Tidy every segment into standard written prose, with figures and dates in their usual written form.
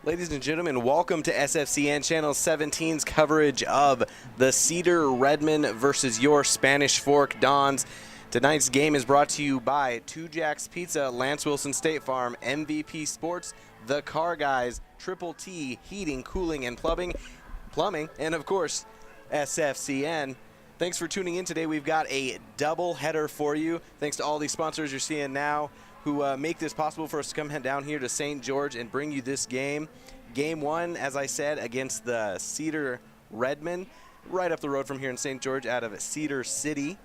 Ladies and gentlemen, welcome to SFCN Channel 17's coverage of the Cedar Redmond versus your Spanish Fork Dons. Tonight's game is brought to you by Two Jacks Pizza, Lance Wilson State Farm, MVP Sports, The Car Guys, Triple T Heating, Cooling, and Plumbing, and of course, SFCN. Thanks for tuning in today. We've got a double header for you. Thanks to all these sponsors you're seeing now who make this possible for us to come down here to St. George and bring you this game. Game one, as I said, against the Cedar Redmond, right up the road from here in St. George out of Cedar City.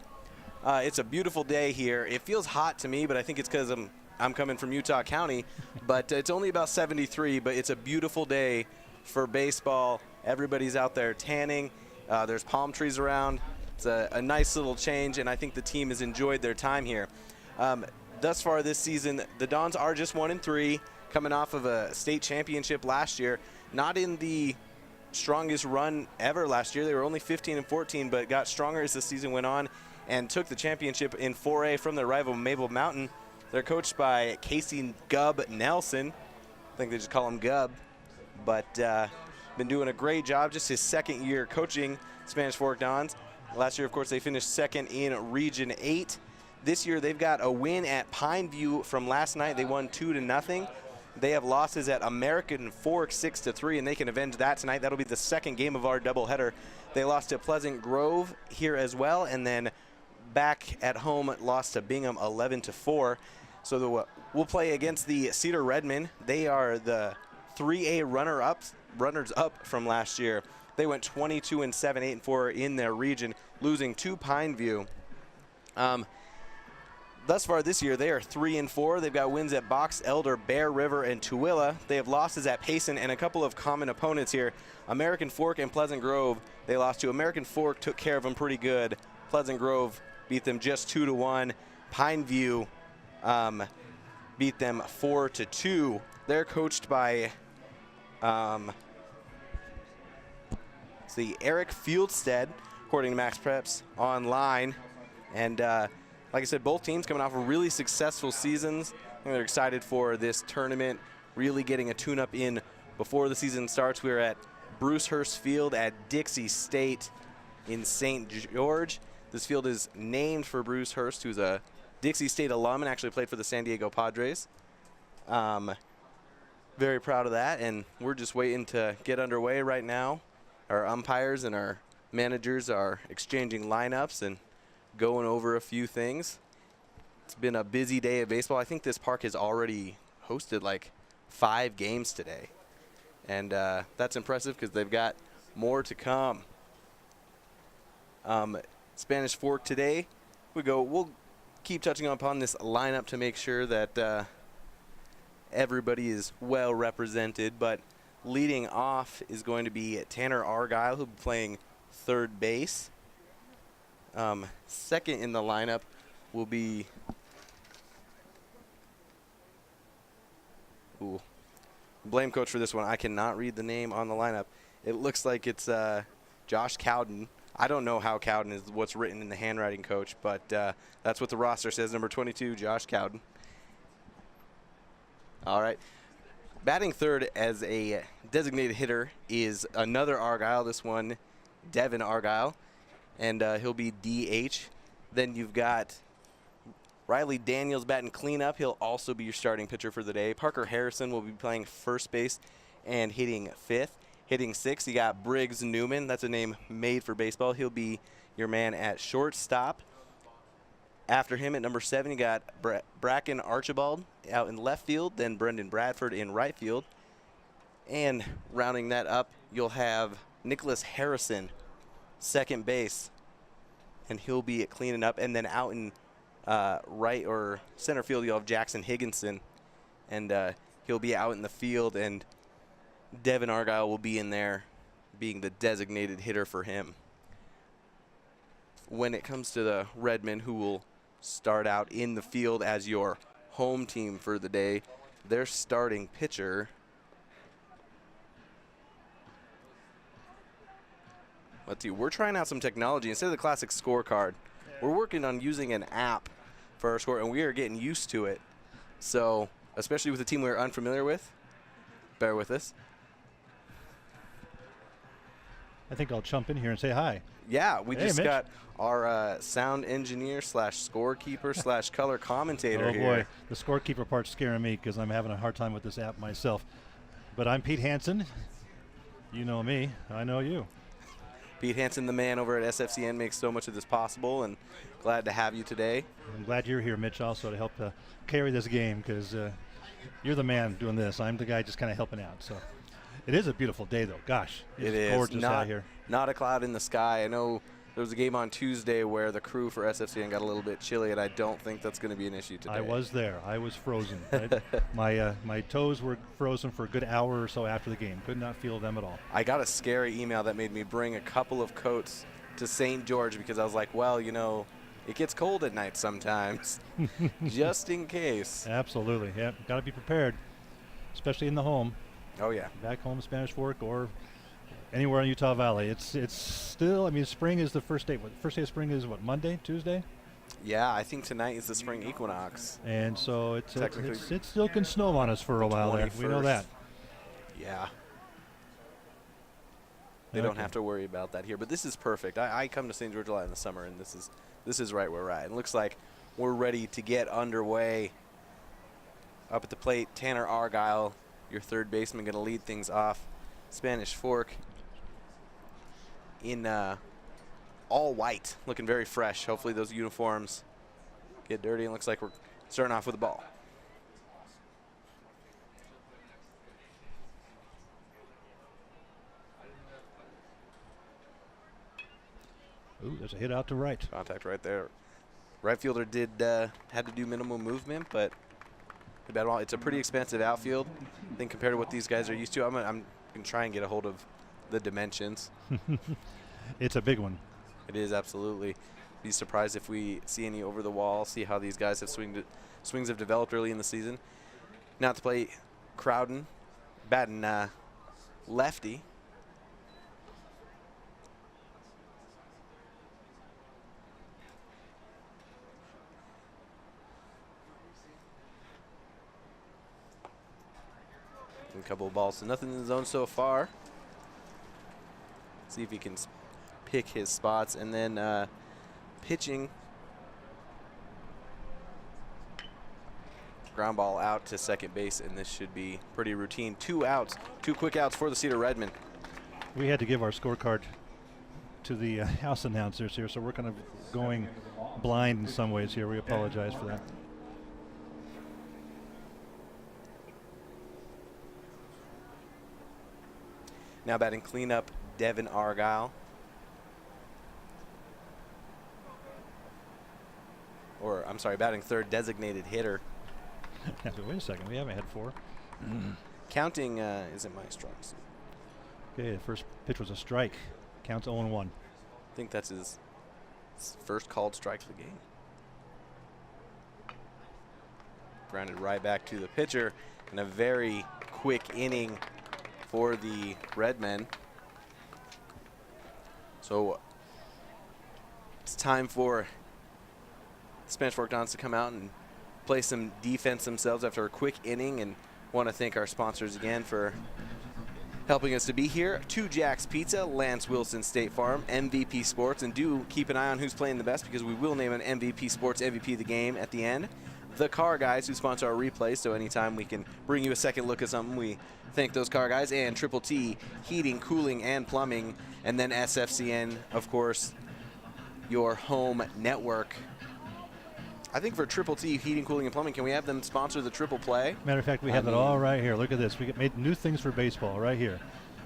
It's a beautiful day here. It feels hot to me, but I think it's because I'm coming from Utah County. But it's only about 73, but it's a beautiful day for baseball. Everybody's out there tanning. There's palm trees around. It's a nice little change, and I think the team has enjoyed their time here. Thus far this season, the Dons are just 1-3, coming off of a state championship last year. Not in the strongest run ever last year. They were only 15-14, but got stronger as the season went on and took the championship in 4A from their rival Maple Mountain. They're coached by Casey Gub Nelson. I think they just call him Gub. But been doing a great job, just his second year coaching Spanish Fork Dons. Last year, of course, they finished second in Region 8. This year, they've got a win at Pineview from last night. They won 2-0. They have losses at American Fork 6-3, and they can avenge that tonight. That'll be the second game of our doubleheader. They lost to Pleasant Grove here as well, and then back at home lost to Bingham 11-4. So we'll play against the Cedar Redmond. They are the 3A runners up from last year. They went 22-7, 8-4 in their region, losing to Pineview. Thus far this year, they are 3-4. They've got wins at Box Elder, Bear River, and Tooele. They have losses at Payson and a couple of common opponents here. American Fork and Pleasant Grove, they lost to. American Fork took care of them pretty good. Pleasant Grove beat them just 2-1. Pineview beat them 4-2. They're coached by Eric Fieldstead, according to Max Preps Online. And like I said, both teams coming off of really successful seasons. I think they're excited for this tournament, really getting a tune-up in before the season starts. We're at Brucehurst Field at Dixie State in St. George. This field is named for Bruce Hurst, who's a Dixie State alum and actually played for the San Diego Padres. Very proud of that, and we're just waiting to get underway right now. Our umpires and our managers are exchanging lineups and going over a few things. It's been a busy day of baseball. I think this park has already hosted like 5 games today. And that's impressive because they've got more to come. Spanish Fork today, we'll keep touching upon this lineup to make sure that everybody is well represented. But leading off is going to be Tanner Argyle, who'll be playing third base. Second in the lineup will be blame coach for this one. I cannot read the name on the lineup. It looks like it's Josh Cowden. I don't know how Cowden is what's written in the handwriting, coach, but that's what the roster says. Number 22, Josh Cowden. All right. Batting third as a designated hitter is another Argyle. This one, Devin Argyle. And he'll be DH. Then you've got Riley Daniels batting cleanup. He'll also be your starting pitcher for the day. Parker Harrison will be playing first base and hitting fifth. Hitting sixth, you got Briggs Newman. That's a name made for baseball. He'll be your man at shortstop. After him at number 7, you got Bracken Archibald out in left field. Then Brendan Bradford in right field. And rounding that up, you'll have Nicholas Harrison, second base, and he'll be at cleaning up. And then out in right or center field, you'll have Jackson Higginson, and he'll be out in the field, and Devin Argyle will be in there being the designated hitter for him. When it comes to the Redmond, who will start out in the field as your home team for the day, their starting pitcher, let's see, we're trying out some technology. Instead of the classic scorecard, we're working on using an app for our score, and we are getting used to it. So, especially with a team we're unfamiliar with, Bear with us. I think I'll jump in here and say hi. Yeah, we Hey, just Mitch. got our sound engineer / scorekeeper / color commentator here. Oh boy, the scorekeeper part's scaring me because I'm having a hard time with this app myself. But I'm Pete Hansen. You know me. I know you. Pete Hansen, the man over at SFCN, makes so much of this possible, and glad to have you today. I'm glad you're here, Mitch, also to help carry this game because you're the man doing this. I'm the guy just kind of helping out. So it is a beautiful day, though. Gosh, it's gorgeous out here. Not a cloud in the sky. I know there was a game on Tuesday where the crew for SFCN got a little bit chilly, and I don't think that's going to be an issue today. I was there. I was frozen. My toes were frozen for a good hour or so after the game. Could not feel them at all. I got a scary email that made me bring a couple of coats to St. George because I was like, well, you know, it gets cold at night sometimes, just in case. Absolutely. Yeah, got to be prepared, especially in the home. Oh, yeah. Back home, Spanish Fork, or anywhere in Utah Valley. It's still, I mean, spring is the first day. First day of spring is what, Monday, Tuesday? Yeah, I think tonight is the spring equinox. And so it still can snow on us for a while there. We know that. Yeah. They don't have to worry about that here, but this is perfect. I come to St. George a lot in the summer, and this is right where we're at. It looks like we're ready to get underway. Up at the plate, Tanner Argyle, your third baseman, going to lead things off. Spanish Fork in all white, looking very fresh. Hopefully those uniforms get dirty, and looks like we're starting off with the ball. Ooh, there's a hit out to right. Contact right there. Right fielder did had to do minimal movement, but it's a pretty expensive outfield. I think compared to what these guys are used to. I'm going to try and get a hold of the dimensions. It's a big one. It is, absolutely. Be surprised if we see any over the wall, see how these guys have swings have developed early in the season. Now to play Crowden, batting lefty. A couple of balls to nothing in the zone so far. See if he can pick his spots. And then pitching. Ground ball out to second base, and this should be pretty routine. 2 outs, 2 quick outs for the Cedar Redmen. We had to give our scorecard to the house announcers here, so we're kind of going blind in some ways here. We apologize for that. Now batting cleanup, Devin Argyle. Or, I'm sorry, batting third, designated hitter. Wait a second, we haven't had 4. Counting isn't my strong suit. Okay, the first pitch was a strike. Counts 0-1. I think that's his first called strike of the game. Grounded right back to the pitcher, and a very quick inning for the Redmen. So it's time for Spanish Fork Dons to come out and play some defense themselves after a quick inning, and want to thank our sponsors again for helping us to be here. 2 Jacks Pizza, Lance Wilson State Farm, MVP Sports, and do keep an eye on who's playing the best because we will name an MVP Sports MVP of the game at the end. The Car Guys, who sponsor our replays, so anytime we can bring you a second look at something, we thank those Car Guys. And Triple T, heating, cooling, and plumbing. And then SFCN, of course, your home network. I think for Triple T, heating, cooling, and plumbing, can we have them sponsor the Triple Play? Matter of fact, we have it all right here. Look at this. We made new things for baseball right here.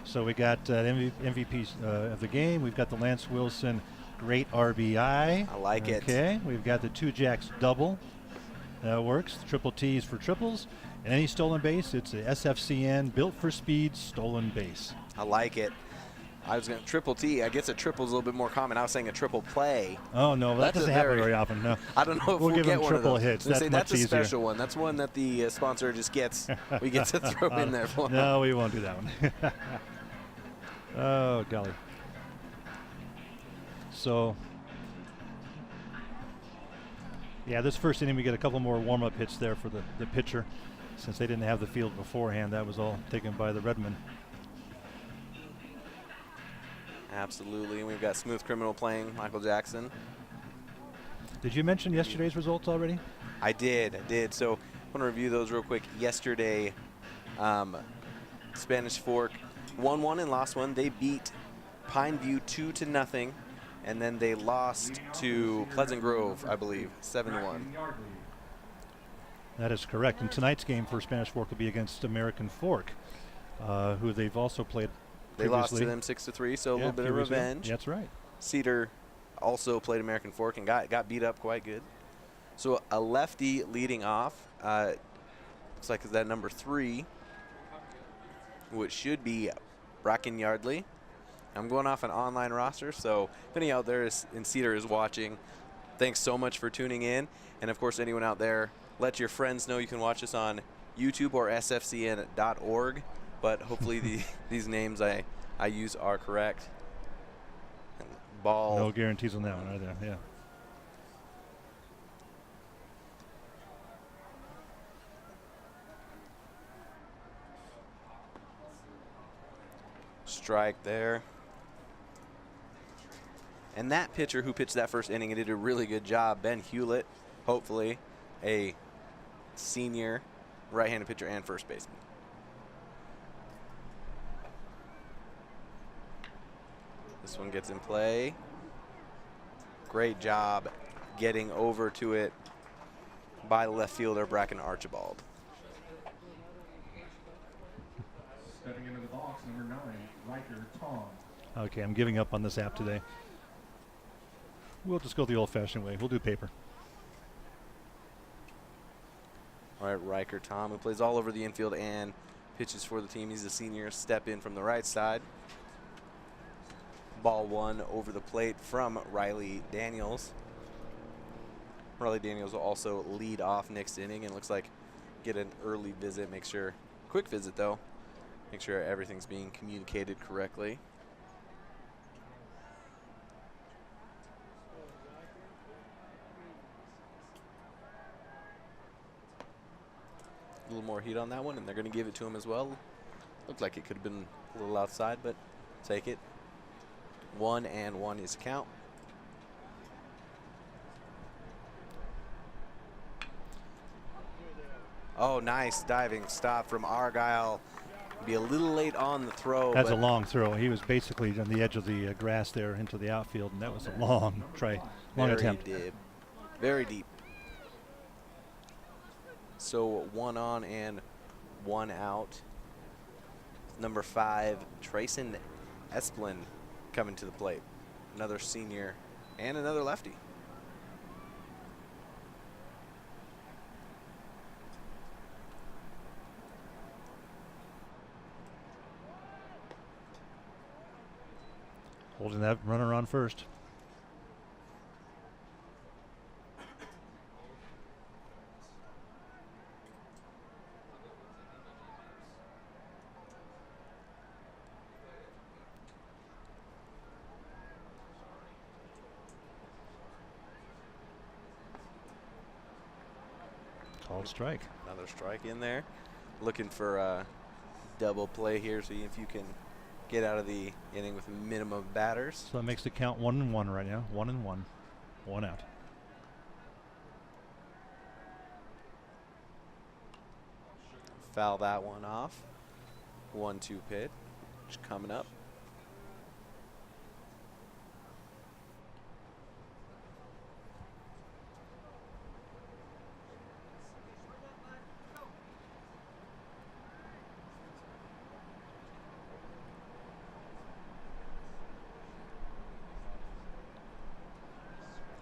So we got MVP of the game. We've got the Lance Wilson Great RBI. I like it. Okay. We've got the 2 Jacks Double. That works. Triple T's for triples. And any stolen base, it's a SFCN built for speed stolen base. I like it. I was going to Triple T. I guess a triple is a little bit more common. I was saying a triple play. Oh, no. That doesn't happen very often. No. I don't know if we'll give get them one triple of those. hits. That's much that's a easier. special one. That's one that the sponsor just gets. We get to throw in there for No, we won't do that one. Oh, golly. So, yeah, this first inning we get a couple more warm-up hits there for the pitcher. Since they didn't have the field beforehand, that was all taken by the Redmen. Absolutely, and we've got Smooth Criminal playing Michael Jackson. Did you mention yesterday's results already? I did. So I want to review those real quick. Yesterday, Spanish Fork won one and lost one. They beat Pineview 2-0, and then they lost to Pleasant Grove, I believe, 7-1. That is correct. And tonight's game for Spanish Fork will be against American Fork, who they've also played They previously. lost to them 6-3, so a little bit of previously. revenge. That's right. Cedar also played American Fork and got beat up quite good. So a lefty leading off. Looks like that number 3, which should be Bracken Yardley. I'm going off an online roster, so if any out there in Cedar is watching, thanks so much for tuning in. And of course, anyone out there, let your friends know you can watch us on YouTube or sfcn.org. But hopefully these names I use are correct. And ball. No guarantees on that one, are there? Yeah. Strike there. And that pitcher who pitched that first inning and did a really good job, Ben Hewlett, hopefully a senior right-handed pitcher and first baseman. This one gets in play. Great job getting over to it by left fielder Bracken Archibald. Stepping into the box, number 9, Riker Tom. Okay, I'm giving up on this app today. We'll just go the old-fashioned way. We'll do paper. All right, Riker Tom, who plays all over the infield and pitches for the team. He's a senior. Step in from the right side. Ball 1 over the plate from Riley Daniels. Riley Daniels will also lead off next inning and looks like get an early visit. Make sure, quick visit though. Make sure everything's being communicated correctly. A little more heat on that one, and they're going to give it to him as well. Looked like it could have been a little outside, but take it. 1-1 is count. Oh, nice diving stop from Argyle. Be a little late on the throw. That's a long throw. He was basically on the edge of the grass there into the outfield, and that was a long try, long attempt. Deep. Very deep. So 1 on and 1 out. Number 5, Trayson Esplin coming to the plate. Another senior and another lefty. Holding that runner on first. Called strike. Another strike in there. Looking for a double play here, see if you can get out of the inning with minimum batters. So that makes the count 1-1 right now. 1-1. 1 out. Foul that one off. 1-2 pitch coming up.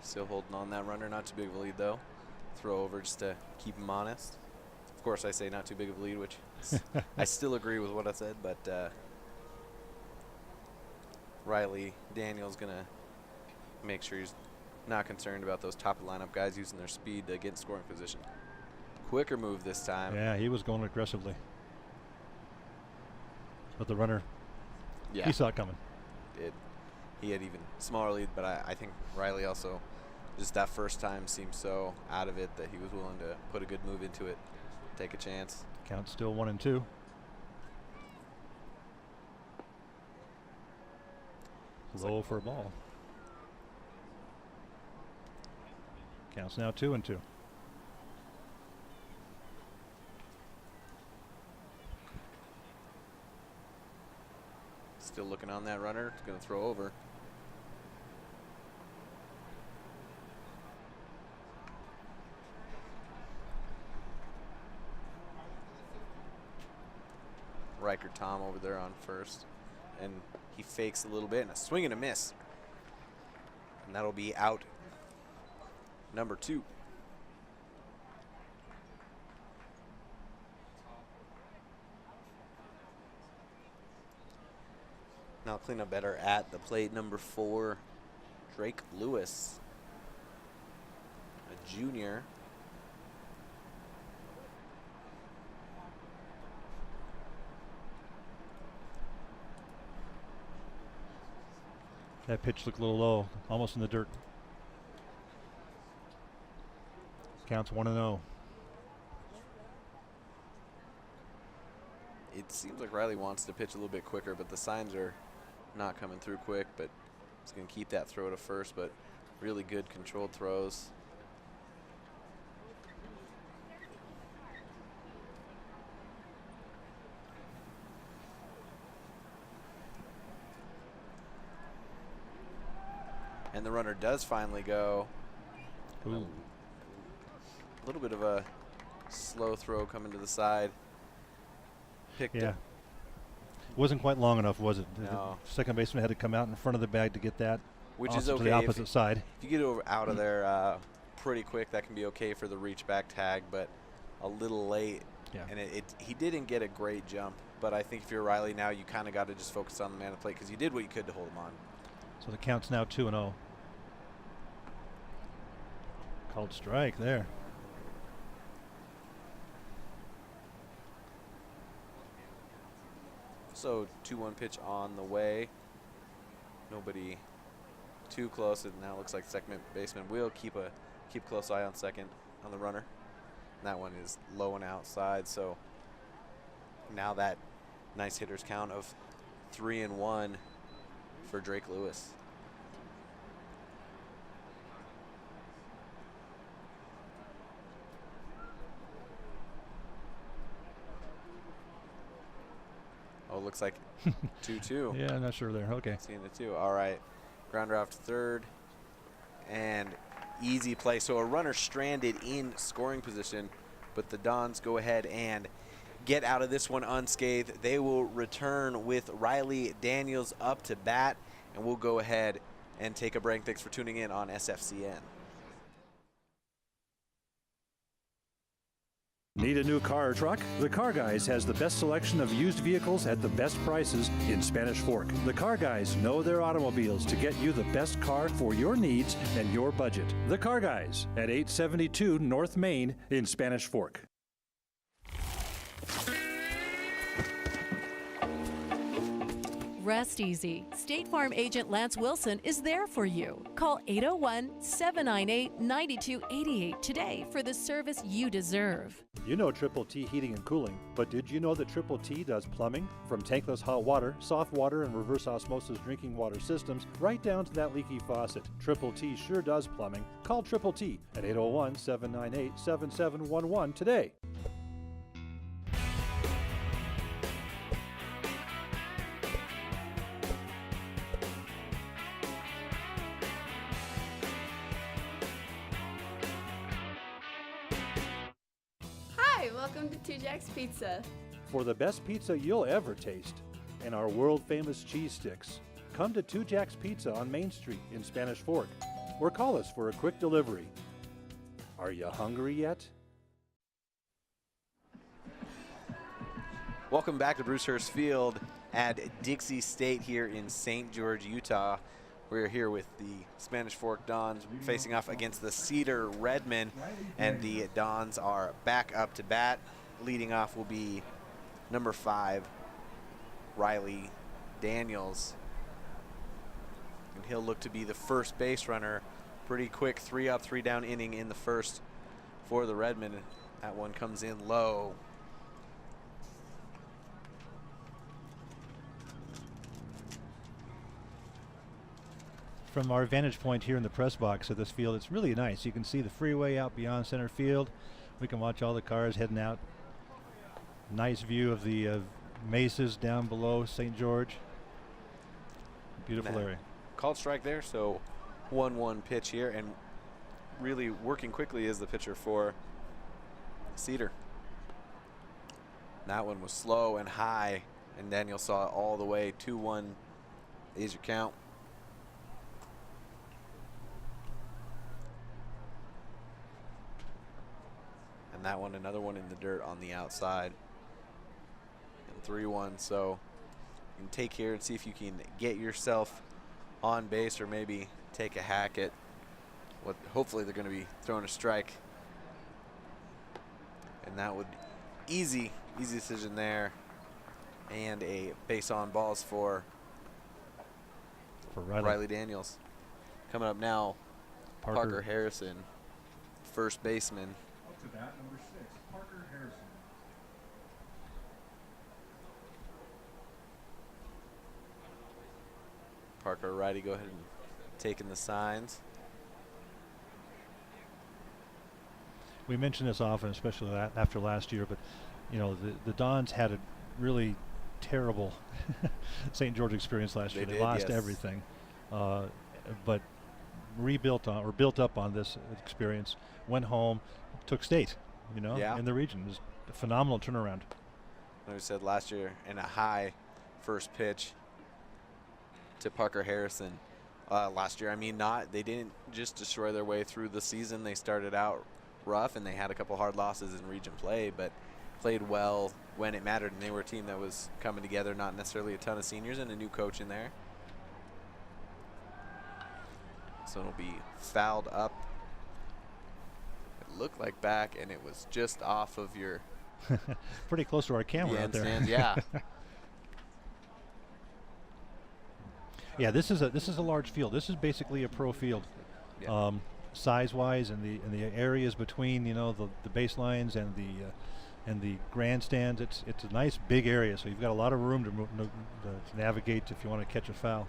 Still holding on that runner. Not too big of a lead, though. Throw over just to keep him honest. Of course, I say not too big of a lead, which I still agree with what I said, but Riley Daniels going to make sure he's not concerned about those top of the lineup guys using their speed to get in scoring position. Quicker move this time. Yeah, he was going aggressively. But the runner, Yeah, he saw it coming. he had even smaller lead, but I think Riley also, just that first time, seemed so out of it that he was willing to put a good move into it. take a chance. Count still 1-2. Low for a ball. Counts now 2-2. Still looking on that runner. It's going to throw over. Riker Tom over there on first. And he fakes a little bit and a swing and a miss. And that'll be out number 2. Now clean up better at the plate, number 4, Drake Lewis, a junior. That pitch looked a little low, almost in the dirt. Counts 1-0. It seems like Riley wants to pitch a little bit quicker, but the signs are not coming through quick, but he's going to keep that throw to first, but really good controlled throws. And the runner does finally go. Ooh. A little bit of a slow throw coming to the side. Picked up. Wasn't quite long enough, was it? No. The second baseman had to come out in front of the bag to get that. Which is to okay. the opposite side. If you get out of there pretty quick, that can be okay for the reach back tag, but a little late. Yeah. And he didn't get a great jump, but I think if you're Riley now, you kind of got to just focus on the man at the plate because you did what you could to hold him on. So the count's now 2-0. Called strike there. So 2-1 pitch on the way. Nobody too close. It now looks like second baseman will keep close eye on second on the runner. And that one is low and outside. So now that nice hitter's count of 3-1 for Drake Lewis. Oh, looks like 2-2. Yeah, I'm not sure there. Okay. Seeing the 2. All right. Ground draft to third. And easy play. So a runner stranded in scoring position, but the Dons go ahead and get out of this one unscathed. They will return with Riley Daniels up to bat, and we'll go ahead and take a break. Thanks for tuning in on SFCN. Need a new car or truck? The Car Guys has the best selection of used vehicles at the best prices in Spanish Fork. The Car Guys know their automobiles to get you the best car for your needs and your budget. The Car Guys at 872 North Main in Spanish Fork. Rest easy. State Farm agent Lance Wilson is there for you. Call 801-798-9288 today for the service you deserve. You know Triple T Heating and Cooling, but did you know that Triple T does plumbing? From tankless hot water, soft water, and reverse osmosis drinking water systems, right down to that leaky faucet. Triple T sure does plumbing. Call Triple T at 801-798-7711 today. Hi, welcome to Two Jacks Pizza. For the best pizza you'll ever taste and our world-famous cheese sticks, come to Two Jacks Pizza on Main Street in Spanish Fork or call us for a quick delivery. Are you hungry yet? Welcome back to Brucehurst Field at Dixie State here in St. George, Utah. We're here with the Spanish Fork Dons facing off against the Cedar Redmen, and the Dons are back up to bat. Leading off will be number 5, Riley Daniels. And he'll look to be the first base runner. Pretty quick 3 up, 3 down inning in the first for the Redmen. That one comes in low. From our vantage point here in the press box of this field, it's really nice. You can see the freeway out beyond center field. We can watch all the cars heading out. Nice view of the mesas down below St. George. Beautiful area. Called strike there, so 1-1 pitch here, and really working quickly is the pitcher for Cedar. That one was slow and high, and Daniel saw it all the way. 2-1 is your count. And that one, another one in the dirt on the outside. And 3-1, so you can take here and see if you can get yourself on base or maybe take a hack at what hopefully they're going to be throwing a strike. And that would easy decision there. And a base on balls for Riley Daniels. Coming up now, Parker Harrison, first baseman. Up to bat, number 6, Parker Harrison. Parker righty, go ahead and taking the signs. We mention this often, especially after last year, but you know the Dons had a really terrible St. George experience last year. They lost everything, but built up on this experience. Went home, took state, in the region. It was a phenomenal turnaround. Like we said last year, in a high first pitch to Parker Harrison. Last year, they didn't just destroy their way through the season. They started out rough and they had a couple hard losses in region play, but played well when it mattered, and they were a team that was coming together, not necessarily a ton of seniors and a new coach in there. So it'll be fouled up. It looked like back, and it was just off of your pretty close to our camera out there. Stands, yeah. Yeah, this is a large field. This is basically a pro field, size-wise, and the areas between the baselines and the grandstands. It's a nice big area, so you've got a lot of room to navigate if you want to catch a foul.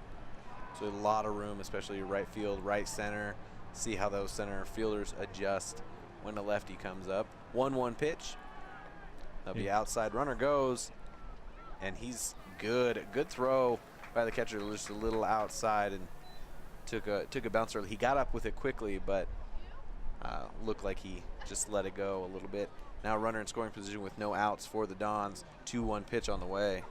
So a lot of room, especially right field, right center. See how those center fielders adjust when the lefty comes up. 1-1 pitch. That'll be outside. Runner goes, and he's good. Good throw by the catcher, just a little outside, and took a bouncer. He got up with it quickly, but looked like he just let it go a little bit. Now runner in scoring position with no outs for the Dons. 2-1 pitch on the way.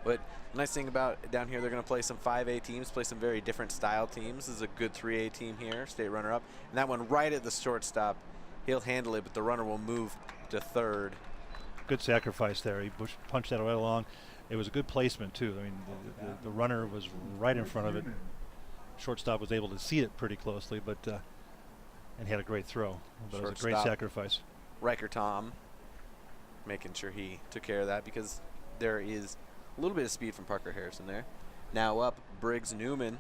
But nice thing about down here, they're going to play some 5A teams, play some very different style teams. This is a good 3A team here, state runner-up. And that one right at the shortstop. He'll handle it, but the runner will move to third. Good sacrifice there. He punched that right along. It was a good placement, too. The runner was right in front of it. Shortstop was able to see it pretty closely, but and he had a great throw. But it was a great sacrifice. Riker Tom making sure he took care of that, because there is a little bit of speed from Parker Harrison there. Now up, Briggs Newman.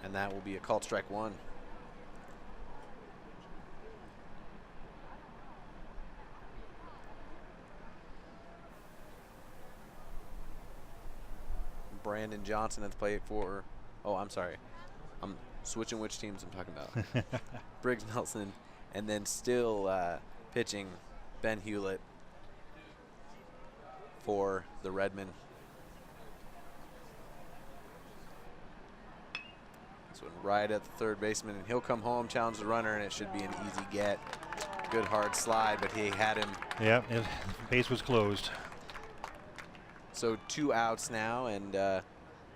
And that will be a called strike 1. Brandon Johnson at the plate for, I'm sorry. I'm switching which teams I'm talking about. Briggs Nelson, and then still pitching Ben Hewlett for the Redmen. This one right at the third baseman, and he'll come home, challenge the runner, and it should be an easy get. Good hard slide, but he had him. Yeah, base was closed. So 2 outs now, and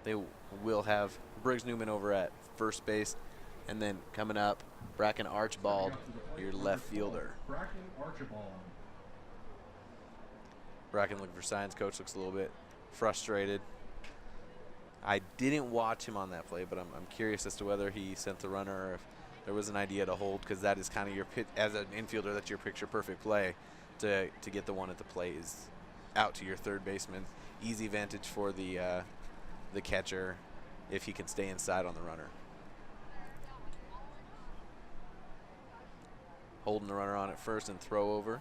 they will have Briggs Newman over at first base, and then coming up, Bracken Archibald, your left fielder. Bracken Archibald. Bracken looking for signs. Coach looks a little bit frustrated. I didn't watch him on that play, but I'm curious as to whether he sent the runner or if there was an idea to hold, because that is kind of your pitch as an infielder. That's your picture perfect play to get the one at the plate is out to your third baseman. Easy vantage for the catcher, if he can stay inside on the runner. Holding the runner on at first and throw over.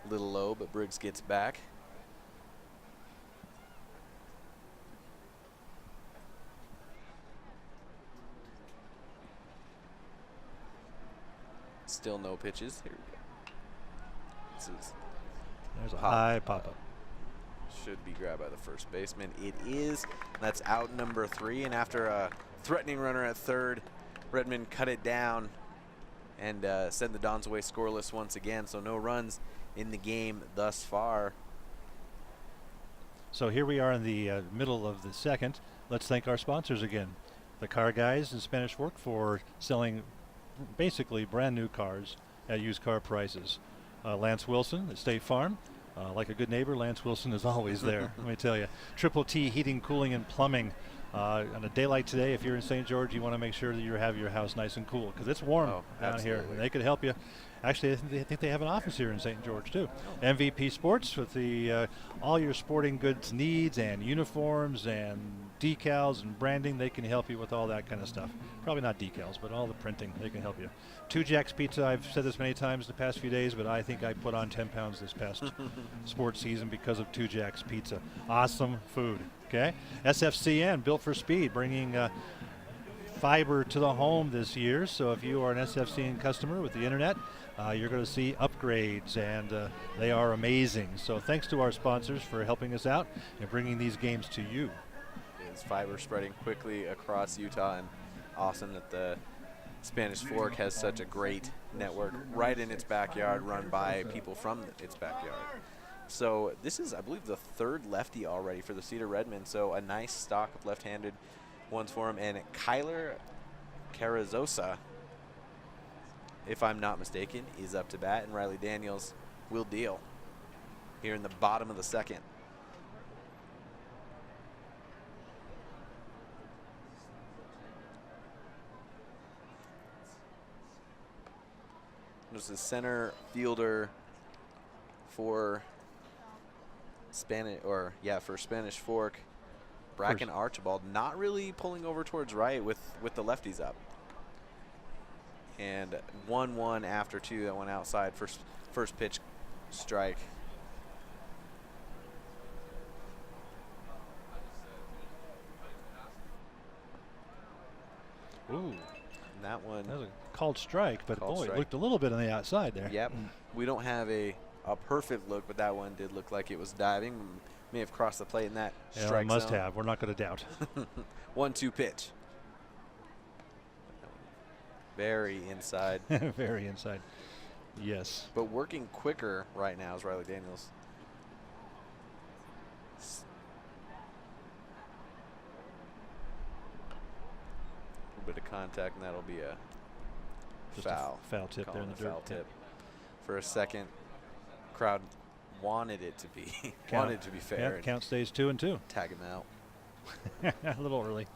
A little low, but Briggs gets back. Still no pitches. Here we go. This is There's a high pop-up. should be grabbed by the first baseman. It is. That's out number 3. And after a threatening runner at third, Redmond cut it down and send the Dons away scoreless once again. So no runs in the game thus far. So here we are in the middle of the second. Let's thank our sponsors again. The Car Guys in Spanish Fork for selling basically brand new cars at used car prices. Lance Wilson at State Farm. Like a good neighbor, Lance Wilson is always there. Let me tell you. Triple T Heating, Cooling, and Plumbing. On a day like today, if you're in St. George, you want to make sure that you have your house nice and cool because it's warm down here. And they could help you. Actually, I think they have an office here in St. George too. MVP Sports with the all your sporting goods needs and uniforms and decals and branding. They can help you with all that kind of stuff. Probably not decals, but all the printing. They can help you. Two Jacks Pizza. I've said this many times the past few days, but I think I put on 10 pounds this past sports season because of Two Jacks Pizza. Awesome food. Okay. SFCN, built for speed, bringing fiber to the home this year. So if you are an SFCN customer with the internet, you're going to see upgrades, and they are amazing. So thanks to our sponsors for helping us out and bringing these games to you. Is fiber spreading quickly across Utah, and awesome that the Spanish Fork has such a great network right in its backyard, run by people from its backyard. So this is, I believe, the third lefty already for the Cedar Redmond. So a nice stock of left-handed ones for him. And Kyler Carrizosa, if I'm not mistaken, is up to bat, and Riley Daniels will deal here in the bottom of the second. There's the center fielder for Spanish Fork, Bracken Archibald, not really pulling over towards right with the lefties up. And 1-1 after 2 that went outside. First pitch strike. Ooh. And that one. That was a called strike, but Called boy, strike. it looked a little bit on the outside there. Yep. We don't have a perfect look, but that one did look like it was diving. May have crossed the plate in that Yeah, strike must zone. have. We're not going to doubt. 1-2 pitch. Very inside. Very inside. Yes. But working quicker right now is Riley Daniels. A little bit of contact, and that'll be a Just foul. a foul tip there in Calling the a dirt. foul tip. For a second, crowd wanted it to be Count. wanted to be fair. Yeah, and count stays 2-2. tag him out. A little early.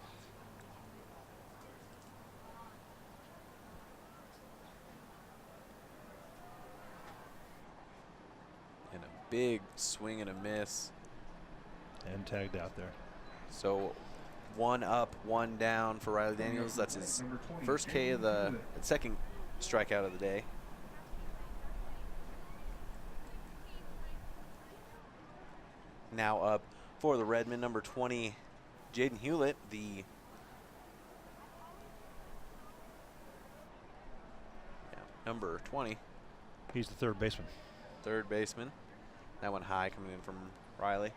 And a big swing and a miss. And tagged out there. So 1 up, 1 down for Riley Daniels. That's his first K of the second strikeout of the day. Now up for the Redmond, number 20, Jaden Hewlett, the number 20, He's the third baseman. third baseman. That one high coming in from Riley.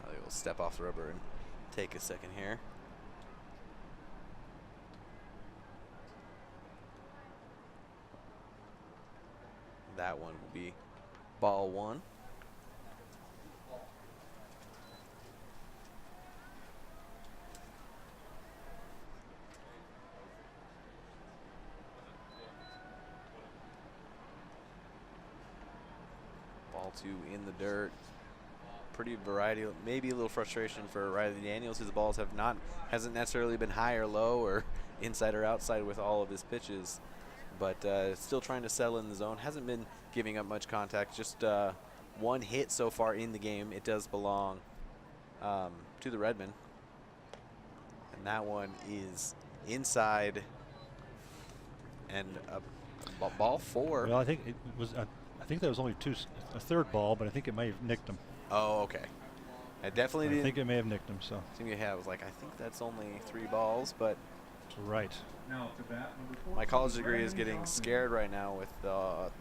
Riley will step off the rubber and take a second here. That one will be ball 1. Ball 2 in the dirt. pretty variety. Maybe a little frustration for Riley Daniels, whose balls hasn't necessarily been high or low or inside or outside with all of his pitches, but still trying to settle in the zone. Hasn't been giving up much contact. Just one hit so far in the game. It does belong to the Redmen, and that one is inside and ball 4. Well, I think it was. I think that was only a third ball, but I think it may have nicked him. Oh, okay. I definitely didn't. I think it may have nicked him. So. I think I was like, I think that's only 3 balls, but. Right. Now to bat, number 14, My college degree is Brandon getting Johnson. scared right now with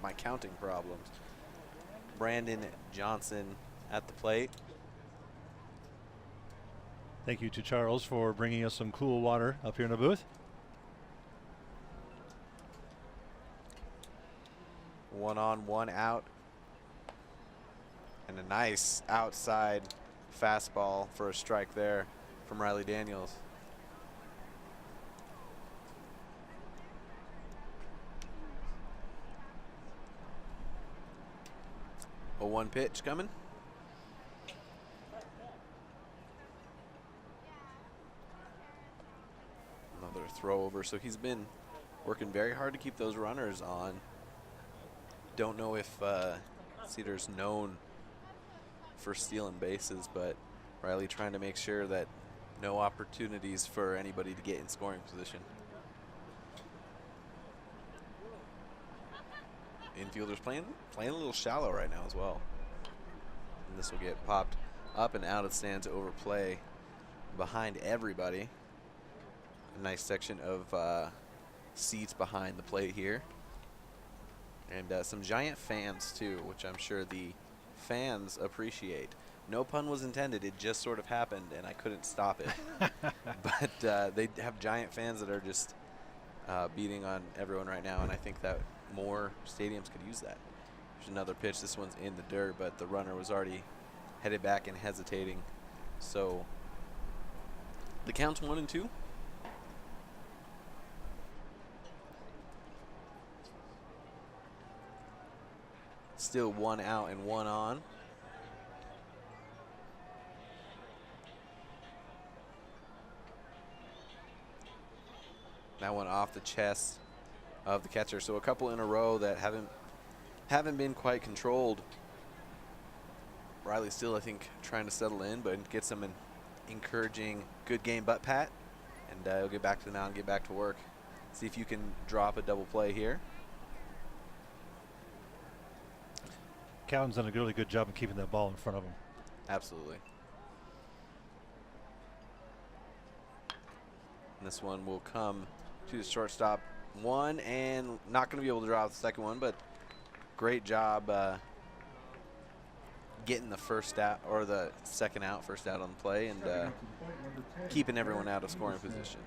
my counting problems. Brandon Johnson at the plate. Thank you to Charles for bringing us some cool water up here in the booth. 1 on, 1 out. And a nice outside fastball for a strike there from Riley Daniels. A 1 pitch coming. Another throw over. So he's been working very hard to keep those runners on. Don't know if Cedar's known for stealing bases, but Riley trying to make sure that no opportunities for anybody to get in scoring position. Infielders playing a little shallow right now as well. And this will get popped up and out of stands over play behind everybody. A nice section of seats behind the plate here. And some giant fans too, which I'm sure the fans appreciate. No pun was intended, it just sort of happened and I couldn't stop it. But they have giant fans that are just beating on everyone right now, and I think that more stadiums could use that. There's another pitch. This one's in the dirt, but the runner was already headed back and hesitating. So the count's 1-2. Still 1 out and 1 on. That one off the chest of the catcher. So a couple in a row that haven't been quite controlled. Riley still, I think, trying to settle in, but gets some encouraging good game butt pat, and he'll get back to the mound and get back to work. See if you can drop a double play here. Cowden's done a really good job of keeping that ball in front of him. Absolutely. And this one will come to the shortstop. One, and not going to be able to draw out the second one, but great job getting the first out, or the second out, first out on the play, and keeping everyone out of scoring position.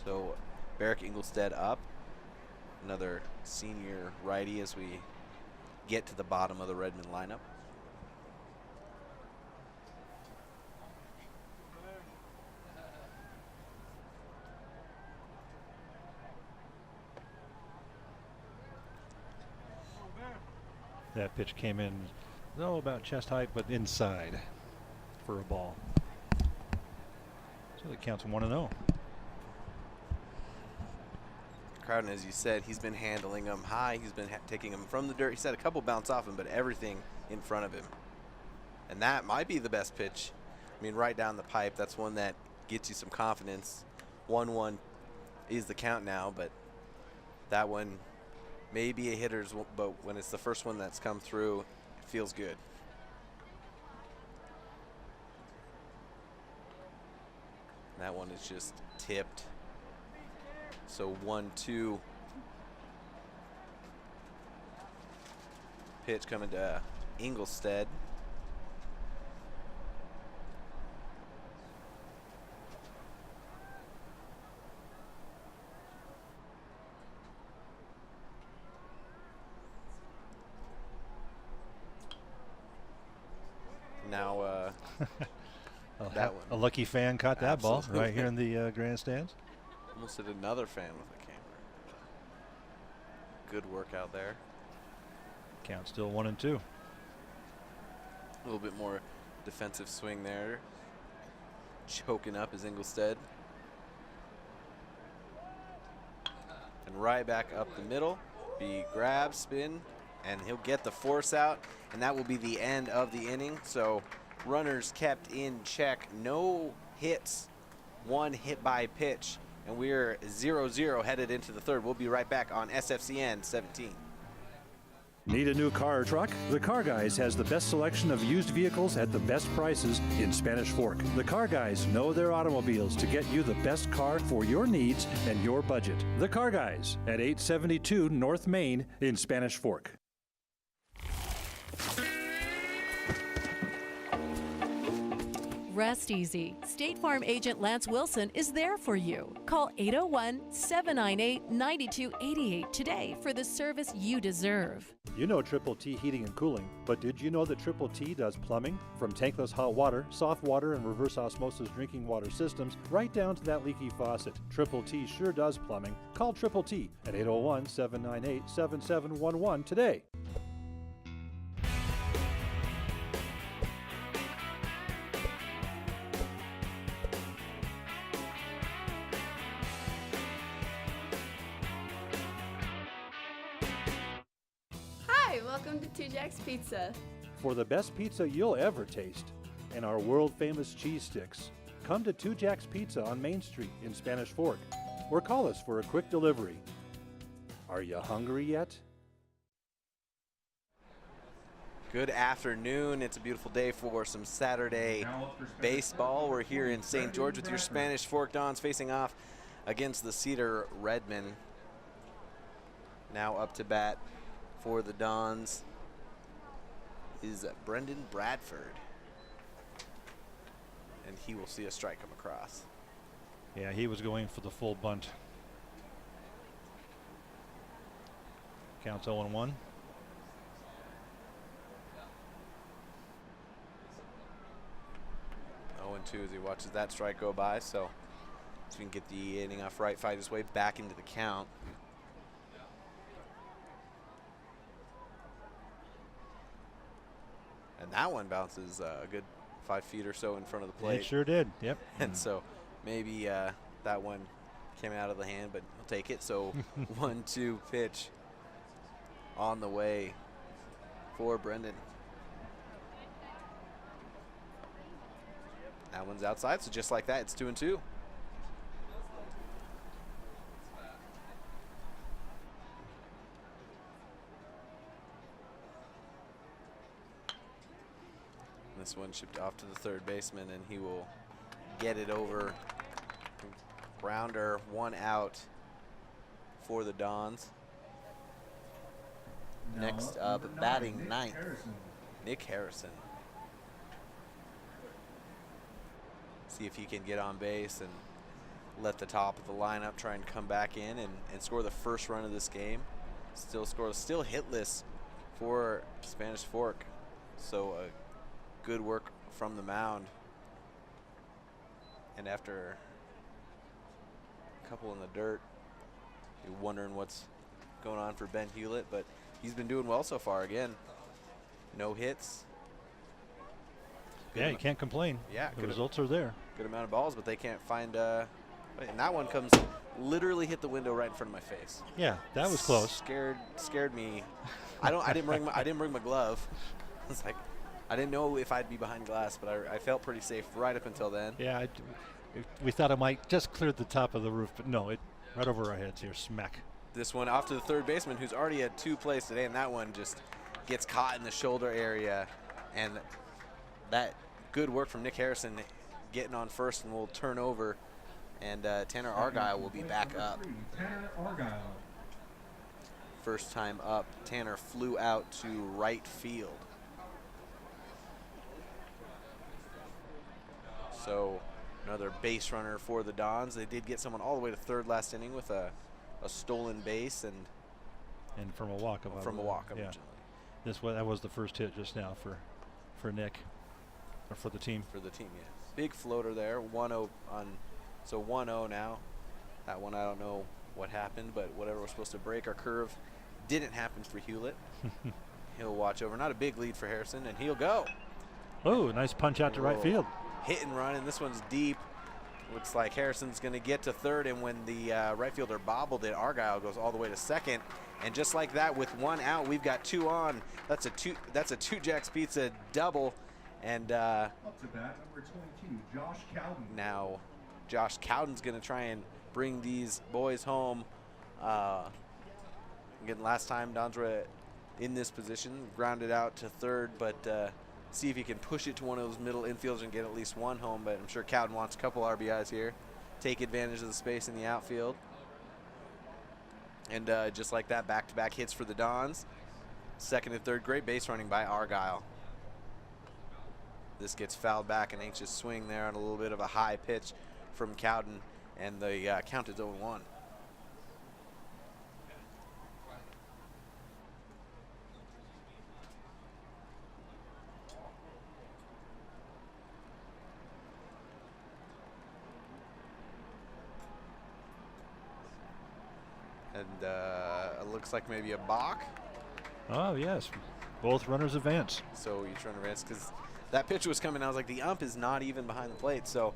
So Barrick Ingolstead up. Another senior righty as we get to the bottom of the Redmond lineup. That pitch came in, about chest height, but inside for a ball. So it counts 1-0. Crowden, as you said, he's been handling them high. He's been taking them from the dirt. He's had a couple bounce off him, but everything in front of him. And that might be the best pitch. I mean, right down the pipe. That's one that gets you some confidence. 1-1 is the count now, but that one may be a hitter's, but when it's the first one that's come through, it feels good. And that one is just tipped. So 1-2. Pitch coming to Ingolstead. Now that one. A lucky fan caught that ball Absolutely. right here in the grandstands. Almost hit another fan with a camera. Good work out there. Count still 1-2. A little bit more defensive swing there. Choking up is Ingolstead. And right back up the middle. Be grab, spin, and he'll get the force out. And that will be the end of the inning. So runners kept in check. No hits. One hit by pitch. And we're 0-0 headed into the third. We'll be right back on SFCN 17. Need a new car or truck? The Car Guys has the best selection of used vehicles at the best prices in Spanish Fork. The Car Guys know their automobiles to get you the best car for your needs and your budget. The Car Guys at 872 North Main in Spanish Fork. Rest easy. State Farm agent Lance Wilson is there for you. Call 801-798-9288 today for the service you deserve. You know Triple T Heating and Cooling, but did you know that Triple T does plumbing? From tankless hot water, soft water, and reverse osmosis drinking water systems, right down to that leaky faucet. Triple T sure does plumbing. Call Triple T at 801-798-7711 today. Hi, welcome to Two Jacks Pizza. For the best pizza you'll ever taste and our world-famous cheese sticks, come to Two Jacks Pizza on Main Street in Spanish Fork, or call us for a quick delivery. Are you hungry yet? Good afternoon. It's a beautiful day for some Saturday baseball. We're here in St. George with your Spanish Fork Dons facing off against the Cedar Redmen. Now up to bat for the Dons is Brendan Bradford. And he will see a strike come across. Yeah, he was going for the full bunt. Counts 0-1. 0-2 as he watches that strike go by, so we can get the inning off right, fight his way back into the count. And that one bounces a good 5 feet or so in front of the plate. It sure did, yep. And so maybe that one came out of the hand, but he'll take it. So 1-2 pitch on the way for Brendan. That one's outside, so just like that, it's 2-2. This one shipped off to the third baseman, and he will get it over. Grounder, 1 out for the Dons. Next up, batting ninth, Nick Harrison. See if he can get on base and let the top of the lineup try and come back in and score the first run of this game. Still hitless for Spanish Fork. So good work from the mound. And after a couple in the dirt, you're wondering what's going on for Ben Hewlett, but he's been doing well so far. Again, no hits. Yeah, you can't complain. Yeah, the results are there. Good amount of balls, but they can't find. And that one comes, literally hit the window right in front of my face. Yeah, that was close. Scared me. I didn't bring my glove. It's like I didn't know if I'd be behind glass, but I felt pretty safe right up until then. Yeah, we thought it might just clear the top of the roof, but no, it right over our heads here, smack. This one off to the third baseman, who's already had 2 plays today, and that one just gets caught in the shoulder area. And that good work from Nick Harrison getting on first, and will turn over, and Tanner Argyle will be back up. Tanner Argyle. First time up, Tanner flew out to right field. So another base runner for the Dons. They did get someone all the way to third last inning with a stolen base and from a walk. From a walk yeah. originally. That was the first hit just now for Nick, or for the team. For the team, yeah. Big floater there, 1-0 on, so 1-0 now. That one I don't know what happened, but whatever was supposed to break our curve didn't happen for Hewlett. he'll watch over. Not a big lead for Harrison, and he'll go. Oh, nice punch out to right field. Hit and run, and this one's deep. Looks like Harrison's going to get to third, and when the right fielder bobbled it, Argyle goes all the way to second. And just like that, with one out, we've got two on. That's a Two Jacks Pizza double. And Up to bat, number 22, Josh Cowden. now Josh Cowden's going to try and bring these boys home. Again, last time Dons were in this position, grounded out to third, but see if he can push it to one of those middle infielders and get at least one home. But I'm sure Cowden wants a couple RBIs here, take advantage of the space in the outfield. And just like that, back-to-back hits for the Dons. Second and third, great base running by Argyle. This gets fouled back, an anxious swing there on a little bit of a high pitch from Cowden, and the count is 0-1. And it looks like maybe a balk. Oh, yes. Both runners advance. So you trying to advance because that pitch was coming. I was like, the ump is not even behind the plate. So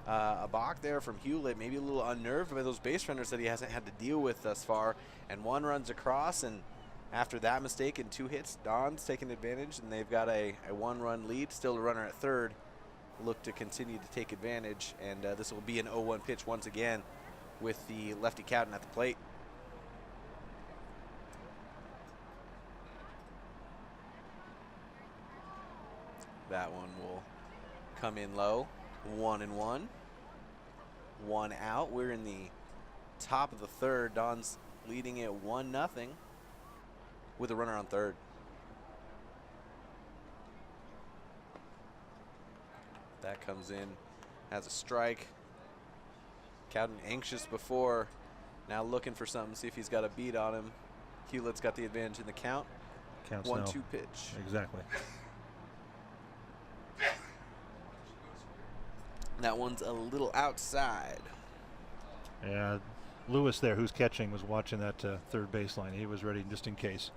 a balk there from Hewlett, maybe a little unnerved by those base runners that he hasn't had to deal with thus far. And one runs across, and after that mistake and two hits, Don's taking advantage, and they've got a one-run lead. Still a runner at third. Look to continue to take advantage, and this will be an 0-1 pitch once again with the lefty Cowden at the plate. That one will come in low. 1-1. One out. We're in the top of the third. Don's leading it 1-0 with a runner on third. That comes in, has a strike. Cowden anxious before, now looking for something, see if he's got a beat on him. Hewlett's got the advantage in the count. Counts 1-2 now. pitch. Exactly. That one's a little outside. Yeah, Lewis there, who's catching, was watching that third baseline. He was ready just in case.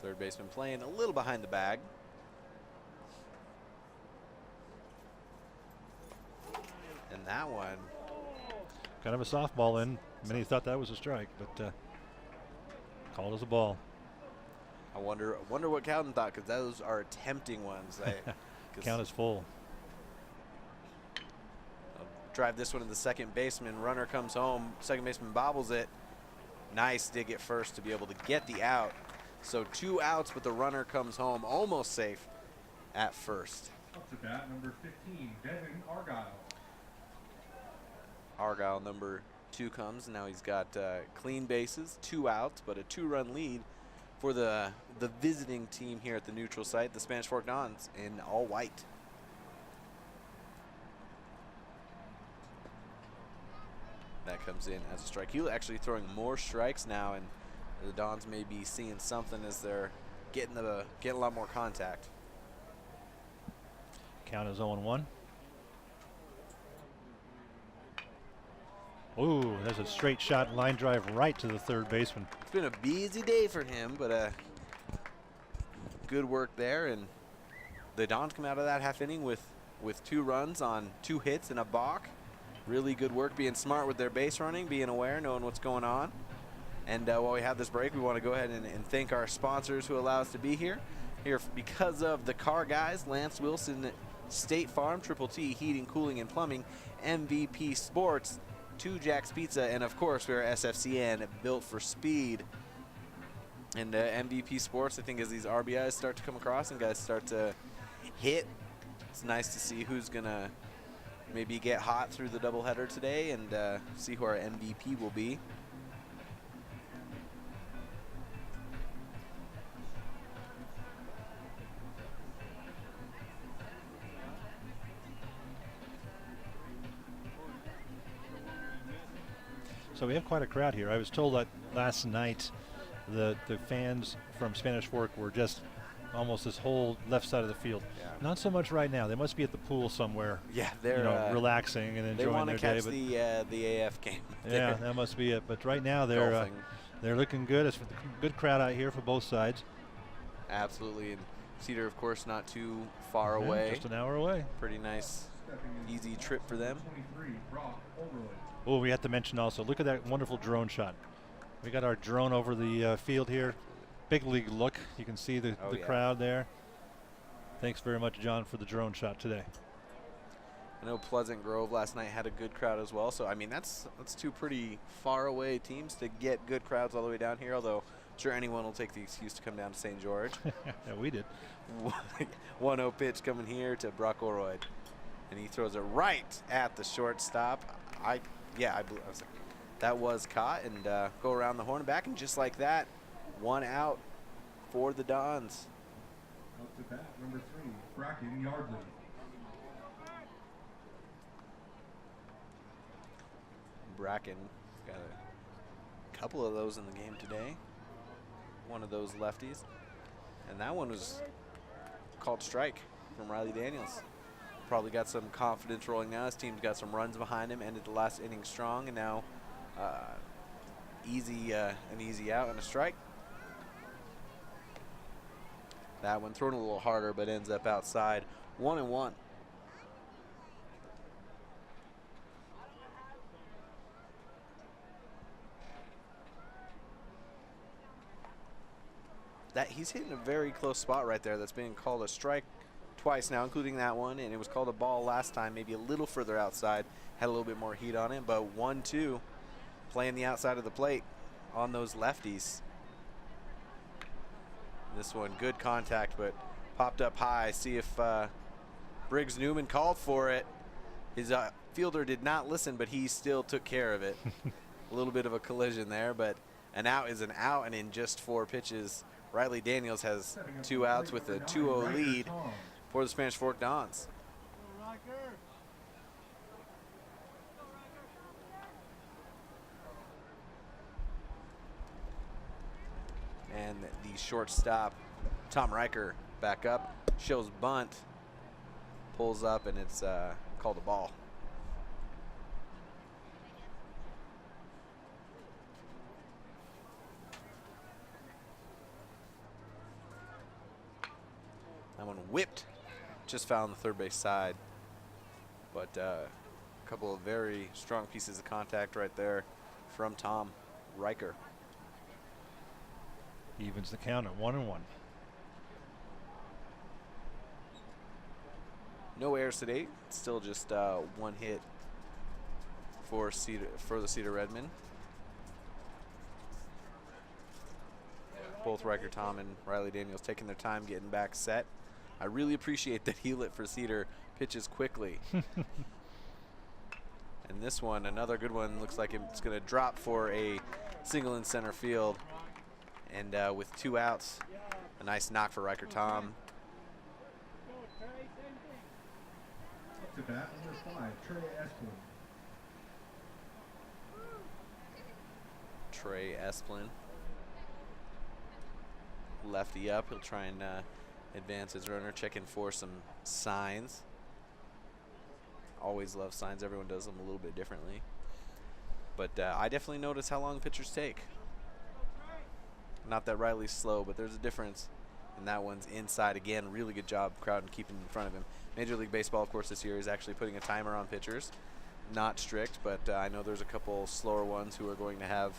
Third baseman playing a little behind the bag. And that one, Kind of a softball in. Many thought that was a strike, but called as a ball. I wonder what Cowden thought, because those are tempting ones. Count is full. I'll drive this one to the second baseman. Runner comes home. Second baseman bobbles it. Nice dig at first to be able to get the out. So 2 outs, but the runner comes home almost safe at first. Up to bat, number 15, Devin Argyle. Argyle, number 2, comes. Now he's got clean bases, 2 outs, but a 2-run lead for the visiting team here at the neutral site, the Spanish Fork Dons in all white. That comes in as a strike. He's actually throwing more strikes now, and the Dons may be seeing something as they're getting a lot more contact. Count is 0-1. Ooh, there's a straight shot line drive right to the third baseman. It's been a busy day for him, but good work there. And the Dons come out of that half inning with 2 runs on 2 hits and a balk. Really good work, being smart with their base running, being aware, knowing what's going on. And while we have this break, we want to go ahead and thank our sponsors who allow us to be here. Here because of the Car Guys, Lance Wilson, State Farm, Triple T, Heating, Cooling, and Plumbing, MVP Sports, Two Jacks Pizza, and of course we're SFCN, built for speed. And MVP Sports, I think as these RBIs start to come across and guys start to hit, it's nice to see who's going to maybe get hot through the doubleheader today and see who our MVP will be. So we have quite a crowd here. I was told that last night the fans from Spanish Fork were just almost this whole left side of the field. Yeah. Not so much right now. They must be at the pool somewhere. Yeah, they're relaxing and they enjoying want their to catch day. the AF game. Yeah, that must be it. But right now they're Golfing. They're looking good. It's a good crowd out here for both sides. Absolutely. And Cedar, of course, not too far Yeah, away. just an hour away. Pretty nice, easy trip for them. 23, Brock Holroyd. Oh, we have to mention also, look at that wonderful drone shot. We got our drone over the field here. Big league look. You can see the Oh, yeah. crowd there. Thanks very much, John, for the drone shot today. I know Pleasant Grove last night had a good crowd as well. So, I mean, that's two pretty far away teams to get good crowds all the way down here, although I'm sure anyone will take the excuse to come down to St. George. Yeah, we did. 1-0 pitch coming here to Brock Holroyd. And he throws it right at the shortstop. I was like, that was caught, and go around the horn and back, and just like that, 1 out for the Dons. Up to bat, number 3, Bracken Yardley. Bracken got a couple of those in the game today. One of those lefties. And that one was called strike from Riley Daniels. Probably got some confidence rolling now. His team's got some runs behind him, ended the last inning strong, and now an easy out and a strike. That one thrown a little harder, but ends up outside. 1-1. He's hitting a very close spot right there. That's being called a strike twice now, including that one, and it was called a ball last time, maybe a little further outside, had a little bit more heat on it, but 1-2, playing the outside of the plate on those lefties. This one, good contact, but popped up high. See if Briggs Newman called for it. His fielder did not listen, but he still took care of it. A little bit of a collision there, but an out is an out, and in just 4 pitches, Riley Daniels has 2 outs with a 2-0 lead for the Spanish Fork Dons. And the shortstop, Tom Riker, back up, shows bunt, pulls up, and it's called a ball. That one whipped, just found the third base side. But a couple of very strong pieces of contact right there from Tom Riker. Evens the count at 1-1. No errors today. Still just 1 hit for the Cedar Redmond. Both Riker Tom and Riley Daniels taking their time getting back set. I really appreciate that he lit for Cedar pitches quickly. And this one, another good one, looks like it's going to drop for a single in center field. And with 2 outs, a nice knock for Riker Tom. Up to bat, number 5, Trey Esplin. Trey Esplin. Lefty up. He'll try and advance his runner, checking for some signs. Always love signs. Everyone does them a little bit differently. But I definitely notice how long pitchers take. Not that Riley's slow, but there's a difference. And that one's inside again. Really good job crowding, keeping in front of him. Major League Baseball, of course, this year is actually putting a timer on pitchers. Not strict, but I know there's a couple slower ones who are going to have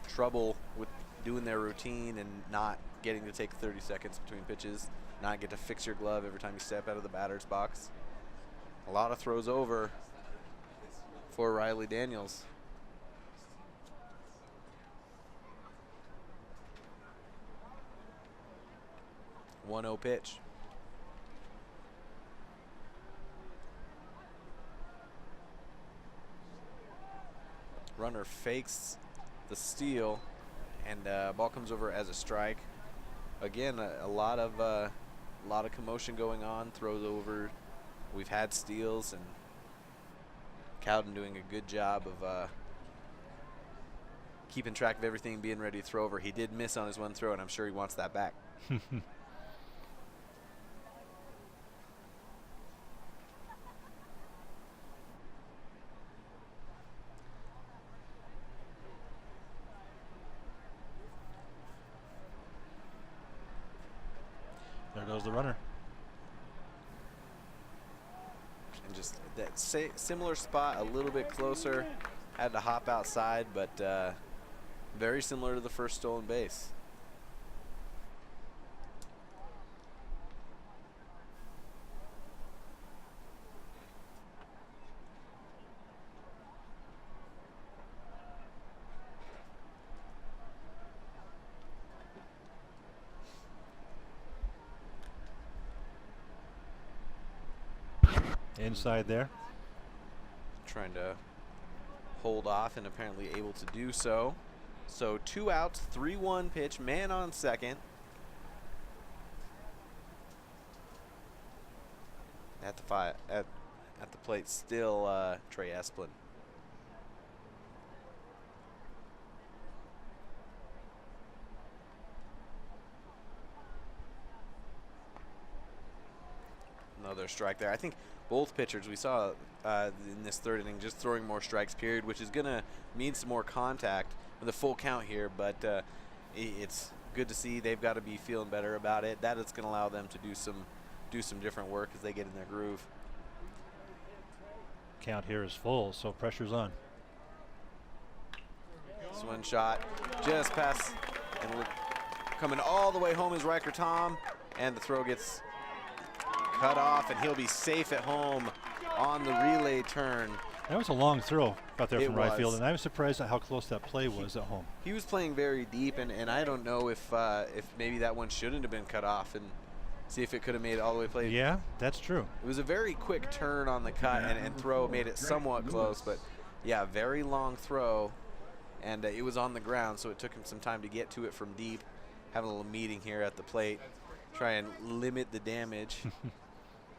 trouble with doing their routine and not getting to take 30 seconds between pitches, not get to fix your glove every time you step out of the batter's box. A lot of throws over for Riley Daniels. One-0 pitch. Runner fakes the steal, and ball comes over as a strike. Again, a lot of commotion going on. Throws over. We've had steals, and Cowden doing a good job of keeping track of everything, being ready to throw over. He did miss on his one throw, and I'm sure he wants that back. the runner. And just that similar spot, a little bit closer. Had to hop outside, but very similar to the first stolen base. Inside there. Trying to hold off and apparently able to do so. So 2 outs, 3-1 pitch, man on second. At the plate still Trey Esplin. Another strike there. I think both pitchers we saw in this third inning just throwing more strikes, period, which is going to mean some more contact with a full count here, but it's good to see. They've got to be feeling better about it. That is going to allow them to do some different work as they get in their groove. Count here is full, so pressure's on. Swing shot just past, and coming all the way home is Riker Tom, and the throw gets cut off, and he'll be safe at home on the relay turn. That was a long throw out there from right was. field, and I was surprised at how close that play was at home. He was playing very deep, and I don't know if maybe that one shouldn't have been cut off, and see if it could have made it all the way played. Yeah, that's true. It was a very quick turn on the cut, and throw made it somewhat close, but yeah, very long throw, and it was on the ground, so it took him some time to get to it from deep. Having a little meeting here at the plate, try and limit the damage.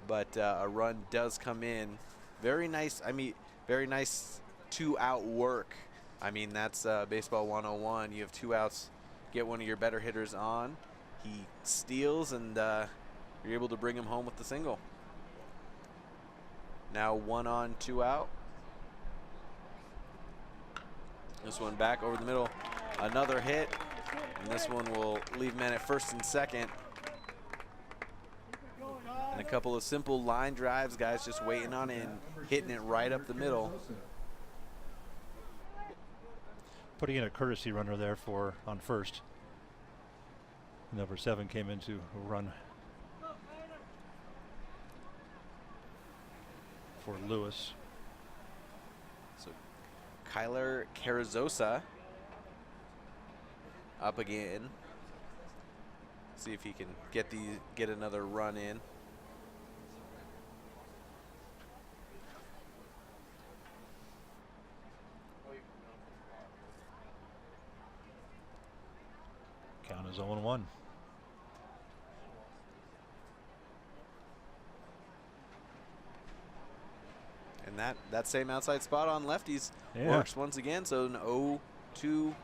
But a run does come in. Very nice. I mean, very nice 2-out work. I mean, that's baseball 101. You have 2 outs, get one of your better hitters on. He steals, and you're able to bring him home with the single. Now 1 on, 2 out. This one back over the middle. Another hit, and this one will leave men at first and second. And a couple of simple line drives, guys just waiting on it and hitting it right up the middle. Putting in a courtesy runner there on first. Number 7 came in to run for Lewis. So Kyler Carrizosa up again. See if he can get another run in. Count is 0-1. And that same outside spot on lefties works once again. So an 0-2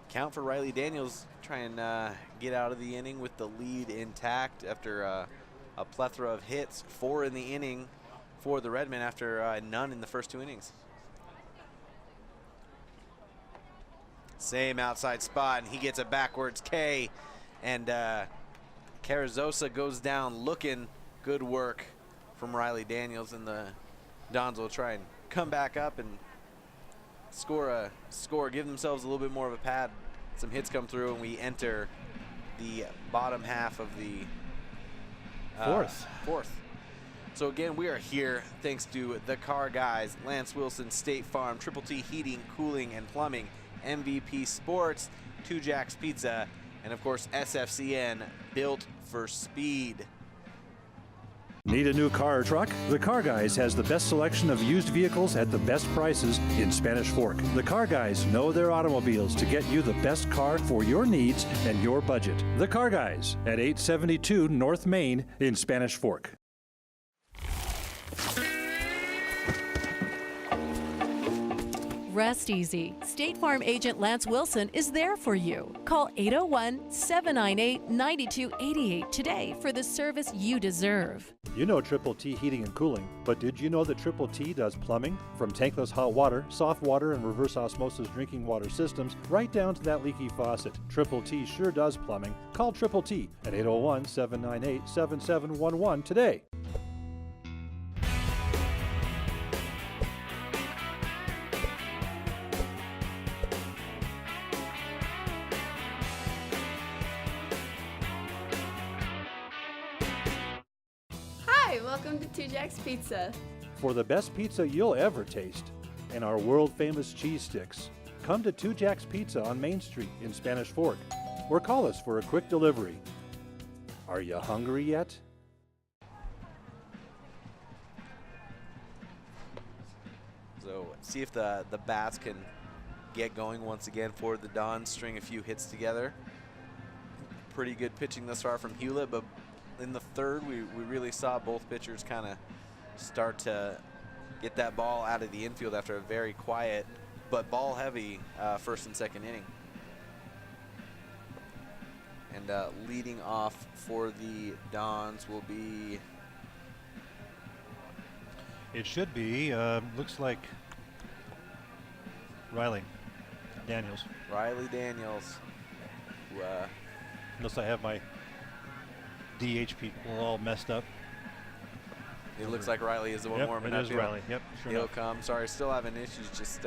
count for Riley Daniels. Try and get out of the inning with the lead intact after a plethora of hits. 4 in the inning for the Redmen after none in the first 2 innings. Same outside spot, and he gets a backwards K, and Carrizosa goes down looking. Good work from Riley Daniels, and the Dons will try and come back up and score, give themselves a little bit more of a pad. Some hits come through, and we enter the bottom half of the fourth. So again, we are here thanks to the Car Guys, Lance Wilson, State Farm, Triple T Heating, Cooling, and Plumbing, MVP Sports, 2 Jacks Pizza, and of course SFCN, built for speed. Need a new car or truck? The Car Guys has the best selection of used vehicles at the best prices in Spanish Fork. The Car Guys know their automobiles to get you the best car for your needs and your budget. The Car Guys at 872 North Main in Spanish Fork. Rest easy. State Farm agent Lance Wilson is there for you. Call 801-798-9288 today for the service you deserve. You know Triple T Heating and Cooling, but did you know that Triple T does plumbing? From tankless hot water, soft water, and reverse osmosis drinking water systems, right down to that leaky faucet. Triple T sure does plumbing. Call Triple T at 801-798-7711 today. Hi, welcome to Two Jacks Pizza. For the best pizza you'll ever taste and our world-famous cheese sticks, come to Two Jacks Pizza on Main Street in Spanish Fork, or call us for a quick delivery. Are you hungry yet? So see if the bats can get going once again for the Dons, string a few hits together. Pretty good pitching thus far from Hewlett, but in the third, we really saw both pitchers kind of start to get that ball out of the infield after a very quiet but ball-heavy first and second inning. And leading off for the Dons will be... It should be, looks like Riley Daniels. Riley Daniels, who Unless I have my DH people all messed up. it looks like Riley is the one Yep, warming it up. is Riley. Yep, sure He'll enough. come. Sorry, still having issues just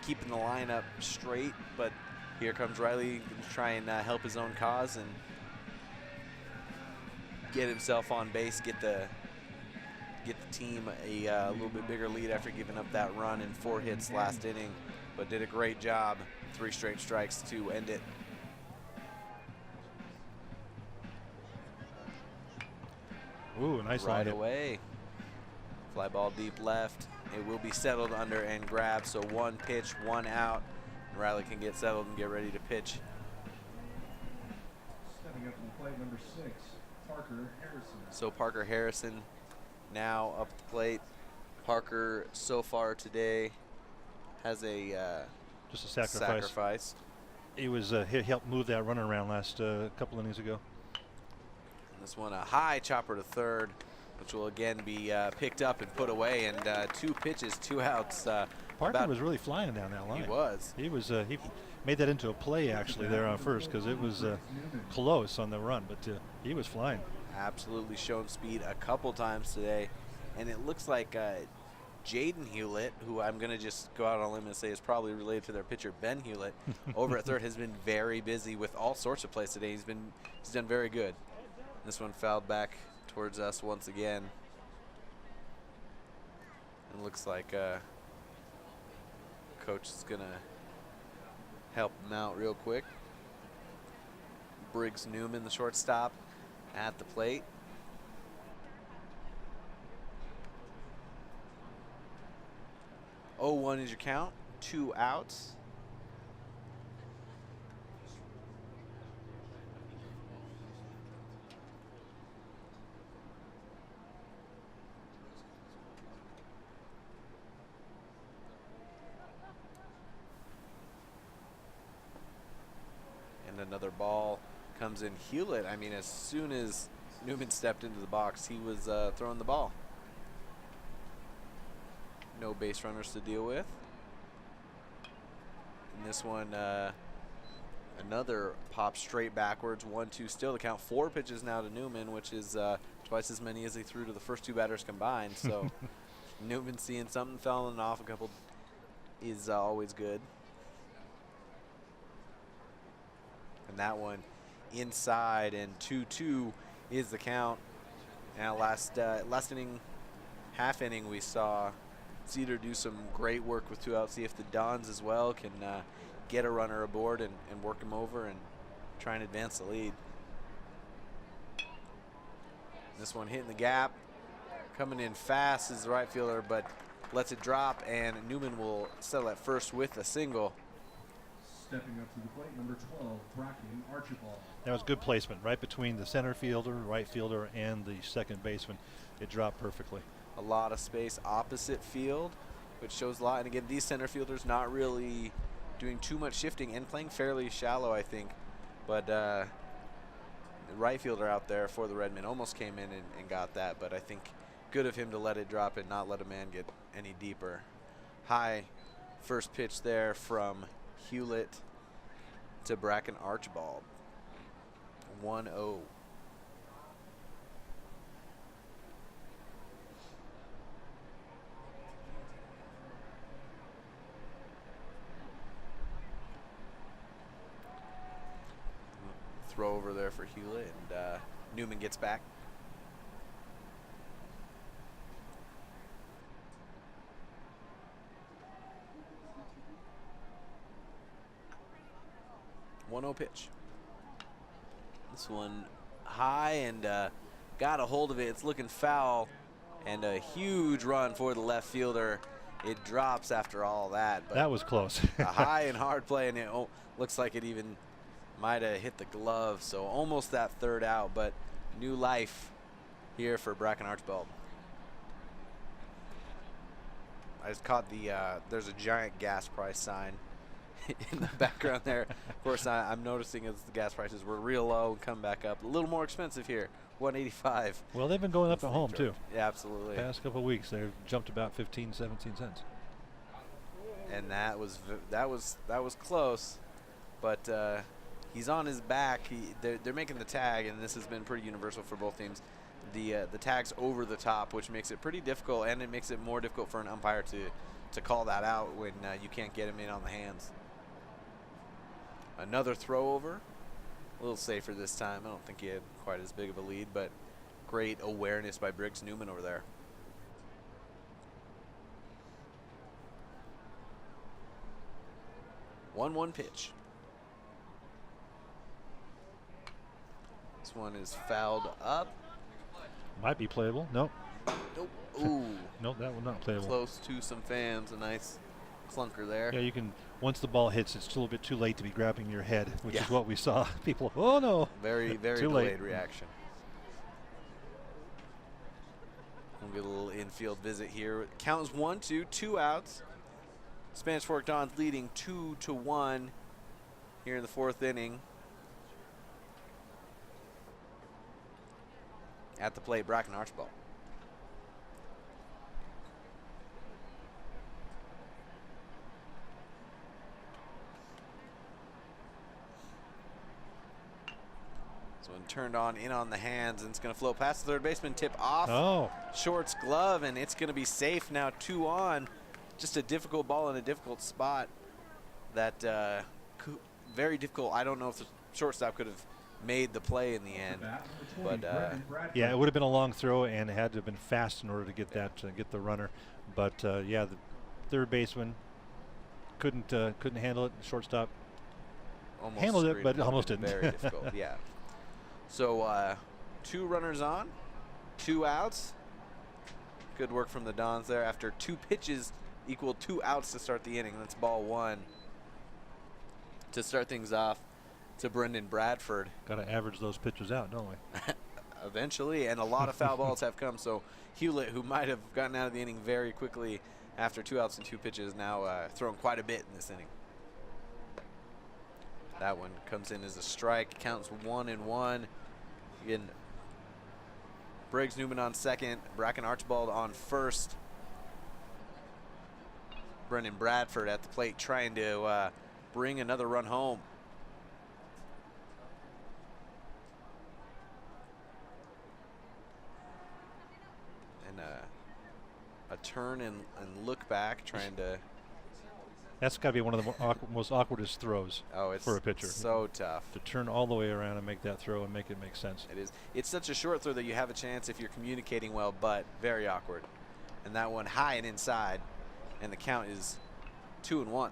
keeping the lineup straight, but here comes Riley to try and help his own cause and get himself on base, get the team a little bit bigger lead after giving up that run in 4 hits last inning, but did a great job. 3 straight strikes to end it. Ooh, nice Right line hit. away. Fly ball deep left. It will be settled under and grabbed, so 1 pitch, 1 out. And Riley can get settled and get ready to pitch. Stepping up to the plate, number 6, Parker Harrison. So Parker Harrison now up the plate. Parker so far today has a Just a sacrifice. sacrifice. He was he helped move that runner around last couple innings ago. This one a high chopper to third, which will again be picked up and put away. And 2 pitches, 2 outs. Parker was really flying down that line. He was. He was. He made that into a play actually there on first because it was close on the run, but he was flying. Absolutely shown speed a couple times today. And it looks like Jaden Hewlett, who I'm going to just go out on a limb and say is probably related to their pitcher, Ben Hewlett, over at third has been very busy with all sorts of plays today. He's done very good. This one fouled back towards us once again. It looks like coach is going to help him out real quick. Briggs Newman, the shortstop, at the plate. 0-1 is your count, 2 outs. And another ball comes in. Hewlett, I mean, as soon as Newman stepped into the box, he was throwing the ball. No base runners to deal with. And this one, another pop straight backwards. 1-2 still to count. 4 pitches now to Newman, which is twice as many as he threw to the first 2 batters combined. So Newman seeing something falling off a couple is always good. And that one inside, and 2-2 is the count. Now last inning, half inning, we saw Cedar do some great work with 2 outs. See if the Dons as well can get a runner aboard and work him over and try and advance the lead. This one hitting the gap, coming in fast is the right fielder, but lets it drop, and Newman will settle at first with a single. Stepping up to the plate, number 12, Bracken Archibald. That was good placement right between the center fielder, right fielder, and the second baseman. It dropped perfectly. A lot of space opposite field, which shows a lot. And again, these center fielders not really doing too much shifting and playing fairly shallow, I think. But the right fielder out there for the Redmen almost came in and got that, but I think good of him to let it drop and not let a man get any deeper. High first pitch there from Hewlett to Bracken Archibald. 1-0. Throw over there for Hewlett, and Newman gets back. One-0 pitch. This one high and got a hold of it. It's looking foul, and a huge run for the left fielder. It drops after all that. But that was close. a high and hard play, and it looks like it even might have hit the glove. So almost that third out, but new life here for Bracken Archibald. I just caught there's a giant gas price sign in the background there. Of course, I'm noticing as the gas prices were real low and come back up. A little more expensive here, $1.85. Well, they've been going up at home, too. Yeah, absolutely. Past couple of weeks, they've jumped about 15, 17 cents. And that was close, but he's on his back. They're making the tag, and this has been pretty universal for both teams. The tag's over the top, which makes it pretty difficult, and it makes it more difficult for an umpire to call that out when you can't get him in on the hands. Another throw over, a little safer this time. I don't think he had quite as big of a lead, but great awareness by Briggs Newman over there. One pitch. This one is fouled up. Might be playable. Nope. Nope. Ooh. Nope, that was not playable. Close to some fans. A nice clunker there. Yeah, you can. Once the ball hits, it's a little bit too late to be grabbing your head, which Yeah. is what we saw. People, oh no. Very, very Too delayed late. reaction. We'll get a little infield visit here. Count is 1-2, 2 outs. Spanish Fork Dons leading 2-1 here in the fourth inning. At the plate, Bracken Archibald. This one turned on, in on the hands, and it's going to float past the third baseman, tip off. Oh. Short's glove, and it's going to be safe now, 2 on. Just a difficult ball in a difficult spot. That very difficult. I don't know if the shortstop could have made the play in the end, but Yeah, it would have been a long throw, and it had to have been fast in order to get that get the runner. But yeah, the third baseman couldn't handle it. Shortstop almost handled it, screwed but up. almost didn't. Very difficult. Yeah. So 2 runners on, 2 outs. Good work from the Dons there. After 2 pitches equal 2 outs to start the inning. That's ball 1 to start things off to Brendan Bradford. Got to average those pitches out, don't we? Eventually, and a lot of foul balls have come. So Hewlett, who might have gotten out of the inning very quickly after 2 outs and 2 pitches, now throwing quite a bit in this inning. That one comes in as a strike. Counts 1-1. Again, Briggs Newman on second. Bracken Archibald on first. Brendan Bradford at the plate trying to bring another run home. And a turn and look back, trying to. That's got to be one of the most awkwardest throws It's for a pitcher. so tough. To turn all the way around and make that throw and make it make sense. It is. It's such a short throw that you have a chance if you're communicating well, but very awkward. And that one high and inside, and the count is 2-1.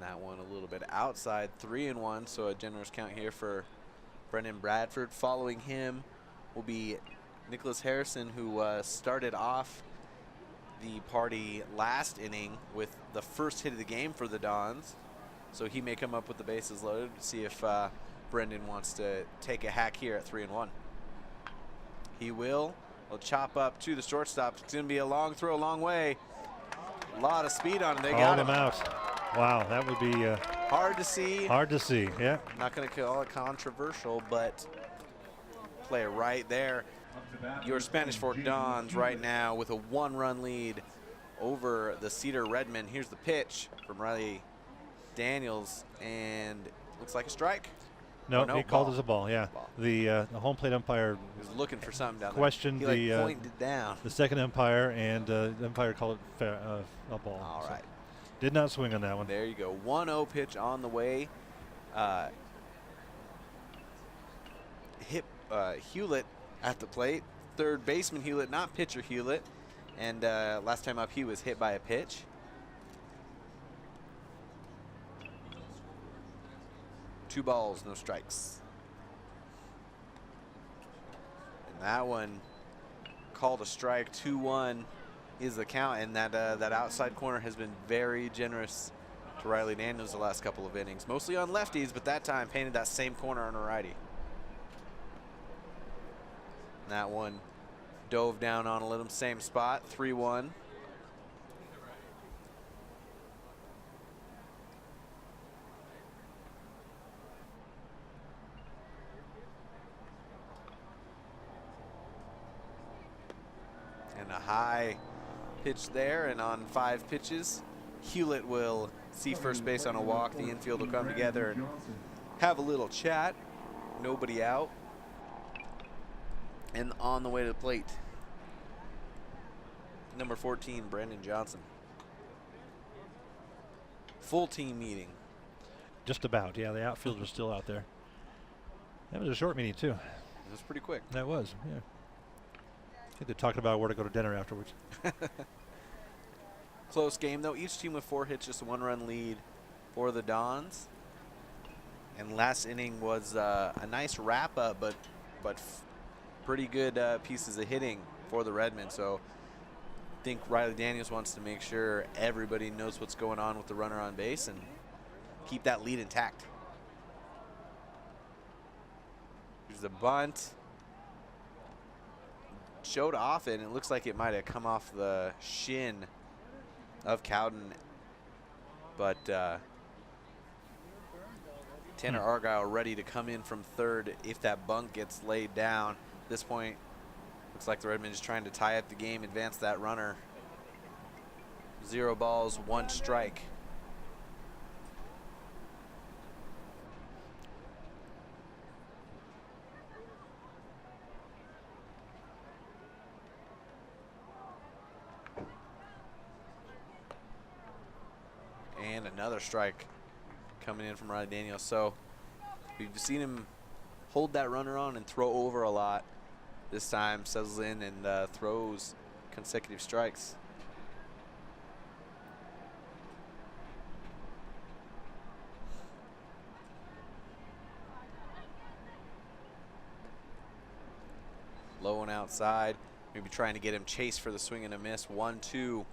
That one a little bit outside, 3-1, so a generous count here for Brendan Bradford. Following him will be Nicholas Harrison, who started off the party last inning with the first hit of the game for the Dons. So he may come up with the bases loaded to see if Brendan wants to take a hack here at 3-1. He will. He'll chop up to the shortstop. It's going to be a long throw, a long way. A lot of speed on it. They got him him out. Wow, that would be hard to see. hard to see. Yeah. Not going to call it controversial, but play right there. Your Spanish Fork Dons right now with a 1-run lead over the Cedar Redmen. Here's the pitch from Riley Daniels, and looks like a strike. No, no, he called ball. as a ball. Yeah. Ball. The home plate umpire He was looking for something down questioned there. He the pointed down. the second umpire, and the umpire called it a ball. All right. Did not swing on that one. There you go. 1-0 pitch on the way. Hewlett at the plate. Third baseman Hewlett, not pitcher Hewlett. And last time up he was hit by a pitch. Two balls, no strikes. And that one called a strike. 2-1 is the count, and that outside corner has been very generous to Riley Daniels the last couple of innings. Mostly on lefties, but that time painted that same corner on a righty. And that one dove down on a little same spot. 3-1. And a high pitch there, and on 5 pitches, Hewlett will see first base on a walk. The infield will come together and have a little chat. Nobody out. And on the way to the plate, number 14, Brandon Johnson. Full team meeting. Just about. Yeah, the outfield was still out there. That was a short meeting too. It was pretty quick. That was. Yeah. I think they talked about where to go to dinner afterwards. Close game though. Each team with 4 hits, just a 1-run lead for the Dons. And last inning was a nice wrap up, but pretty good pieces of hitting for the Redmen. So I think Riley Daniels wants to make sure everybody knows what's going on with the runner on base and keep that lead intact. Here's the bunt. Showed off it, and it looks like it might have come off the shin of Cowden. But Tanner Argyle ready to come in from third if that bunt gets laid down. At this point, looks like the Redmen is trying to tie up the game, advance that runner. 0 balls, 1 strike. And another strike coming in from Riley Daniels. So we've seen him hold that runner on and throw over a lot. This time settles in and throws consecutive strikes. Low and outside. Maybe trying to get him chased for the swing and a miss. 1-2.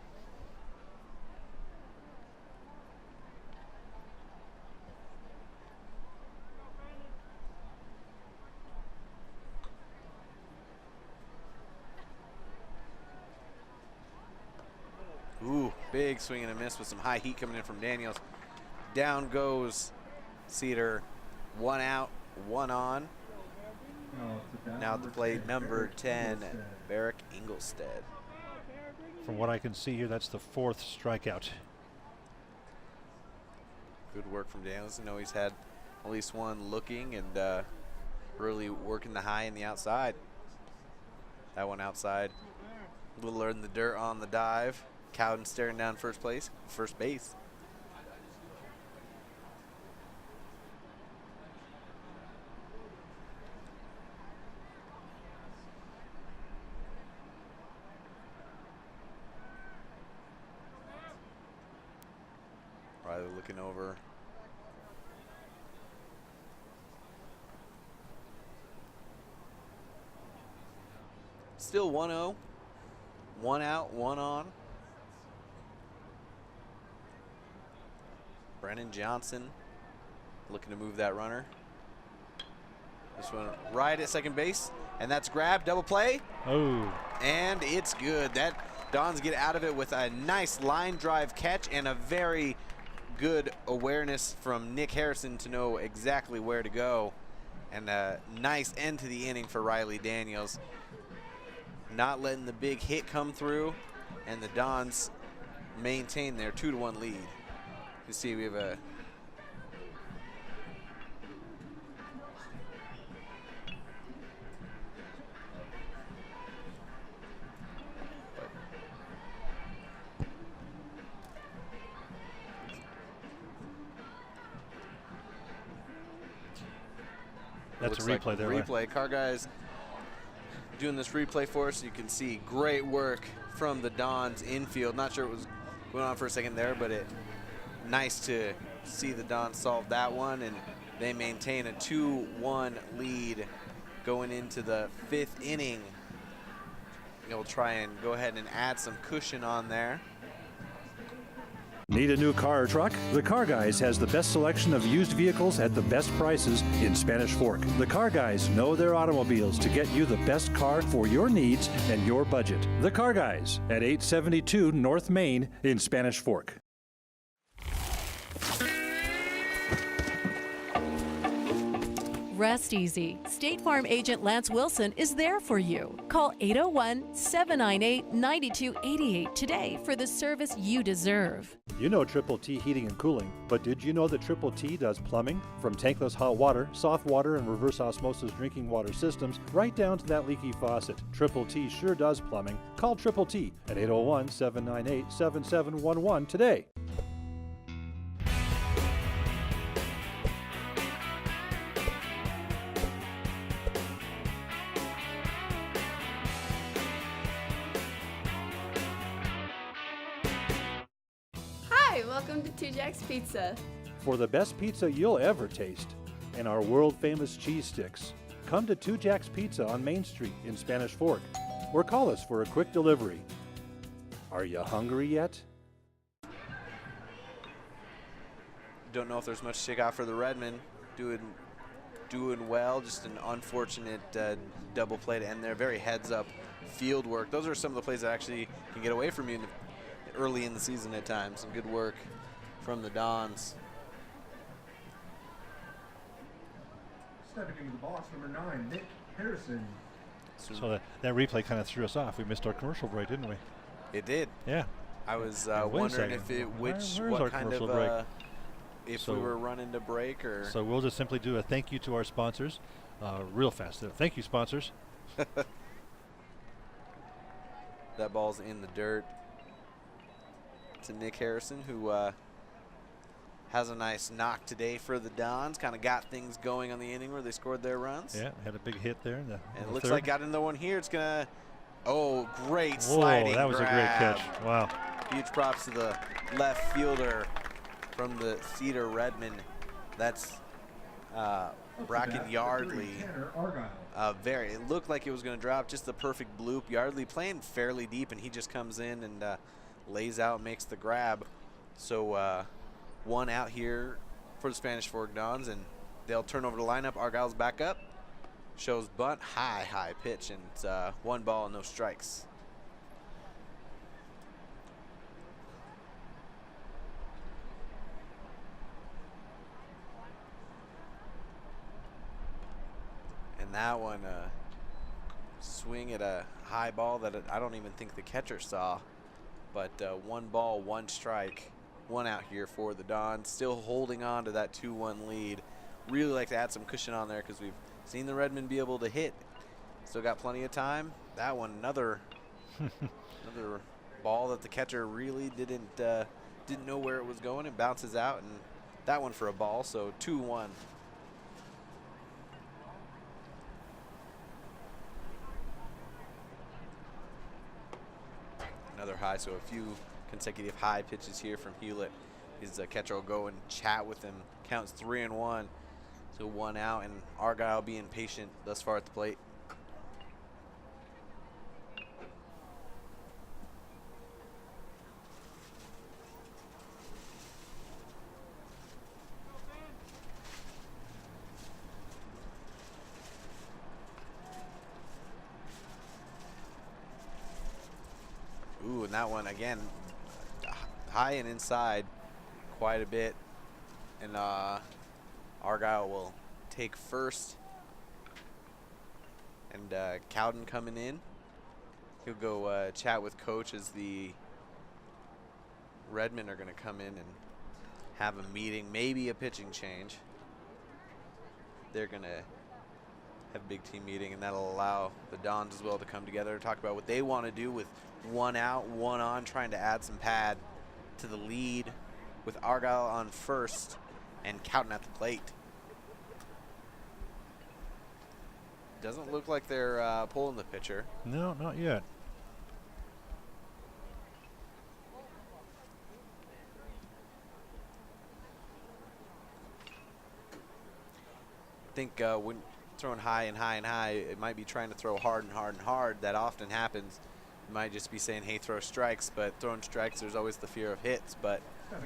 Ooh, big swing and a miss with some high heat coming in from Daniels. Down goes Cedar. 1 out, 1 on. Now at the plate, number 10, Barrick Ingolstead. From what I can see here, that's the 4th strikeout. Good work from Daniels. I know he's had at least one looking and really working the high and the outside. That one outside. A little in the dirt on the dive. Cowden staring down first base. Riley looking over. Still 1-0. 1 out, 1 on. Brennan Johnson looking to move that runner. This one right at second base, and that's grabbed, double play. Oh. And it's good. That Dons get out of it with a nice line drive catch and a very good awareness from Nick Harrison to know exactly where to go. And a nice end to the inning for Riley Daniels. Not letting the big hit come through, and the Dons maintain their 2-1 lead. You see we have a That's a looks replay like there. Replay. Car guys doing this replay for us. You can see great work from the Dons infield. Not sure what was going on for a second there, but nice to see the Dons solve that one, and they maintain a 2-1 lead going into the 5th inning. They'll try and go ahead and add some cushion on there. Need a new car or truck? The Car Guys has the best selection of used vehicles at the best prices in Spanish Fork. The Car Guys know their automobiles to get you the best car for your needs and your budget. The Car Guys at 872 North Main in Spanish Fork. Rest easy. State Farm agent Lance Wilson is there for you. Call 801-798-9288 today for the service you deserve. You know Triple T Heating and Cooling, but did you know that Triple T does plumbing? From tankless hot water, soft water, and reverse osmosis drinking water systems, right down to that leaky faucet. Triple T sure does plumbing. Call Triple T at 801-798-7711 today. Hi, welcome to Two Jacks Pizza. For the best pizza you'll ever taste and our world-famous cheese sticks, come to Two Jacks Pizza on Main Street in Spanish Fork, or call us for a quick delivery. Are you hungry yet? Don't know if there's much to take out for the Redmen. Doing well, just an unfortunate double play to end there. Very heads-up field work. Those are some of the plays that actually can get away from you early in the season at times. Some good work from the Dons. Stepping into the box, number 9, Nick Harrison. So that replay kind of threw us off. We missed our commercial break, didn't we? It did. Yeah. I was Wait a wondering second. if it Where's what our kind commercial of break? if So- we were running to break or So we'll just simply do a thank you to our sponsors real fast. Thank you, sponsors. that ball's in the dirt. To Nick Harrison, who has a nice knock today for the Dons. Kind of got things going on the inning where they scored their runs. Yeah, had a big hit there. In the, And in it the looks third. like got another one here. It's going to, oh, great Whoa, sliding that was grab. a great catch. Wow. Huge props to the left fielder from the Cedar Redmen. That's Bracken Yardley. Tanner Argyle. It looked like it was going to drop, just the perfect bloop. Yardley playing fairly deep, and he just comes in and lays out, makes the grab. So one out here for the Spanish Fork Dons, and they'll turn over the lineup. Argyle's back up, shows bunt, high pitch, and it's 1 ball, no strikes. And that one, swing at a high ball that I don't even think the catcher saw. But 1 ball, 1 strike, 1 out here for the Dons. Still holding on to that 2-1 lead. Really like to add some cushion on there because we've seen the Redmen be able to hit. Still got plenty of time. That one, another ball that the catcher really didn't know where it was going. It bounces out, and that one for a ball, so 2-1. Another high, so a few consecutive high pitches here from Hewlett. His catcher will go and chat with him. Counts 3-1, so 1 out, and Argyle being patient thus far at the plate. that one. Again, high and inside quite a bit. And Argyle will take first. And Cowden coming in. He'll go chat with coach as the Redmen are going to come in and have a meeting, maybe a pitching change. They're going to have a big team meeting, and that'll allow the Dons as well to come together to talk about what they want to do with one out, one on, trying to add some pad to the lead with Argyle on first and Cowden at the plate. Doesn't look like they're pulling the pitcher. No, not yet. I think when throwing high and high and high, it might be trying to throw hard and hard and hard. That often happens. You might just be saying, hey, throw strikes, but throwing strikes, there's always the fear of hits. But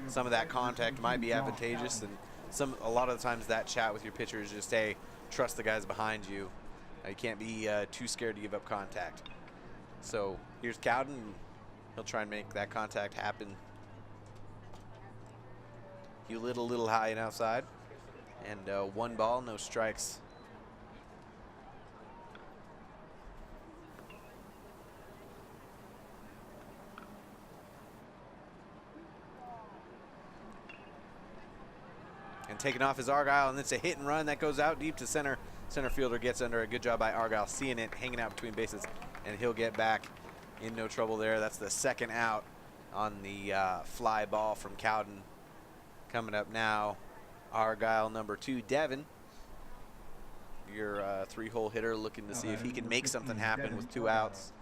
some of that contact might be advantageous, and a lot of the times that chat with your pitcher is just, hey, trust the guys behind you. You can't be too scared to give up contact. So here's Cowden. He'll try and make that contact happen. He lit a little high and outside. And 1 ball, no strikes. And taking off is Argyle, and it's a hit and run that goes out deep to center. Center fielder gets under. A good job by Argyle, seeing it, hanging out between bases, and he'll get back in no trouble there. That's the second out on the fly ball from Cowden. Coming up now, Argyle number 2, Devin. Your 3-hole hitter, looking to see if he can make something happen with 2 outs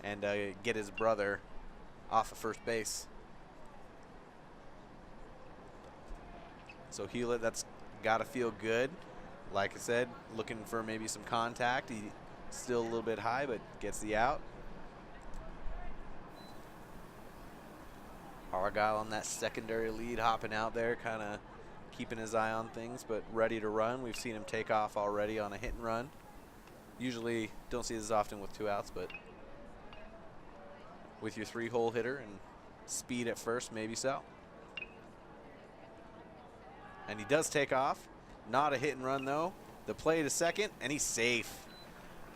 and get his brother off of first base. So Hewlett, that's got to feel good. Like I said, looking for maybe some contact. He's still a little bit high, but gets the out. Argyle on that secondary lead, hopping out there, kind of keeping his eye on things, but ready to run. We've seen him take off already on a hit and run. Usually don't see this often with 2 outs, but with your 3-hole hitter and speed at first, maybe so. And he does take off. Not a hit and run, though. The play to second, and he's safe.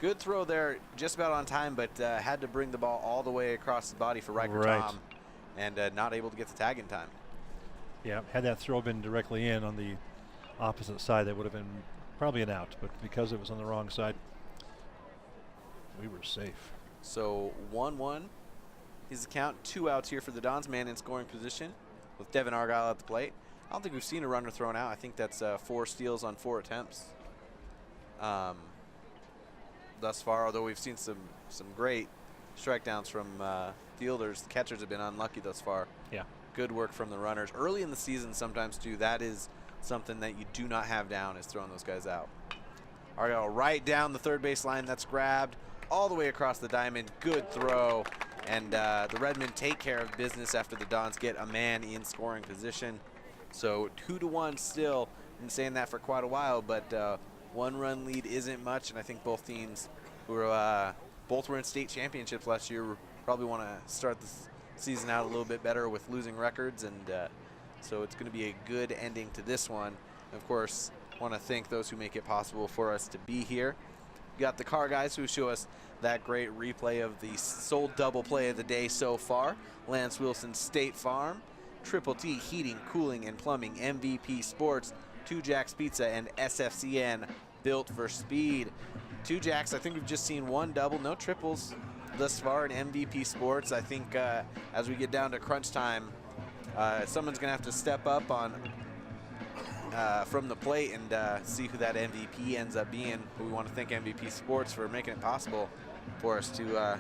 Good throw there, just about on time, but had to bring the ball all the way across the body for Riker Tom, and not able to get the tag in time. Yeah, had that throw been directly in on the opposite side, that would have been probably an out. But because it was on the wrong side, we were safe. So 1-1 is the count. 2 outs here for the Dons, man in scoring position with Devin Argyle at the plate. I don't think we've seen a runner thrown out. I think that's 4 steals on 4 attempts thus far, although we've seen some great strikeouts from fielders. The catchers have been unlucky thus far. Yeah. Good work from the runners. Early in the season sometimes, too, that is something that you do not have down, is throwing those guys out. Argyle right down the third base line. That's grabbed all the way across the diamond. Good throw. And the Redmen take care of business after the Dons get a man in scoring position. So 2-1 still. Been saying that for quite a while, but 1-run lead isn't much, and I think both teams who were both were in state championships last year probably want to start this season out a little bit better with losing records, and so it's going to be a good ending to this one. Of course, want to thank those who make it possible for us to be here. We got the car guys who show us that great replay of the sole double play of the day so far. Lance Wilson State Farm, Triple T Heating, Cooling, and Plumbing, MVP Sports, 2 Jacks Pizza, and SFCN Built for Speed. 2 Jacks, I think we've just seen 1 double, no triples thus far in MVP Sports. I think as we get down to crunch time, someone's going to have to step up on from the plate and see who that MVP ends up being. We want to thank MVP Sports for making it possible for us to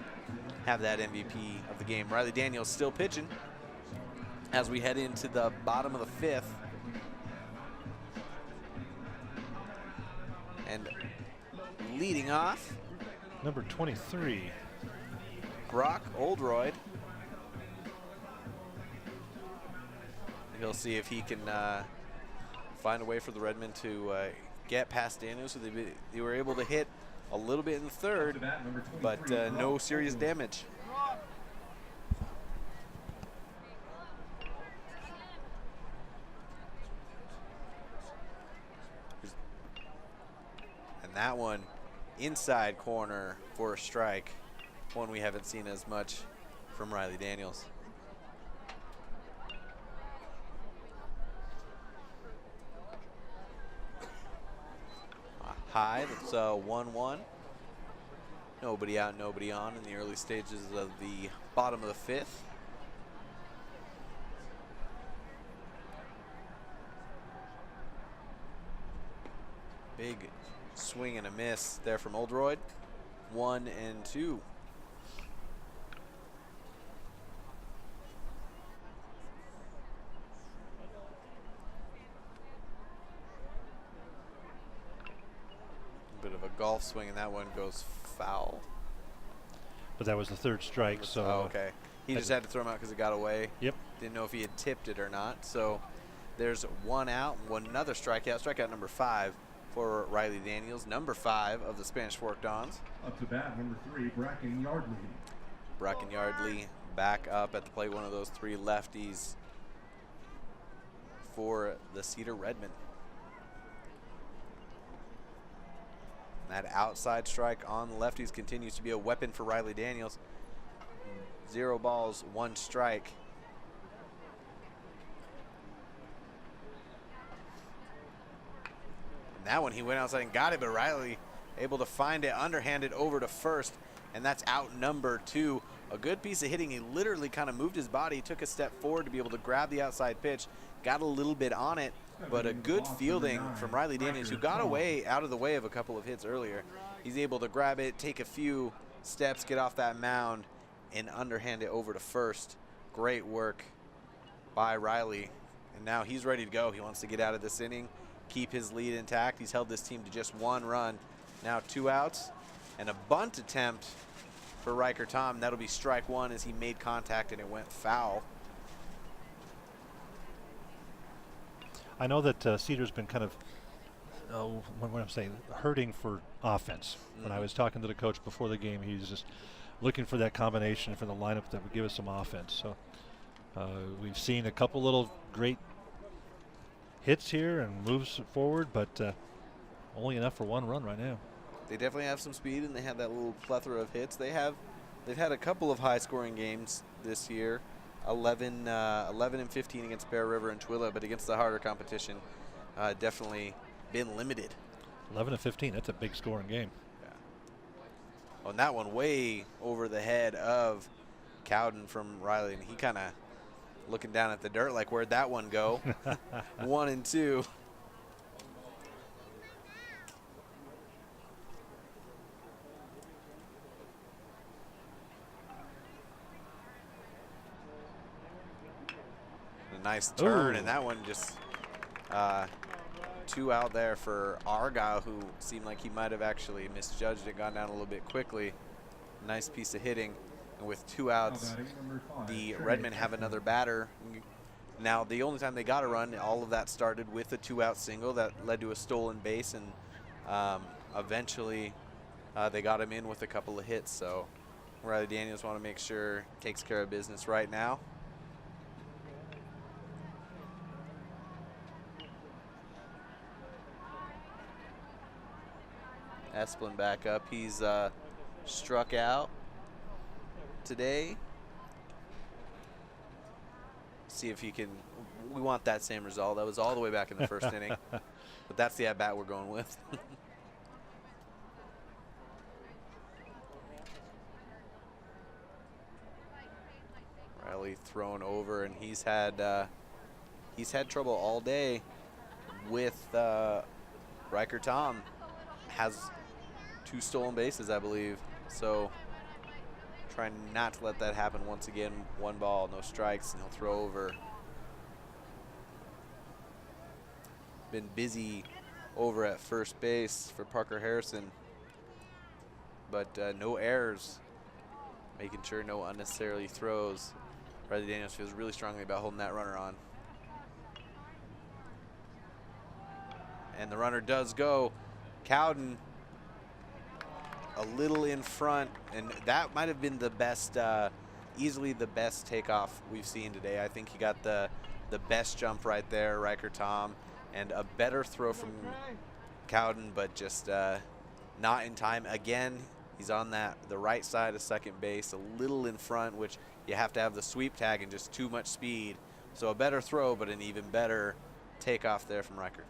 have that MVP of the game. Riley Daniels still pitching as we head into the bottom of the 5th. And leading off, number 23, Brock Oldroyd. He'll see if he can find a way for the Redmen to get past Daniels. So they were able to hit a little bit in the 3rd, but no serious damage. And that one inside corner for a strike. One we haven't seen as much from Riley Daniels. High, that's 1-1. Nobody out, nobody on in the early stages of the bottom of the fifth. Big swing and a miss there from Oldroyd. 1 and 2. Bit of a golf swing, and that one goes foul. But that was the third strike, so. Oh, okay. He just had to throw him out because it got away. Yep. Didn't know if he had tipped it or not. So there's one out, another strikeout. Strikeout number 5 for Riley Daniels, number 5 of the Spanish Fork Dons. Up to bat, number 3, Bracken Yardley. Bracken Yardley back up at the plate, one of those 3 lefties for the Cedar Redmen. That outside strike on the lefties continues to be a weapon for Riley Daniels. 0 balls, 1 strike. And that one he went outside and got it, but Riley able to find it, underhanded over to first, and that's out number 2. A good piece of hitting. He literally kind of moved his body, took a step forward to be able to grab the outside pitch, got a little bit on it, but a good fielding from Riley Daniels, who got away out of the way of a couple of hits earlier. He's able to grab it, take a few steps, get off that mound, and underhand it over to first. Great work by Riley. And now he's ready to go. He wants to get out of this inning, keep his lead intact. He's held this team to just 1 run. Now 2 outs and a bunt attempt for Riker Tom. That'll be strike 1 as he made contact and it went foul. I know that Cedar's been kind of, what I'm saying, hurting for offense. When I was talking to the coach before the game, he was just looking for that combination for the lineup that would give us some offense. So we've seen a couple little great hits here and moves forward, but only enough for 1 run right now. They definitely have some speed, and they have that little plethora of hits. They've had a couple of high-scoring games this year. 11 and 15 against Bear River and Twilla, but against the harder competition, definitely been limited. 11 and 15, that's a big scoring game. Yeah. Oh, and that one way over the head of Cowden from Riley, and he kind of looking down at the dirt like, where'd that one go? 1 and 2. Nice turn. Ooh. And that one just 2 out there for Argyle, who seemed like he might have actually misjudged it, gone down a little bit quickly. Nice piece of hitting. And with 2 outs, the Redmen have another batter. Now, the only time they got a run, all of that started with a 2-out single that led to a stolen base, and eventually they got him in with a couple of hits. So Riley Daniels want to make sure he takes care of business right now. Esplin back up. He's struck out today. See if he can. We want that same result. That was all the way back in the first inning. But that's the at-bat we're going with. Riley thrown over, and he's had trouble all day with Riker Tom. Has 2 stolen bases, I believe. So trying not to let that happen once again. 1 ball, no strikes, and he'll throw over. Been busy over at first base for Parker Harrison, but no errors. Making sure no unnecessarily throws. Riley Daniels feels really strongly about holding that runner on. And the runner does go. Cowden a little in front, and that might have been the best, easily the best takeoff we've seen today. I think he got the best jump right there, Riker Tom, and a better throw from Cowden, but just not in time. Again, he's on the right side of second base, a little in front, which you have to have the sweep tag and just too much speed. So a better throw, but an even better takeoff there from Reichert.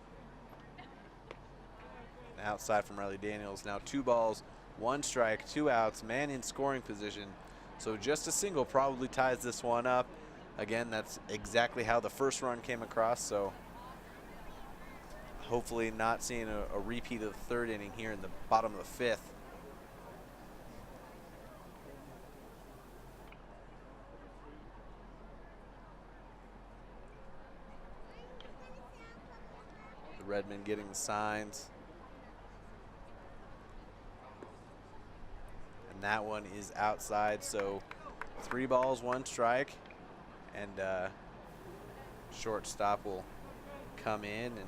Outside from Riley Daniels. Now 2 balls, 1 strike, 2 outs, man in scoring position. So just a single probably ties this one up. Again, that's exactly how the first run came across. So hopefully not seeing a repeat of the 3rd inning here in the bottom of the 5th. The Redmen getting the signs. And that one is outside, so 3 balls, 1 strike, and shortstop will come in, and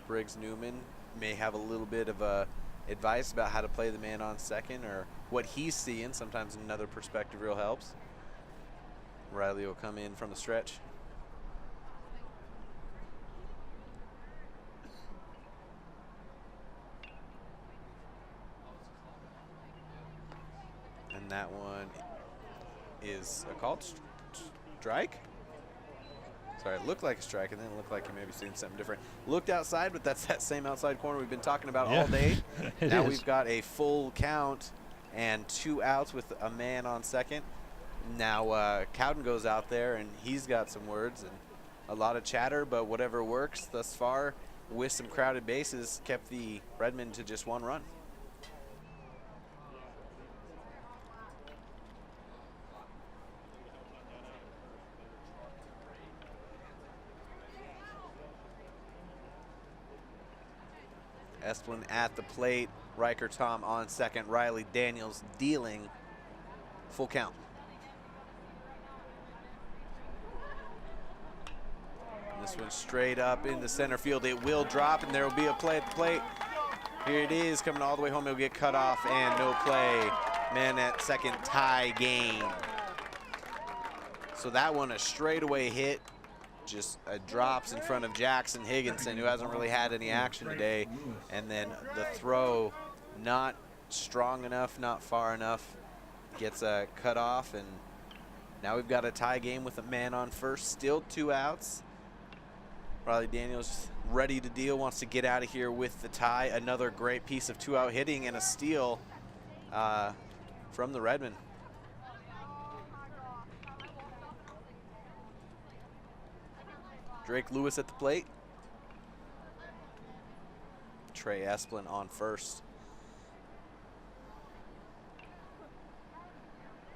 Briggs Newman may have a little bit of advice about how to play the man on second or what he's seeing. Sometimes another perspective real helps. Riley will come in from the stretch. And that one is a called strike. Sorry, it looked like a strike, and then it looked like you may be seeing something different. Looked outside, but that's that same outside corner we've been talking about all day. Now we've got a full count and 2 outs with a man on second. Now Cowden goes out there, and he's got some words and a lot of chatter, but whatever works thus far with some crowded bases kept the Redmen to just 1 run. Esplin at the plate, Riker Tom on second, Riley Daniels dealing, full count. This one straight up in the center field. It will drop, and there will be a play at the plate. Here it is, coming all the way home. It'll get cut off, and no play. Man at second, tie game. So that one a straightaway hit. Just drops in front of Jackson Higginson, who hasn't really had any action today. And then the throw not strong enough, not far enough, gets cut off. And now we've got a tie game with a man on first, still 2 outs. Riley Daniels ready to deal, wants to get out of here with the tie. Another great piece of 2-out hitting and a steal from the Redmen. Drake Lewis at the plate. Trey Esplin on first.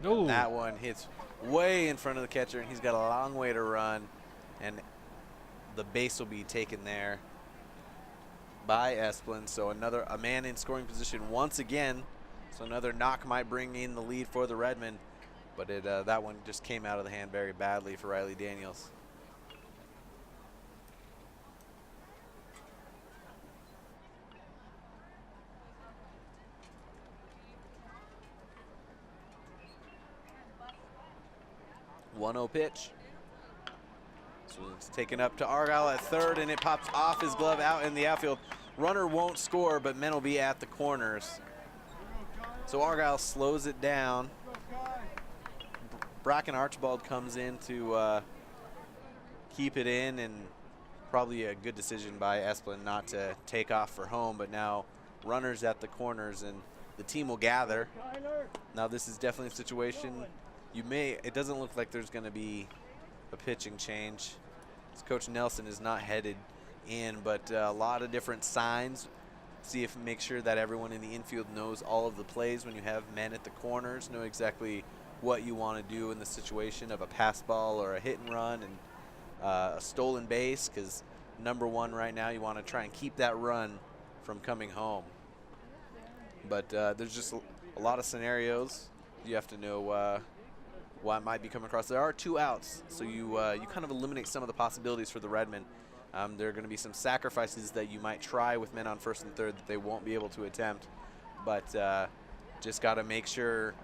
No. That one hits way in front of the catcher, and he's got a long way to run, and the base will be taken there by Esplin. So a man in scoring position once again. So another knock might bring in the lead for the Redmen, but that one just came out of the hand very badly for Riley Daniels. One-0 pitch. So it's taken up to Argyle at third, and it pops off his glove out in the outfield. Runner won't score, but men will be at the corners. So Argyle slows it down. Bracken Archibald comes in to keep it in, and probably a good decision by Esplin not to take off for home, but now runners at the corners, and the team will gather. Now this is definitely a situation it doesn't look like there's going to be a pitching change. Coach Nelson is not headed in, but a lot of different signs. Make sure that everyone in the infield knows all of the plays when you have men at the corners, know exactly what you want to do in the situation of a pass ball or a hit and run and a stolen base, because number one right now, you want to try and keep that run from coming home. But there's just a lot of scenarios you have to know what might be coming across. There are 2 outs, so you kind of eliminate some of the possibilities for the Redmen. There are going to be some sacrifices that you might try with men on first and third that they won't be able to attempt, but just got to make sure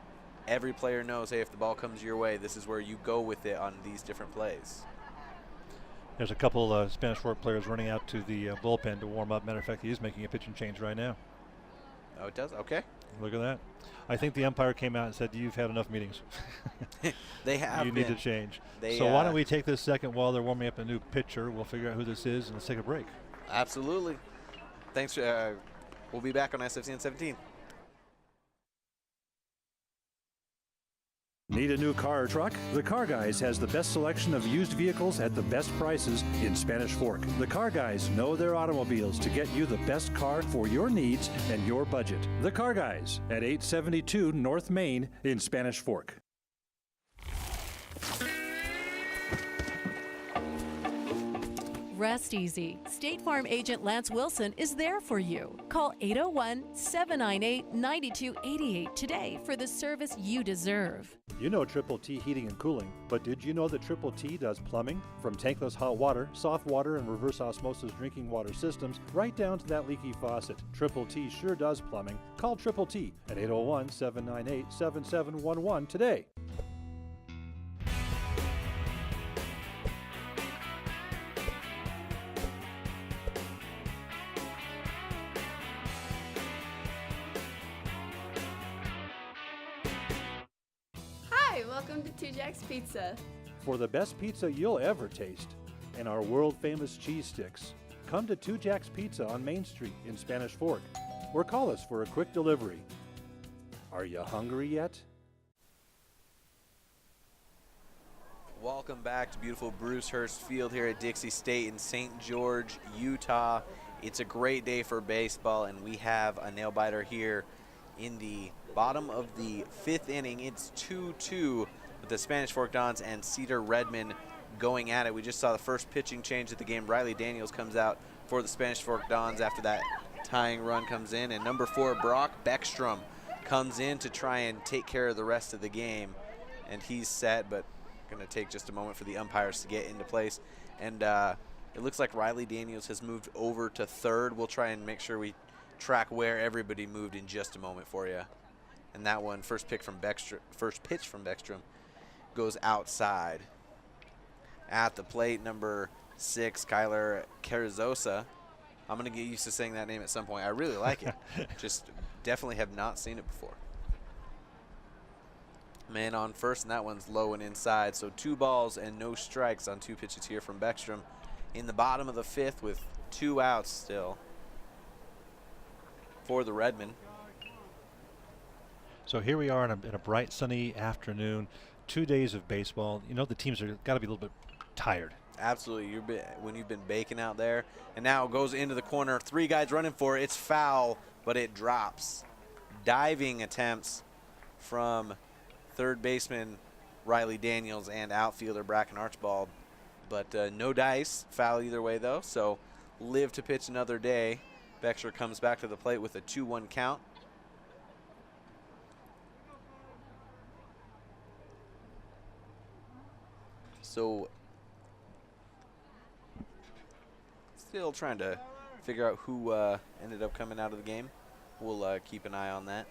every player knows, hey, if the ball comes your way, this is where you go with it on these different plays. There's a couple Spanish Fork players running out to the bullpen to warm up. Matter of fact, he is making a pitching change right now. Oh, it does? Okay. Look at that. I think the umpire came out and said, you've had enough meetings. They have You need to change. They, so why don't we take this second while they're warming up a new pitcher. We'll figure out who this is, and let's take a break. Absolutely. Thanks. We'll be back on SFCN 17. Need a new car or truck? The Car Guys has the best selection of used vehicles at the best prices in Spanish Fork. The Car Guys know their automobiles to get you the best car for your needs and your budget. The Car Guys at 872 North Main in Spanish Fork. Rest easy. State Farm agent Lance Wilson is there for you. Call 801-798-9288 today for the service you deserve. You know Triple T Heating and Cooling, but did you know that Triple T does plumbing? From tankless hot water, soft water, and reverse osmosis drinking water systems, right down to that leaky faucet. Triple T sure does plumbing. Call Triple T at 801-798-7711 today. Hi, welcome to Two Jacks Pizza. For the best pizza you'll ever taste and our world-famous cheese sticks, come to Two Jacks Pizza on Main Street in Spanish Fork or call us for a quick delivery. Are you hungry yet? Welcome back to beautiful Brucehurst Field here at Dixie State in St. George, Utah. It's a great day for baseball, and we have a nail-biter here in the bottom of the 5th inning. It's 2-2 with the Spanish Fork Dons and Cedar Redmond going at it. We just saw the first pitching change of the game. Riley Daniels comes out for the Spanish Fork Dons after that tying run comes in. And number 4, Brock Beckstrom, comes in to try and take care of the rest of the game. And he's set, but going to take just a moment for the umpires to get into place. And it looks like Riley Daniels has moved over to third. We'll try and make sure we track where everybody moved in just a moment for you. And that one, first pitch from Beckstrom goes outside. At the plate, number 6, Kyler Carrizosa. I'm going to get used to saying that name at some point. I really like it. Just definitely have not seen it before. Man on first, and that one's low and inside. So 2 balls and no strikes on 2 pitches here from Beckstrom in the bottom of the 5th with 2 outs still for the Redmen. So here we are in a bright sunny afternoon, 2 days of baseball. You know the teams are got to be a little bit tired. Absolutely. When you've been baking out there, and now it goes into the corner. 3 guys running for it. It's foul, but it drops. Diving attempts from third baseman Riley Daniels and outfielder Bracken Archibald, but no dice. Foul either way though. So live to pitch another day. Beckstrom comes back to the plate with a 2-1 count. So still trying to figure out who ended up coming out of the game. We'll keep an eye on that.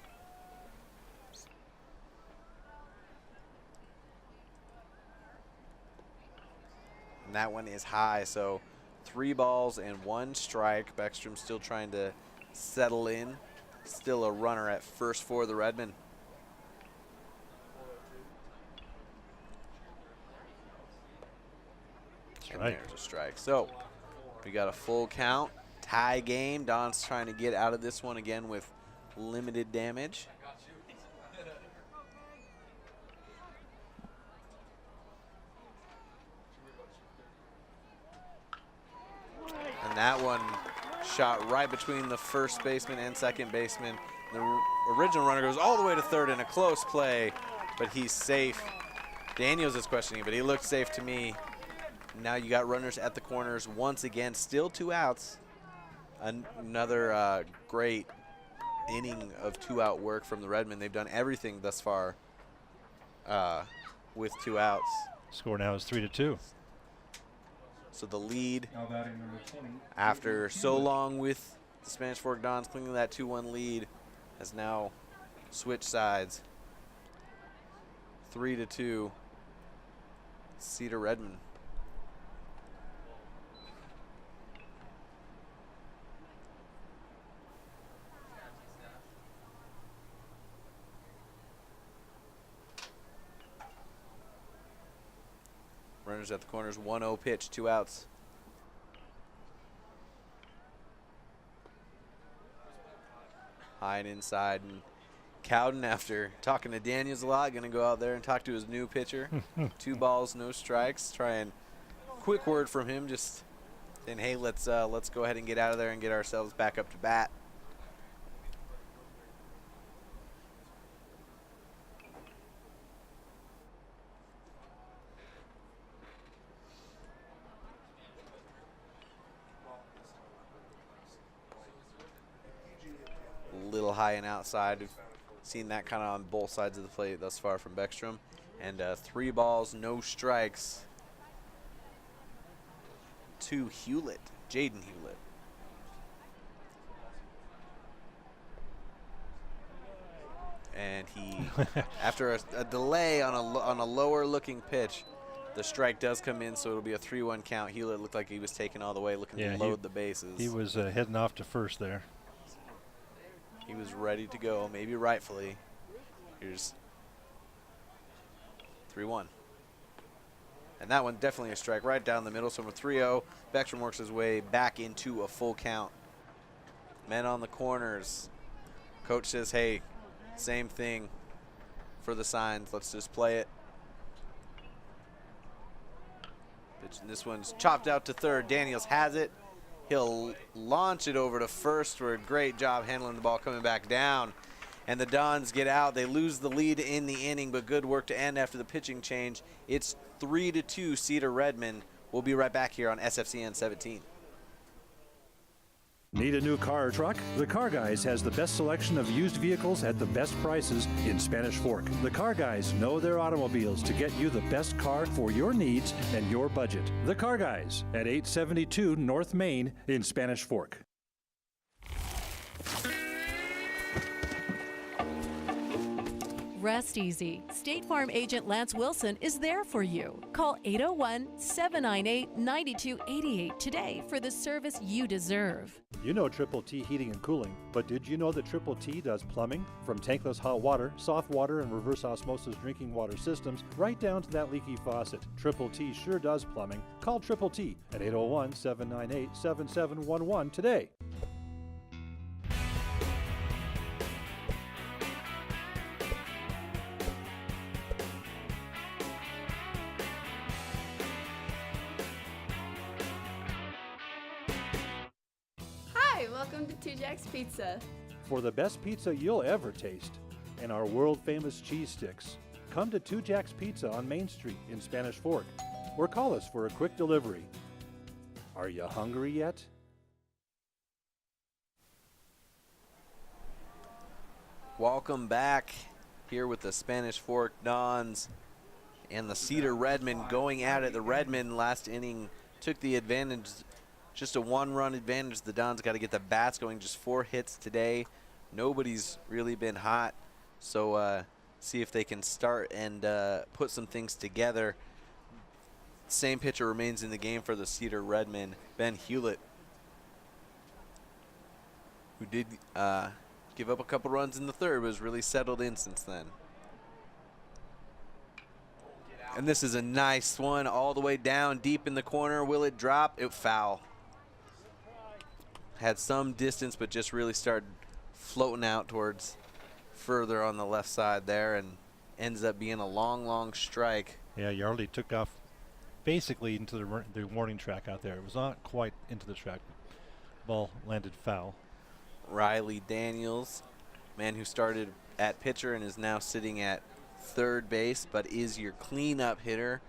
And that one is high, so 3 balls and 1 strike. Beckstrom still trying to settle in. Still a runner at first for the Redmen. And there's a strike. So we got a full count. Tie game. Don's trying to get out of this one again with limited damage. And that one shot right between the first baseman and second baseman. The original runner goes all the way to third in a close play, but he's safe. Daniels is questioning, but he looked safe to me. Now you got runners at the corners once again, still 2 outs. Another great inning of 2-out work from the Redmen. They've done everything thus far with 2 outs. Score now is 3-2. So the lead, Now batting number 20. after so long with the Spanish Fork Dons clinging to that 2-1 lead, has now switched sides. 3-2, Cedar Redmond. Runners at the corners. 1-0 pitch, 2 outs. High and inside. And Cowden, after talking to Daniels a lot, going to go out there and talk to his new pitcher. 2 balls, no strikes. Try and quick word from him, just saying, hey, let's go ahead and get out of there and get ourselves back up to bat. Little high and outside. We've seen that kind of on both sides of the plate thus far from Beckstrom. And 3 balls, no strikes to Hewlett, Jaden Hewlett. And he, after a delay on a lower looking pitch, the strike does come in, so it'll be a 3-1 count. Hewlett looked like he was taken all the way, looking to load the bases. He was heading off to first there. He was ready to go, maybe rightfully. Here's 3-1. And that one definitely a strike right down the middle. So from 3-0, Beckstrom works his way back into a full count. Men on the corners. Coach says, hey, same thing for the signs. Let's just play it. And this one's chopped out to third. Daniels has it. He'll launch it over to first for a great job handling the ball coming back down. And the Dons get out. They lose the lead in the inning, but good work to end after the pitching change. It's 3-2 Cedar Redmond. We'll be right back here on SFCN 17. Need a new car or truck? The Car Guys has the best selection of used vehicles at the best prices in Spanish Fork. The Car Guys know their automobiles to get you the best car for your needs and your budget. The Car Guys at 872 North Main in Spanish Fork. Rest easy. State Farm agent Lance Wilson is there for you. Call 801-798-9288 today for the service you deserve. You know Triple T Heating and Cooling, but did you know that Triple T does plumbing? From tankless hot water, soft water, and reverse osmosis drinking water systems, right down to that leaky faucet. Triple T sure does plumbing. Call Triple T at 801-798-7711 today. Hi, welcome to Two Jacks Pizza. For the best pizza you'll ever taste and our world-famous cheese sticks, come to Two Jacks Pizza on Main Street in Spanish Fork or call us for a quick delivery. Are you hungry yet? Welcome back here with the Spanish Fork Dons and the Cedar Redmond going at it. The Redmond last inning took the advantage, just a 1-run advantage. The Dons got to get the bats going, just 4 hits today. Nobody's really been hot, so see if they can start and put some things together. Same pitcher remains in the game for the Cedar Redmond, Ben Hewlett, who did give up a couple runs in the third, but has really settled in since then. And this is a nice one all the way down deep in the corner. Will it drop? It foul. Had some distance, but just really started floating out towards further on the left side there, and ends up being a long, long strike. Yeah, Yardley took off basically into the warning track out there. It was not quite into the track. Ball landed foul. Riley Daniels, man who started at pitcher and is now sitting at third base, but is your cleanup hitter.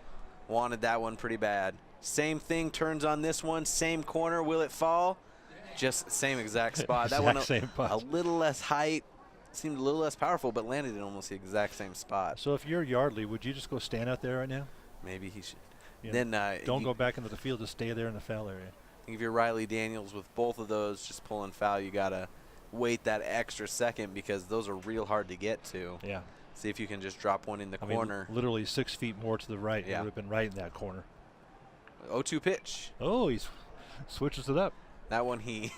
Wanted that one pretty bad. Same thing turns on this one, same corner. Will it fall? Just same exact spot. That one a little less height, seemed a little less powerful, but landed in almost the exact same spot. So if you're Yardley, would you just go stand out there right now? Maybe he should. Yeah. Then don't go back into the field, just stay there in the foul area. If you're Riley Daniels with both of those just pulling foul, you gotta wait that extra second because those are real hard to get to. Yeah. See if you can just drop one in the corner. Literally 6 feet more to the right. Yeah. It would have been right in that corner. 0-2 pitch. Oh, he switches it up. That one he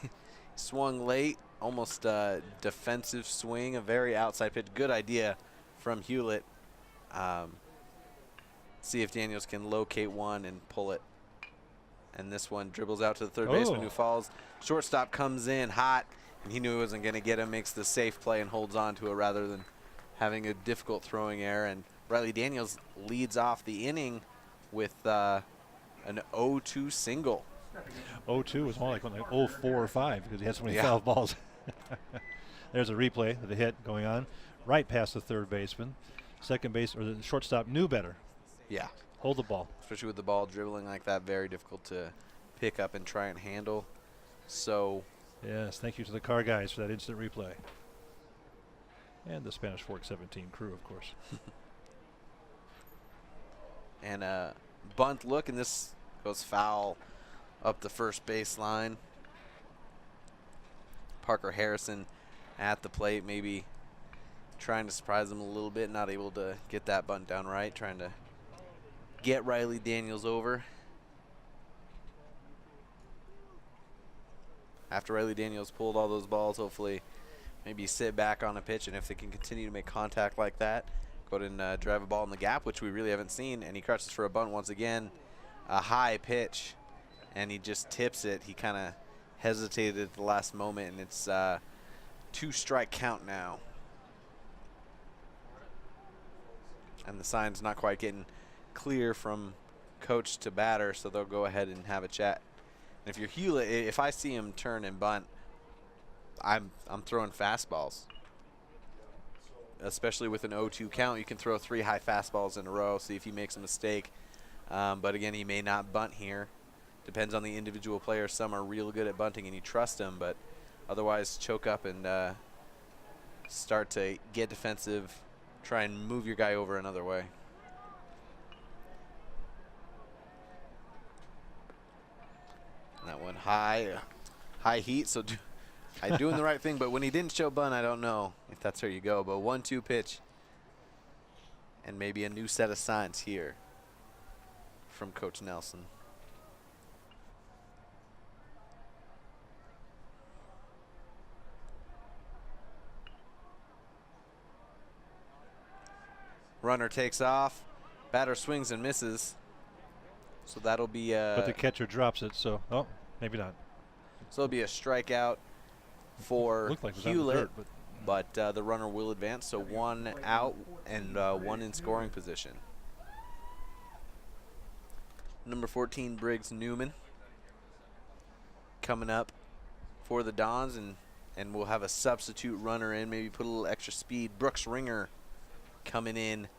swung late, almost a defensive swing, a very outside pitch. Good idea from Hewlett. See if Daniels can locate one and pull it. And this one dribbles out to the third baseman who falls. Shortstop comes in hot, and he knew he wasn't going to get him, makes the safe play and holds on to it rather than having a difficult throwing error. And Riley Daniels leads off the inning with an 0-2 single. 0-2 was more like 0-4 or 5 because he had so many foul balls. There's a replay of the hit going on right past the third baseman. Second base, or the shortstop, knew better. Yeah. Hold the ball. Especially with the ball dribbling like that, very difficult to pick up and try and handle. So. Yes, thank you to the car guys for that instant replay. And the Spanish Fork 17 crew, of course. And a bunt look, and this goes foul up the first baseline. Parker Harrison at the plate, maybe trying to surprise him a little bit, not able to get that bunt down right, trying to get Riley Daniels over. After Riley Daniels pulled all those balls, hopefully maybe sit back on a pitch, and if they can continue to make contact like that, go ahead and drive a ball in the gap, which we really haven't seen. And he crutches for a bunt once again. A high pitch, and he just tips it. He kind of hesitated at the last moment, and it's 2-strike count now. And the sign's not quite getting clear from coach to batter, so they'll go ahead and have a chat. And if you're Hewlett, if I see him turn and bunt, I'm throwing fastballs. Especially with an 0-2 count, you can throw 3 high fastballs in a row, see if he makes a mistake. But again, he may not bunt here. Depends on the individual player. Some are real good at bunting and you trust them, but otherwise choke up and start to get defensive, try and move your guy over another way. And that one high heat, so I'm doing the right thing, but when he didn't show bunt, I don't know if that's where you go. But 1-2 pitch, and maybe a new set of signs here from Coach Nelson. Runner takes off, batter swings and misses. So that'll be but the catcher drops it, so maybe not. So it'll be a strikeout for like Hewlett, but the runner will advance. So 1 out and 1 in scoring position. Number 14, Briggs Newman, coming up for the Dons, and we'll have a substitute runner in, maybe put a little extra speed. Brooks Ringer coming in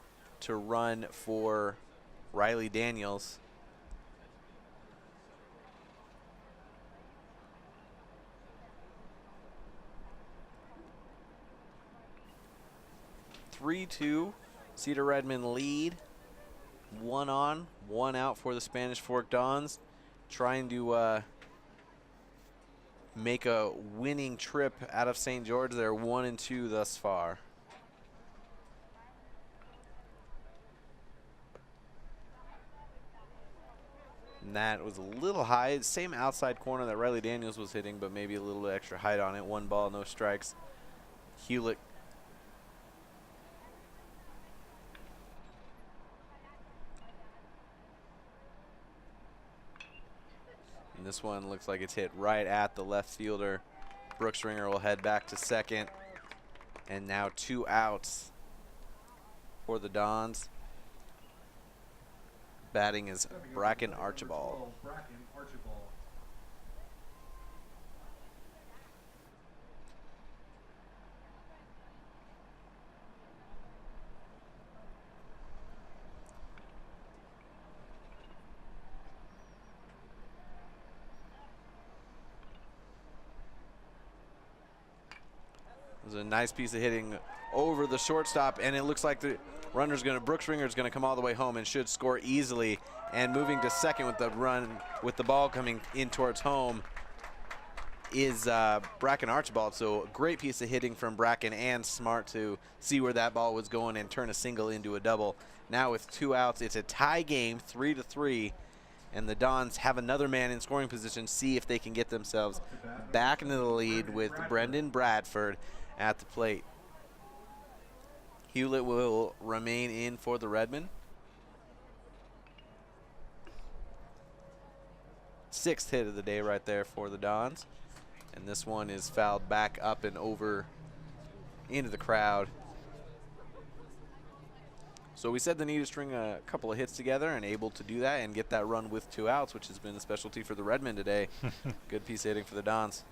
to run for Riley Daniels. Cedar Redmond lead. 1 on, 1 out for the Spanish Fork Dons, trying to make a winning trip out of St. George. They're 1-2 thus far. And that was a little high. Same outside corner that Riley Daniels was hitting, but maybe a little extra height on it. 1 ball, no strikes. Hewlett and this one looks like it's hit right at the left fielder. Brooks Ringer will head back to second. And now 2 outs for the Dons. Batting is Bracken Archibald. It was a nice piece of hitting over the shortstop, and it looks like the runner's going to, Brooks Ringer is going to come all the way home and should score easily. And moving to second with the run, with the ball coming in towards home, is Bracken Archibald. So a great piece of hitting from Bracken, and smart to see where that ball was going and turn a single into a double. Now with 2 outs, it's a tie game, 3-3. And the Dons have another man in scoring position, see if they can get themselves back into the lead with Brendan Bradford at the plate. Hewlett will remain in for the Redmen. 6th hit of the day right there for the Dons. And this one is fouled back up and over into the crowd. So we said they need to string a couple of hits together, and able to do that and get that run with 2 outs, which has been a specialty for the Redmen today. Good piece of hitting for the Dons.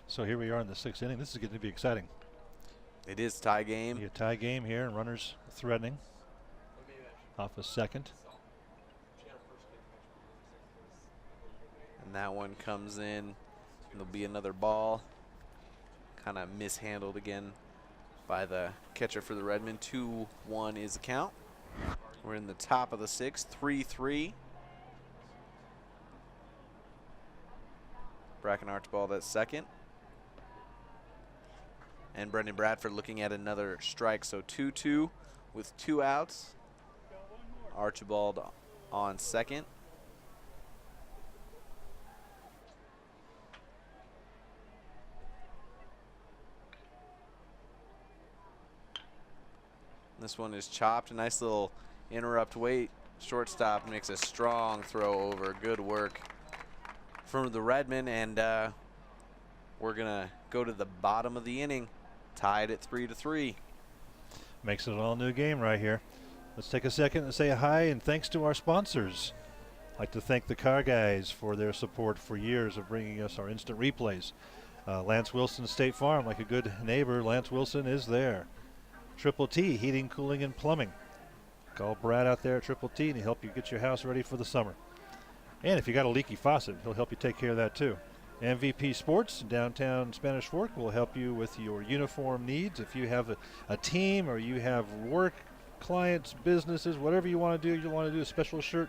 So here we are in the 6th inning. This is going to be exciting. It is tie game. A tie game here, and runners threatening off a second. And that one comes in, and there'll be another ball. Kind of mishandled again by the catcher for the Redmen. 2-1 is the count. We're in the top of the 6th, 3-3. Bracken Archibald at second. And Brendan Bradford looking at another strike. So 2-2 with 2 outs. Archibald on second. This one is chopped. A nice little interrupt wait. Shortstop makes a strong throw over. Good work from the Redmen. And we're going to go to the bottom of the inning. Tied at 3-3. Makes it an all-new game right here. Let's take a second and say hi and thanks to our sponsors. I'd like to thank the Car Guys for their support for years of bringing us our instant replays. Lance Wilson State Farm, like a good neighbor, Lance Wilson is there. Triple T, heating, cooling, and plumbing. Call Brad out there at Triple T and he'll help you get your house ready for the summer. And if you got a leaky faucet, he'll help you take care of that too. MVP Sports, downtown Spanish Fork, will help you with your uniform needs. If you have a team or you have work, clients, businesses, whatever you want to do a special shirt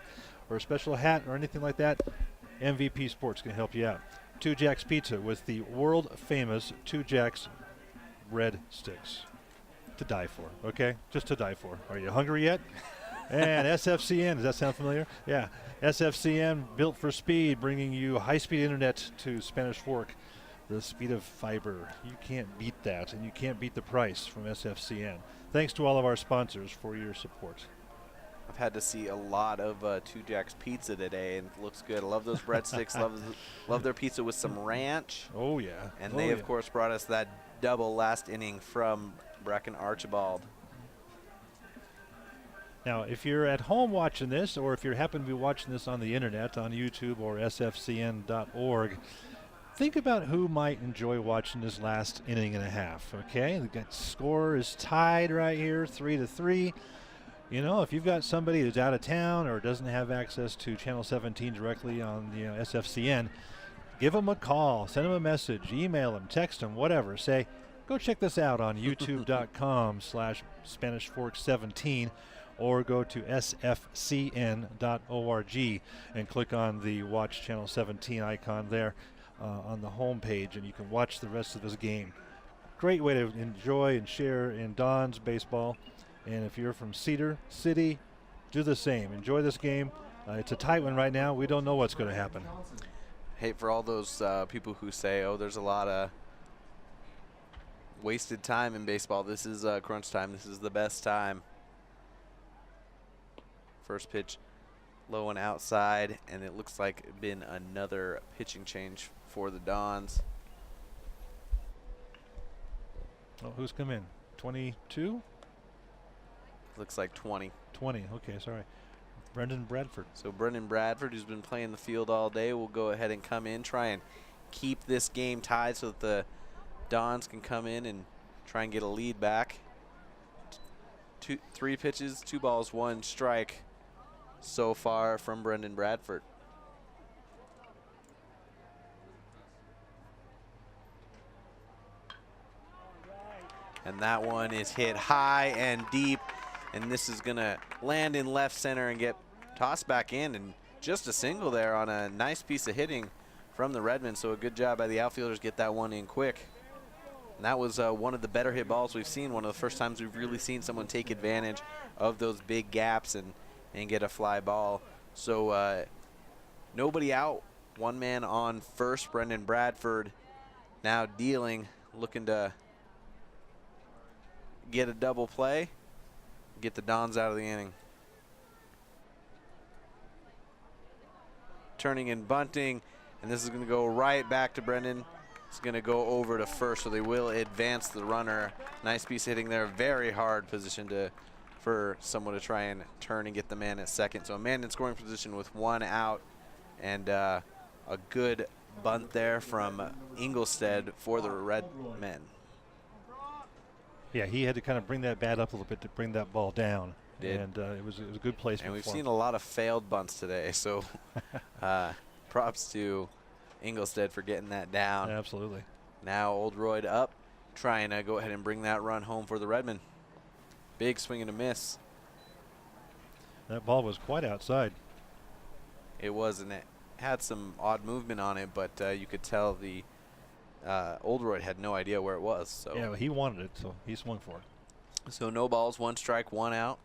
or a special hat or anything like that, MVP Sports can help you out. Two Jacks Pizza with the world famous Two Jacks bread sticks. To die for, okay? Just to die for. Are you hungry yet? And SFCN, does that sound familiar? Yeah. SFCN, built for speed, bringing you high-speed internet to Spanish Fork. The speed of fiber. You can't beat that, and you can't beat the price from SFCN. Thanks to all of our sponsors for your support. I've had to see a lot of Two Jacks Pizza today, and it looks good. I love those breadsticks. love their pizza with some ranch. Oh, yeah. And they, of course, brought us that double last inning from Bracken Archibald. Now, if you're at home watching this, or if you happen to be watching this on the internet, on YouTube or sfcn.org, think about who might enjoy watching this last inning and a half, okay? The score is tied right here, 3-3. You know, if you've got somebody who's out of town or doesn't have access to Channel 17 directly on SFCN, give them a call, send them a message, email them, text them, whatever. Say, go check this out on youtube.com/SpanishFork17. or go to sfcn.org and click on the Watch Channel 17 icon there on the home page, and you can watch the rest of this game. Great way to enjoy and share in Don's baseball. And if you're from Cedar City, do the same. Enjoy this game. It's a tight one right now. We don't know what's going to happen. Hey, for all those people who say, oh, there's a lot of wasted time in baseball, this is crunch time. This is the best time. First pitch low and outside, and it looks like it's been another pitching change for the Dons. Oh, who's come in? 22? Looks like 20. 20, okay, sorry. Brendan Bradford. So Brendan Bradford, who's been playing the field all day, will go ahead and come in, try and keep this game tied so that the Dons can come in and try and get a lead back. 3 pitches, 2 balls, 1 strike so far from Brendan Bradford. And that one is hit high and deep, and this is gonna land in left center and get tossed back in, and just a single there on a nice piece of hitting from the Redmen. So a good job by the outfielders, get that one in quick. And that was one of the better hit balls we've seen, one of the first times we've really seen someone take advantage of those big gaps and get a fly ball. So nobody out, 1 man on first. Brendan Bradford now dealing, looking to get a double play, get the Dons out of the inning. Turning and bunting, and this is going to go right back to Brendan. It's going to go over to first, so they will advance the runner. Nice piece hitting there. Very hard position for someone to try and turn and get the man at second. So a man in scoring position with 1 out, and a good bunt there from Ingolstead for the Red Men. Yeah, he had to kind of bring that bat up a little bit to bring that ball down. Did. And it was a good placement. And we've for seen him. a lot of failed bunts today, so props to Ingolstead for getting that down. Absolutely. Now Oldroyd up, trying to go ahead and bring that run home for the Redmen. Big swing and a miss. That ball was quite outside. It was, and it had some odd movement on it, but you could tell the Oldroyd had no idea where it was. So Yeah, he wanted it, so he swung for it. So no balls, 1 strike, 1 out.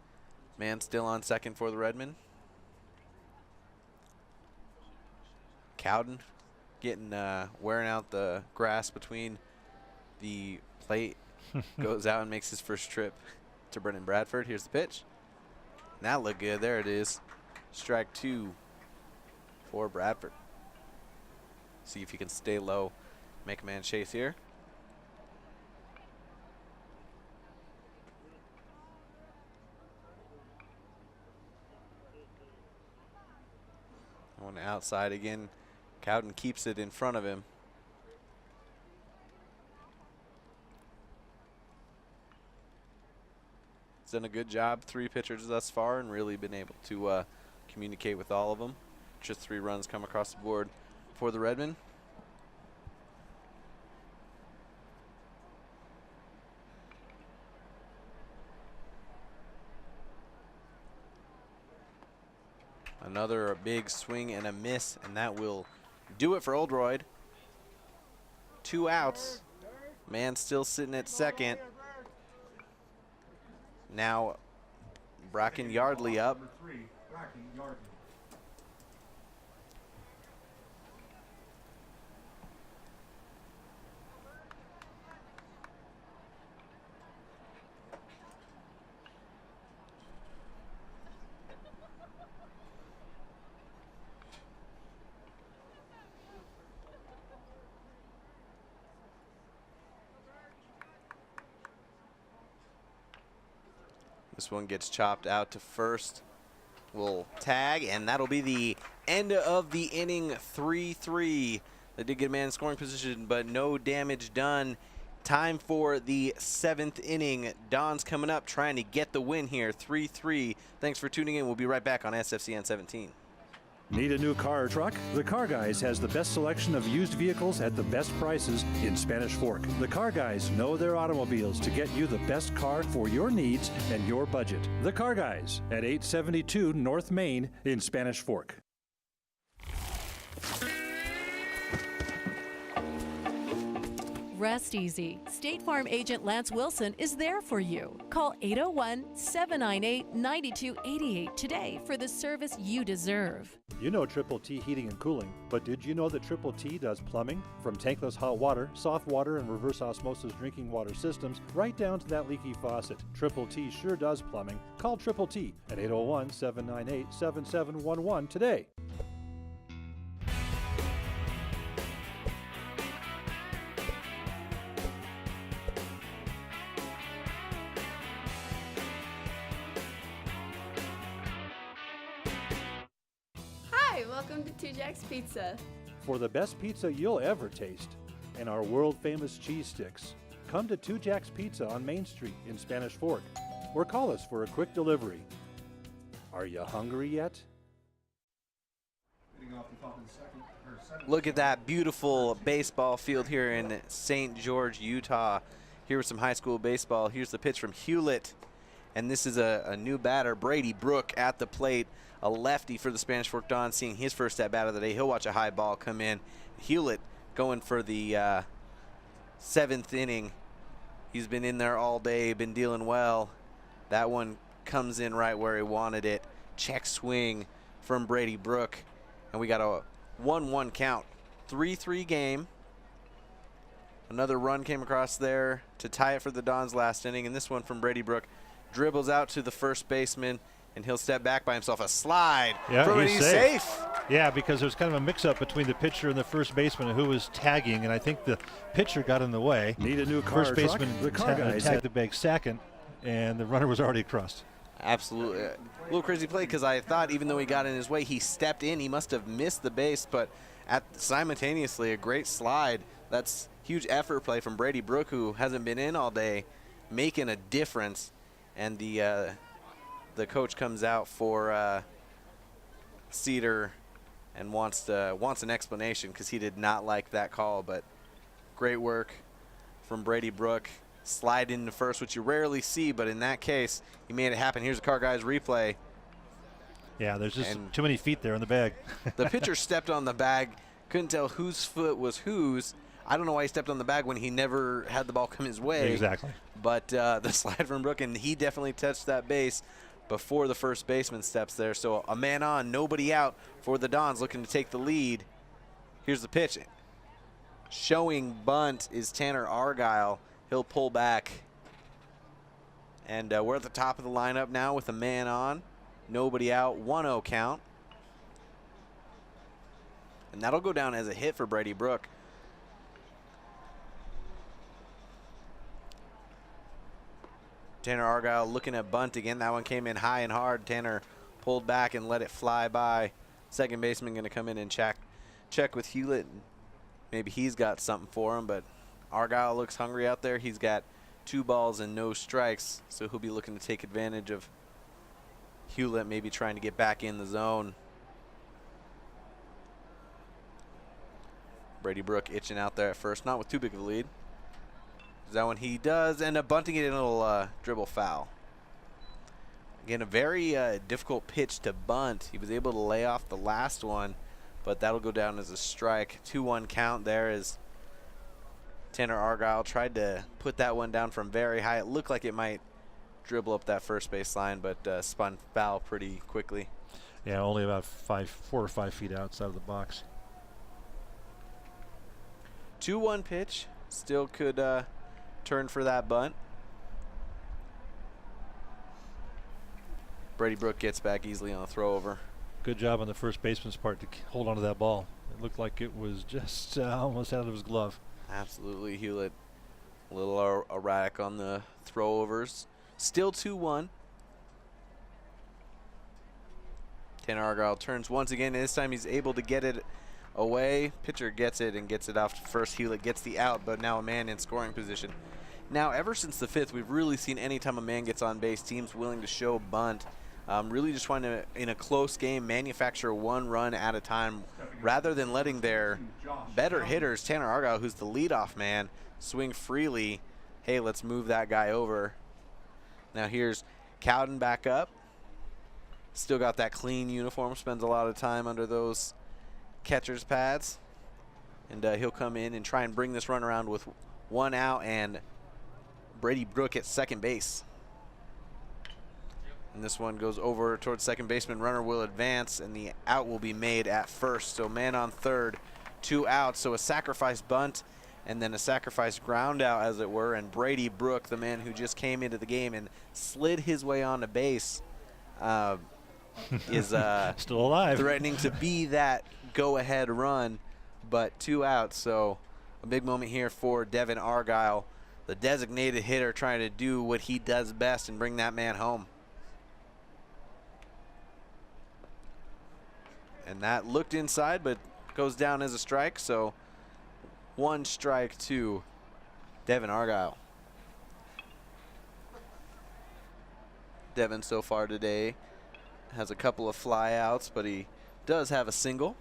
Man still on second for the Redmen. Cowden getting wearing out the grass between the plate. Goes out and makes his first trip to Brendan Bradford. Here's the pitch. And that looked good. There it is. Strike 2 for Bradford. See if he can stay low, make a man chase here. One outside again. Cowden keeps it in front of him. He's done a good job, 3 pitchers thus far, and really been able to communicate with all of them. Just 3 runs come across the board for the Redmen. Another big swing and a miss, and that will do it for Oldroyd. 2 outs. Man still sitting at second. Now Bracken Yardley up. Number 3, Bracken Yardley. This one gets chopped out to first. We'll tag, and that'll be the end of the inning. 3-3. They did get a man in scoring position, but no damage done. Time for the 7th inning. Don's coming up, trying to get the win here. 3-3. Thanks for tuning in. We'll be right back on SFCN 17. Need a new car or truck? The Car Guys has the best selection of used vehicles at the best prices in Spanish Fork. The Car Guys know their automobiles to get you the best car for your needs and your budget. The Car Guys at 872 North Main in Spanish Fork. Rest easy. State Farm agent Lance Wilson is there for you. Call 801-798-9288 today for the service you deserve. You know Triple T Heating and Cooling, but did you know that Triple T does plumbing? From tankless hot water, soft water, and reverse osmosis drinking water systems, right down to that leaky faucet. Triple T sure does plumbing. Call Triple T at 801-798-7711 today. Hi, welcome to 2 Jack's Pizza. For the best pizza you'll ever taste and our world-famous cheese sticks, come to 2 Jack's Pizza on Main Street in Spanish Fork, or call us for a quick delivery. Are you hungry yet? Hitting off the top of the second, or 7th. Look at that beautiful baseball field here in St. George, Utah. Here with some high school baseball. Here's the pitch from Hewlett. And this is a new batter, Brady Brook, at the plate. A lefty for the Spanish Fork Dons, seeing his first at-bat of the day. He'll watch a high ball come in. Hewlett going for the 7th inning. He's been in there all day, been dealing well. That one comes in right where he wanted it. Check swing from Brady Brook. And we got a 1-1 count. 3-3 game. Another run came across there to tie it for the Dons last inning, and this one from Brady Brook dribbles out to the first baseman, and he'll step back by himself. A slide from it. He's safe. Yeah, because there's kind of a mix-up between the pitcher and the first baseman who was tagging, and I think the pitcher got in the way. Need a new car First or truck? baseman The car guys tagged the bag second, and the runner was already across. Absolutely. A little crazy play because I thought even though he got in his way, he stepped in. He must have missed the base, but simultaneously a great slide. That's huge effort play from Brady Brook, who hasn't been in all day, making a difference. And the coach comes out for Cedar and wants an explanation because he did not like that call. But great work from Brady Brook. Slide into first, which you rarely see, but in that case, he made it happen. Here's a Car Guys replay. Yeah, there's just too many feet there in the bag. The pitcher stepped on the bag, couldn't tell whose foot was whose. I don't know why he stepped on the bag when he never had the ball come his way. Exactly. But the slide from Brook, and he definitely touched that base before the first baseman steps there. So a man on, nobody out for the Dons looking to take the lead. Here's the pitch. Showing bunt is Tanner Argyle. He'll pull back. And we're at the top of the lineup now with a man on. Nobody out. 1-0 count. And that'll go down as a hit for Brady Brook. Tanner Argyle looking at bunt again. That one came in high and hard. Tanner pulled back and let it fly by. Second baseman going to come in and check with Hewlett. Maybe he's got something for him, but Argyle looks hungry out there. He's got 2 balls and no strikes, so he'll be looking to take advantage of Hewlett maybe trying to get back in the zone. Brady Brook itching out there at first, not with too big of a lead. That one he does end up bunting it in a little dribble foul. Again, a very difficult pitch to bunt. He was able to lay off the last one, but that'll go down as a strike. 2-1 count there as Tanner Argyle tried to put that one down from very high. It looked like it might dribble up that first base line, but spun foul pretty quickly. Yeah, only about 4 or 5 feet outside of the box. 2-1 pitch. Still could turn for that bunt. Brady Brook gets back easily on a throw over. Good job on the first baseman's part to hold on to that ball. It looked like it was just almost out of his glove. Absolutely. Hewlett a little erratic on the throwovers. Still 2-1. Tanner Argyle turns once again. This time he's able to get it away. Pitcher gets it and gets it off to first. Hewlett gets the out, but now a man in scoring position. Now, ever since the 5th, we've really seen anytime a man gets on base, teams willing to show bunt. Really just trying to, in a close game, manufacture 1 run at a time rather than letting their better hitters, Tanner Argyle, who's the leadoff man, swing freely. Hey, let's move that guy over. Now here's Cowden back up. Still got that clean uniform, spends a lot of time under those catcher's pads. And he'll come in and try and bring this run around with 1 out and Brady Brook at second base. And this one goes over towards second baseman. Runner will advance, and the out will be made at first. So man on third, 2 outs. So a sacrifice bunt and then a sacrifice ground out, as it were. And Brady Brook, the man who just came into the game and slid his way onto base, is still alive, threatening to be that go-ahead run, but 2 outs. So a big moment here for Devin Argyle, the designated hitter, trying to do what he does best and bring that man home. And that looked inside, but goes down as a strike. So 1 strike to Devin Argyle. Devin so far today has a couple of flyouts, but he does have a single.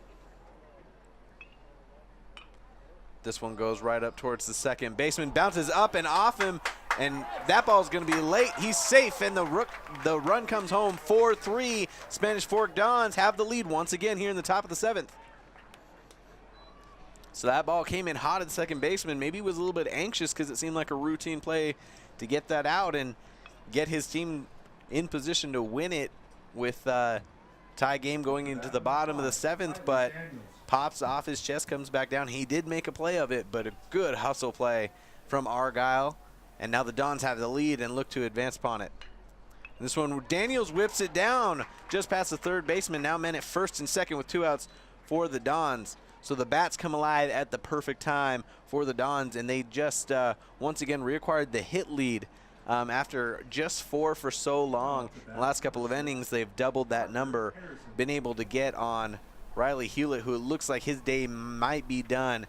This one goes right up towards the second baseman, bounces up and off him, and that ball's going to be late. He's safe, and the run comes home. 4-3. Spanish Fork Dons have the lead once again here in the top of the 7th. So that ball came in hot at the second baseman. Maybe he was a little bit anxious because it seemed like a routine play to get that out and get his team in position to win it with tie game going into the bottom of the 7th, but pops off his chest, comes back down. He did make a play of it, but a good hustle play from Argyle. And now the Dons have the lead and look to advance upon it. This one, Daniels whips it down just past the third baseman. Now men at first and second with 2 outs for the Dons. So the bats come alive at the perfect time for the Dons, and they just once again reacquired the hit lead after just 4 for so long. In the last couple of innings, they've doubled that number, been able to get on Riley Hewlett, who it looks like his day might be done,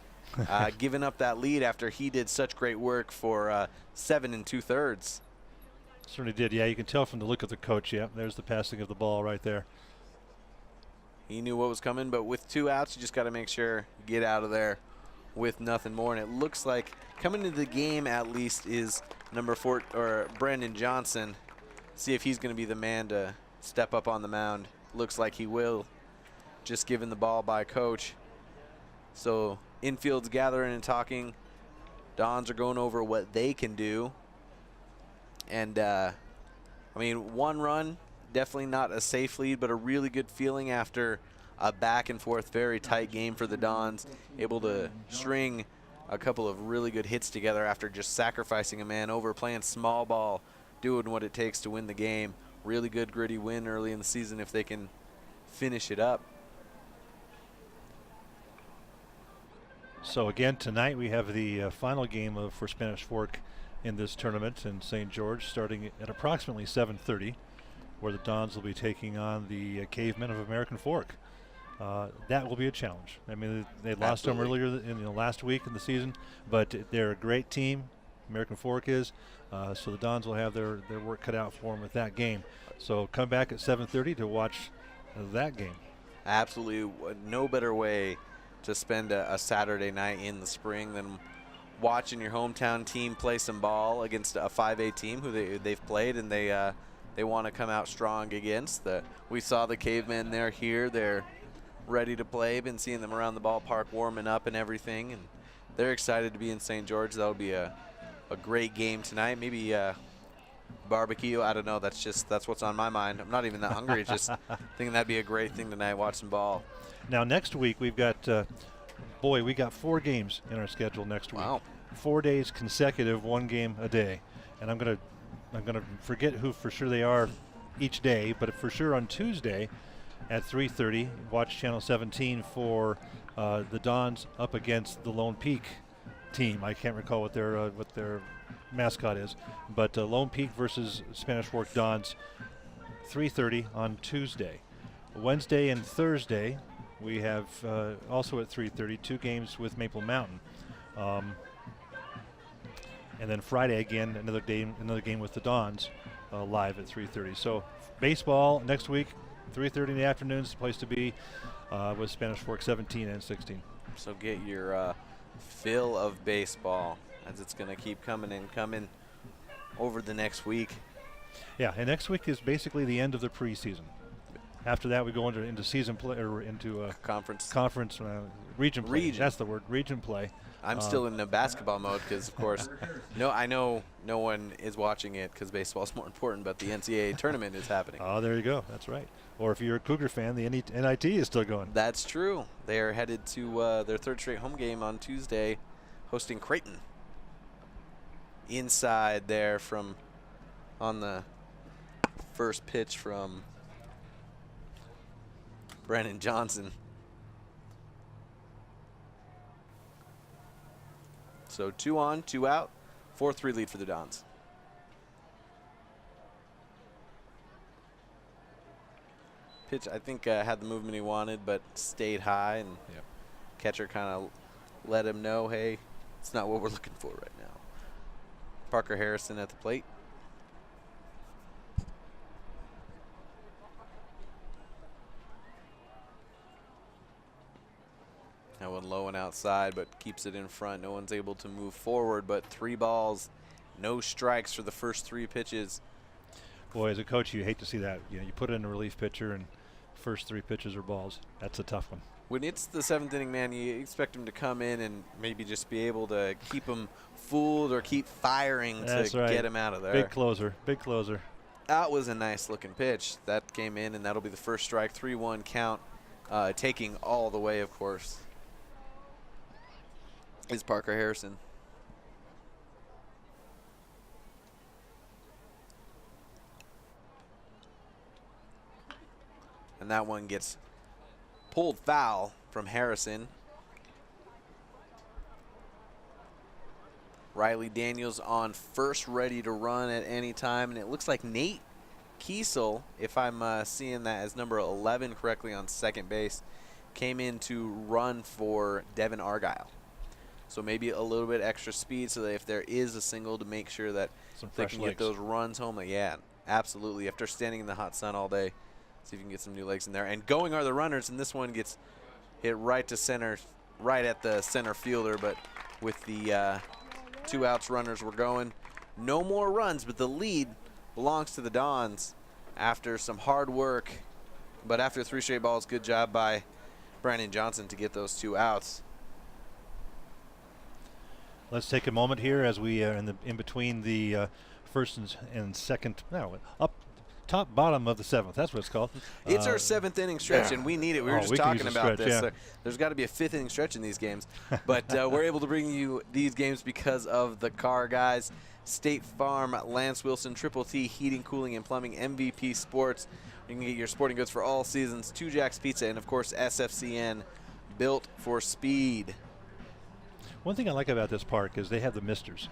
giving up that lead after he did such great work for 7 2/3. Certainly did. Yeah, you can tell from the look of the coach. Yeah, there's the passing of the ball right there. He knew what was coming, but with 2 outs, you just got to make sure you get out of there with nothing more. And it looks like coming into the game at least is number 4 or Brandon Johnson. See if he's going to be the man to step up on the mound. Looks like he will. Just given the ball by coach. So infield's gathering and talking. Dons are going over what they can do. And, I mean, 1 run, definitely not a safe lead, but a really good feeling after a back-and-forth, very tight game for the Dons. Able to string a couple of really good hits together after just sacrificing a man over, playing small ball, doing what it takes to win the game. Really good, gritty win early in the season if they can finish it up. So again, tonight we have the final game for Spanish Fork in this tournament in St. George, starting at approximately 7:30, where the Dons will be taking on the Cavemen of American Fork. That will be a challenge. I mean, they lost them earlier in the last week in the season, but they're a great team. American Fork is, so the Dons will have their work cut out for them with that game. So come back at 7:30 to watch that game. Absolutely, no better way to spend a Saturday night in the spring than watching your hometown team play some ball against a 5A team who they've played and they want to come out strong against. We saw the Cavemen here. They're ready to play. Been seeing them around the ballpark warming up and everything, and they're excited to be in St. George. That'll be a great game tonight. Maybe barbecue. I don't know. That's what's on my mind. I'm not even that hungry. It's just thinking that'd be a great thing tonight, watching ball. Now next week we've got we got 4 games in our schedule next week. Wow. 4 days consecutive, 1 game a day. And I'm gonna forget who for sure they are each day, but for sure on Tuesday at 3:30, watch Channel 17 for the Dons up against the Lone Peak team. I can't recall what their mascot is, but Lone Peak versus Spanish Fork Dons, 3:30 on Tuesday. Wednesday and Thursday we have also at 3:30 2 games with Maple Mountain, and then Friday again another game with the Dons live at 3:30. So baseball next week, 3:30 in the afternoon is the place to be with Spanish Fork 17 and 16. So get your fill of baseball as it's going to keep coming and coming over the next week. Yeah, and next week is basically the end of the preseason. After that, we go into season play or into Conference region play. That's the word, region play. I'm still in the basketball mode because, of course, I know no one is watching it because baseball is more important, but the NCAA tournament is happening. Oh, there you go. That's right. Or if you're a Cougar fan, the NIT is still going. That's true. They are headed to their 3rd straight home game on Tuesday, hosting Creighton. Inside there on the first pitch from Brandon Johnson. So 2 on, 2 out, 4-3 lead for the Dons. Pitch, I think, had the movement he wanted, but stayed high, and catcher kind of let him know, hey, it's not what we're looking for right now. Parker Harrison at the plate. That one low and outside, but keeps it in front. No one's able to move forward, but 3 balls, no strikes for the first 3 pitches. Boy, as a coach, you hate to see that. You put in a relief pitcher and first 3 pitches are balls. That's a tough one. When it's the 7th inning, man, you expect him to come in and maybe just be able to keep him fooled or keep firing to get him out of there. Big closer, big closer. That was a nice looking pitch. That came in, and that'll be the first strike. 3-1 count. taking all the way, of course, is Parker Harrison. And that one gets pulled foul from Harrison. Riley Daniels on first, ready to run at any time. And it looks like Nate Kiesel, if I'm seeing that as number 11 correctly on second base, came in to run for Devin Argyle. So maybe a little bit extra speed so that if there is a single, to make sure that they can get those runs home. Like, yeah, absolutely. After standing in the hot sun all day, see if you can get some new legs in there. And going are the runners, and this one gets hit right to center, right at the center fielder. But with the 2 outs, runners were going. No more runs, but the lead belongs to the Dons after some hard work. But after 3 straight balls, good job by Brandon Johnson to get those 2 outs. Let's take a moment here as we are in between the first and second, top bottom of the 7th. That's what it's called. It's our 7th inning stretch, and we need it. We were just talking about this. Yeah. There's got to be a 5th inning stretch in these games, but we're able to bring you these games because of the car guys. State Farm, Lance Wilson, Triple T Heating, Cooling, and Plumbing, MVP Sports. You can get your sporting goods for all seasons. 2 Jacks Pizza, and of course SFCN, built for speed. One thing I like about this park is they have the misters.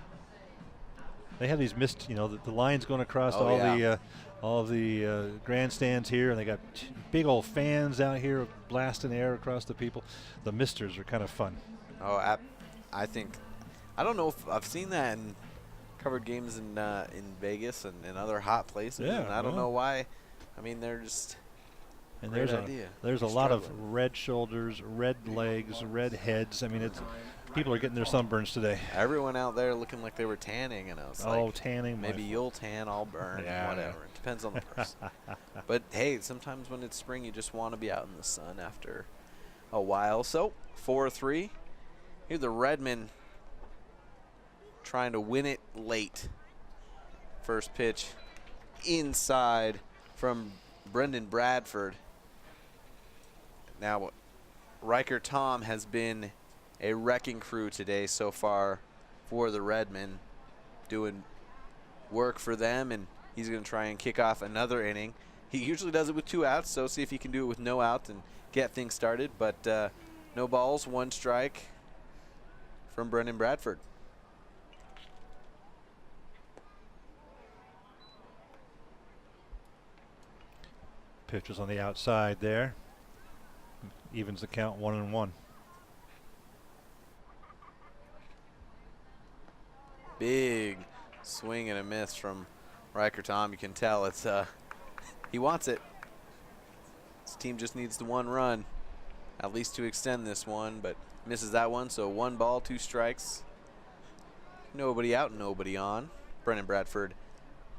They have these mist, the lines going across all of the grandstands here, and they got big old fans out here blasting air across the people. The misters are kind of fun. Oh, I don't know if I've seen that in covered games in Vegas and other hot places. Yeah, and I don't know why. I mean, they're just. And great there's idea. there's a lot of red shoulders, red legs, red heads. I mean, people are getting their sunburns today. Everyone out there looking like they were tanning, and I was like, tanning. maybe you'll tan, I'll burn, Yeah. whatever. It depends on the person. But hey, sometimes when it's spring, you just want to be out in the sun after a while. So 4-3. Here the Redmen trying to win it late. First pitch inside from Brendan Bradford. Now, Riker Tom has been a wrecking crew today so far for the Redmen, doing work for them, and he's going to try and kick off another inning. He usually does it with 2 outs, so see if he can do it with no out and get things started. But no balls, 1 strike from Brendan Bradford. Pitch is on the outside there. Evens the count 1-1. Big swing and a miss from Riker Tom. You can tell it's he wants it. His team just needs the 1 run, at least to extend this one, but misses that one. So 1 ball, 2 strikes. Nobody out, nobody on. Brendan Bradford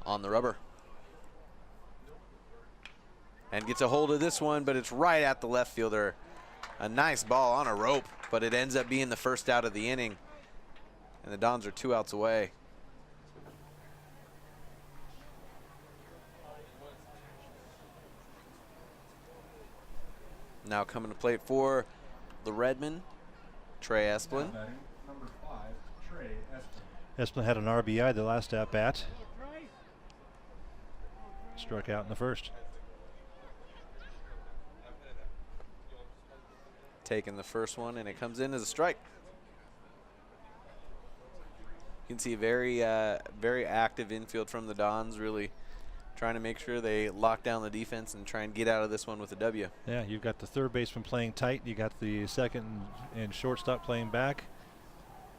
on the rubber. And gets a hold of this one, but it's right at the left fielder. A nice ball on a rope, but it ends up being the first out of the inning. And the Dons are 2 outs away. Now coming to plate for the Redmen, Trey Esplin. Number 5, Trey Esplin. Esplin had an RBI the last at bat. Struck out in the first. Taking the first one, and it comes in as a strike. You can see very active infield from the Dons, really trying to make sure they lock down the defense and try and get out of this one with a W. Yeah, you've got the third baseman playing tight. You got the second and shortstop playing back.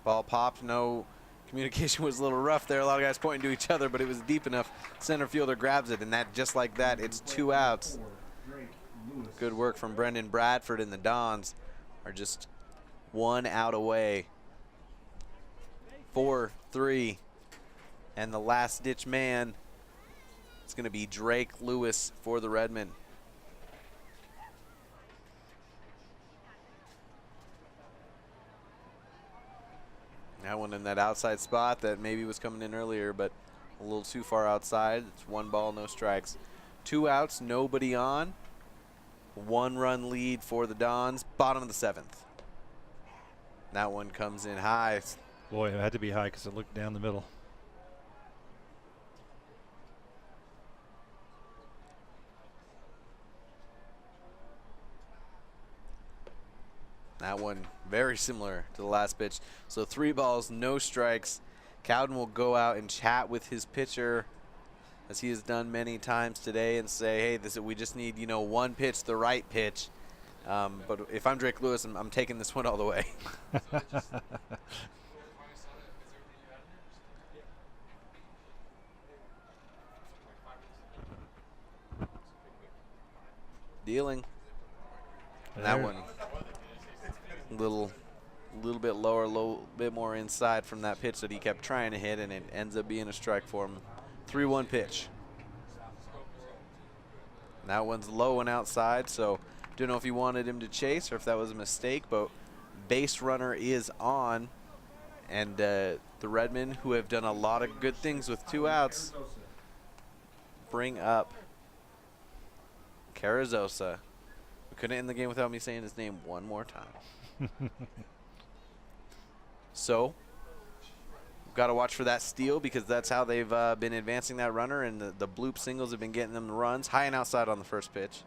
Ball popped. No communication was a little rough there. A lot of guys pointing to each other, but it was deep enough. Center fielder grabs it, and that just like that, it's 2 outs. Good work from Brendan Bradford, and the Dons are just 1 out away. 4-3, and the last ditch man is going to be Drake Lewis for the Redmen. That one in that outside spot that maybe was coming in earlier, but a little too far outside. It's 1 ball, no strikes. 2 outs, nobody on. 1-run lead for the Dons. Bottom of the 7th. That one comes in high. Boy, it had to be high because it looked down the middle. That one very similar to the last pitch. So 3 balls, no strikes. Cowden will go out and chat with his pitcher, as he has done many times today, and say, hey, we just need, you know, one pitch, the right pitch. But if I'm Drake Lewis, I'm taking this one all the way. Dealing. And that one, little bit lower, a little bit more inside from that pitch that he kept trying to hit, and it ends up being a strike for him. 3-1 pitch. And that one's low and outside, so don't know if he wanted him to chase or if that was a mistake, but base runner is on, and the Redmen, who have done a lot of good things with 2 outs, bring up Carrizosa. We couldn't end the game without me saying his name one more time. So, we've got to watch for that steal, because that's how they've been advancing that runner, and the bloop singles have been getting them the runs. High and outside on the first pitch.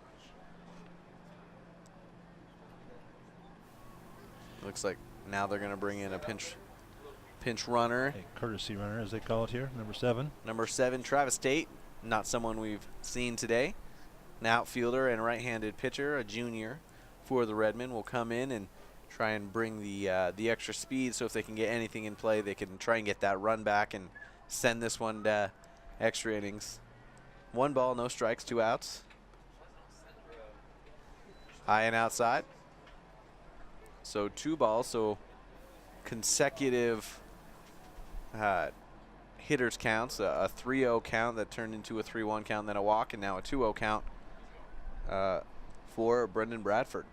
Looks like now they're going to bring in a pinch runner. A courtesy runner, as they call it here, number 7. Number 7, Travis Tate, not someone we've seen today. An outfielder and right-handed pitcher, a junior for the Redmen, will come in and try and bring the extra speed, so if they can get anything in play, they can try and get that run back and send this one to extra innings. 1 ball, no strikes, 2 outs. High and outside. So 2 balls, so consecutive hitters counts, a 3-0 count that turned into a 3-1 count, then a walk, and now a 2-0 count for Brendan Bradford.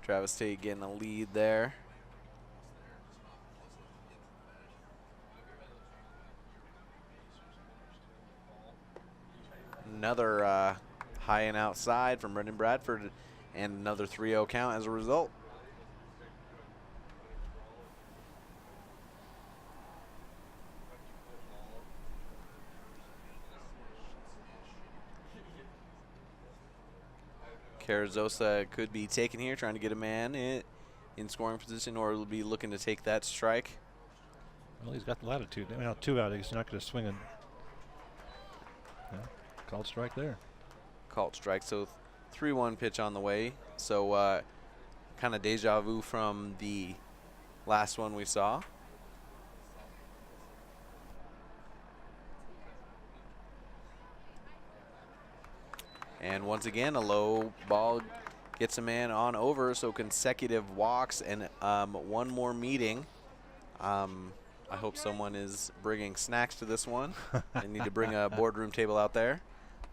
Travis Tate getting a lead there. Another high and outside from Brendan Bradford, and another 3-0 count as a result. Carrizosa could be taken here, trying to get a man in scoring position, or will be looking to take that strike. Well, he's got the latitude. Well, 2 out. He's not going to swing it. Yeah, called strike there. Called strike. So 3-1 pitch on the way. So kind of deja vu from the last one we saw. And once again, a low ball gets a man on over, so consecutive walks and 1 more meeting. I hope someone is bringing snacks to this one. They need to bring a boardroom table out there.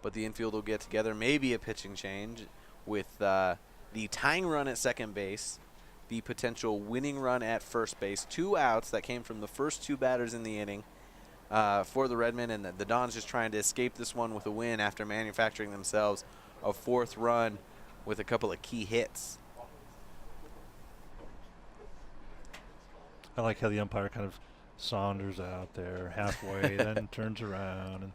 But the infield will get together, maybe a pitching change with the tying run at second base, the potential winning run at first base. 2 outs that came from the first 2 batters in the inning for the Redmen, and the Dons just trying to escape this one with a win after manufacturing themselves a 4th run with a couple of key hits. I like how the umpire kind of saunders out there halfway, then turns around, and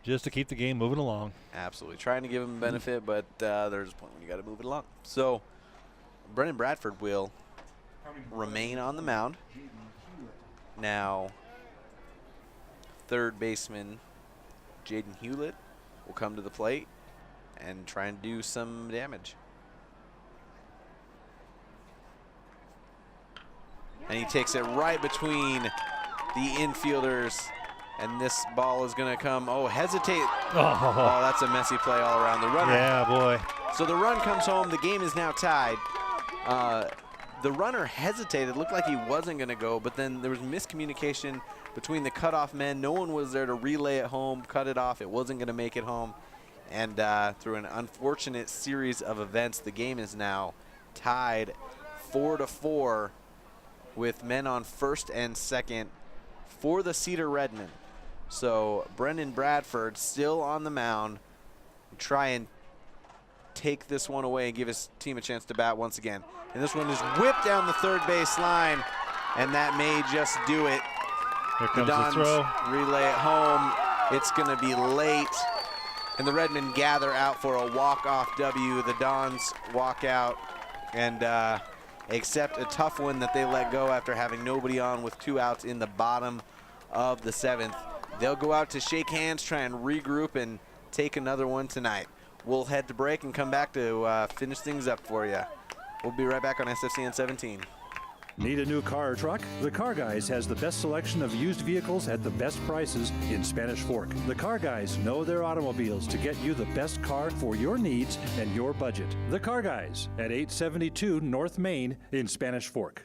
just to keep the game moving along. Absolutely. Trying to give him a benefit, but there's a point when you got to move it along. So Brendan Bradford will remain on the mound. Now, 3rd baseman Jaden Hewlett will come to the plate and try and do some damage. And he takes it right between the infielders, and this ball is going to come. Oh, hesitate. Oh, that's a messy play all around. The runner. Yeah, boy. So the run comes home. The game is now tied. The runner hesitated. Looked like he wasn't going to go, but then there was miscommunication between the cutoff men. No one was there to relay it home, cut it off. It wasn't going to make it home. And through an unfortunate series of events, the game is now tied 4-4 with men on first and second for the Cedar Redmond. So Brendan Bradford still on the mound. Try and take this one away and give his team a chance to bat once again. And this one is whipped down the third base line, and that may just do it. Here The comes the Dons throw. relay it home. It's going to be late, and the Redmen gather out for a walk-off W. The Dons walk out and accept a tough one that they let go after having nobody on with 2 outs in the bottom of the 7th. They'll go out to shake hands, try and regroup, and take another one tonight. We'll head to break and come back to finish things up for you. We'll be right back on SFCN 17. Need a new car or truck? The Car Guys has the best selection of used vehicles at the best prices in Spanish Fork. The Car Guys know their automobiles to get you the best car for your needs and your budget. The Car Guys at 872 North Main in Spanish Fork.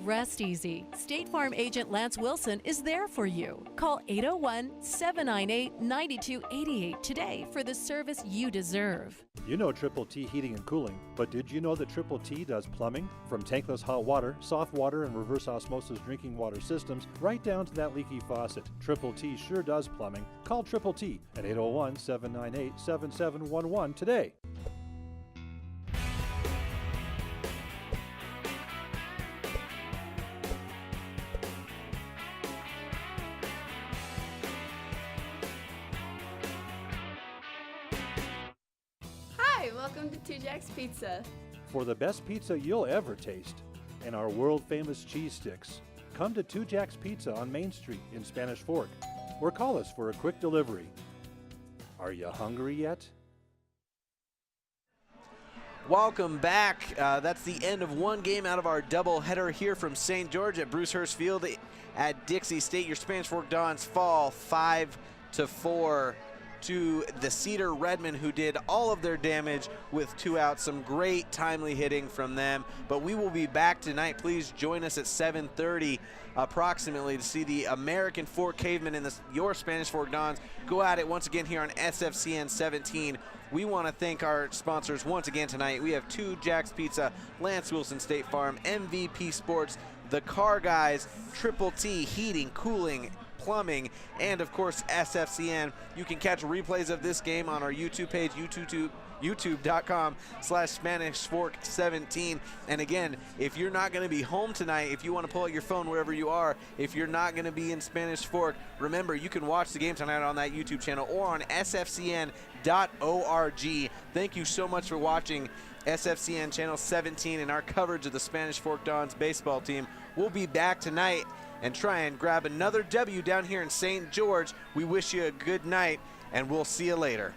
Rest easy. State Farm agent Lance Wilson is there for you. Call 801-798-9288 today for the service you deserve. You know Triple T Heating and Cooling, but did you know that Triple T does plumbing? From tankless hot water, soft water, and reverse osmosis drinking water systems, right down to that leaky faucet. Triple T sure does plumbing. Call Triple T at 801-798-7711 today. Hi, welcome to Two Jacks Pizza. For the best pizza you'll ever taste and our world-famous cheese sticks, come to Two Jacks Pizza on Main Street in Spanish Fork, or call us for a quick delivery. Are you hungry yet? Welcome back. That's the end of one game out of our doubleheader here from St. George at Bruce Hurst Field at Dixie State. Your Spanish Fork Dons fall 5-4 to the Cedar Redmen, who did all of their damage with 2 outs. Some great timely hitting from them. But we will be back tonight. Please join us at 7:30 approximately to see the American Fork Cavemen and your Spanish Fork Dons go at it once again here on SFCN 17. We want to thank our sponsors once again tonight. We have Two Jacks Pizza, Lance Wilson State Farm, MVP Sports, The Car Guys, Triple T Heating, Cooling, Plumbing, and of course SFCN. You can catch replays of this game on our YouTube page, youtube.com/SpanishFork17. And again, if you're not going to be home tonight, if you want to pull out your phone wherever you are, if you're not going to be in Spanish Fork, remember you can watch the game tonight on that YouTube channel or on sfcn.org. Thank you so much for watching SFCN Channel 17 and our coverage of the Spanish Fork Dons baseball team. We'll be back tonight and try and grab another W down here in St. George. We wish you a good night, and we'll see you later.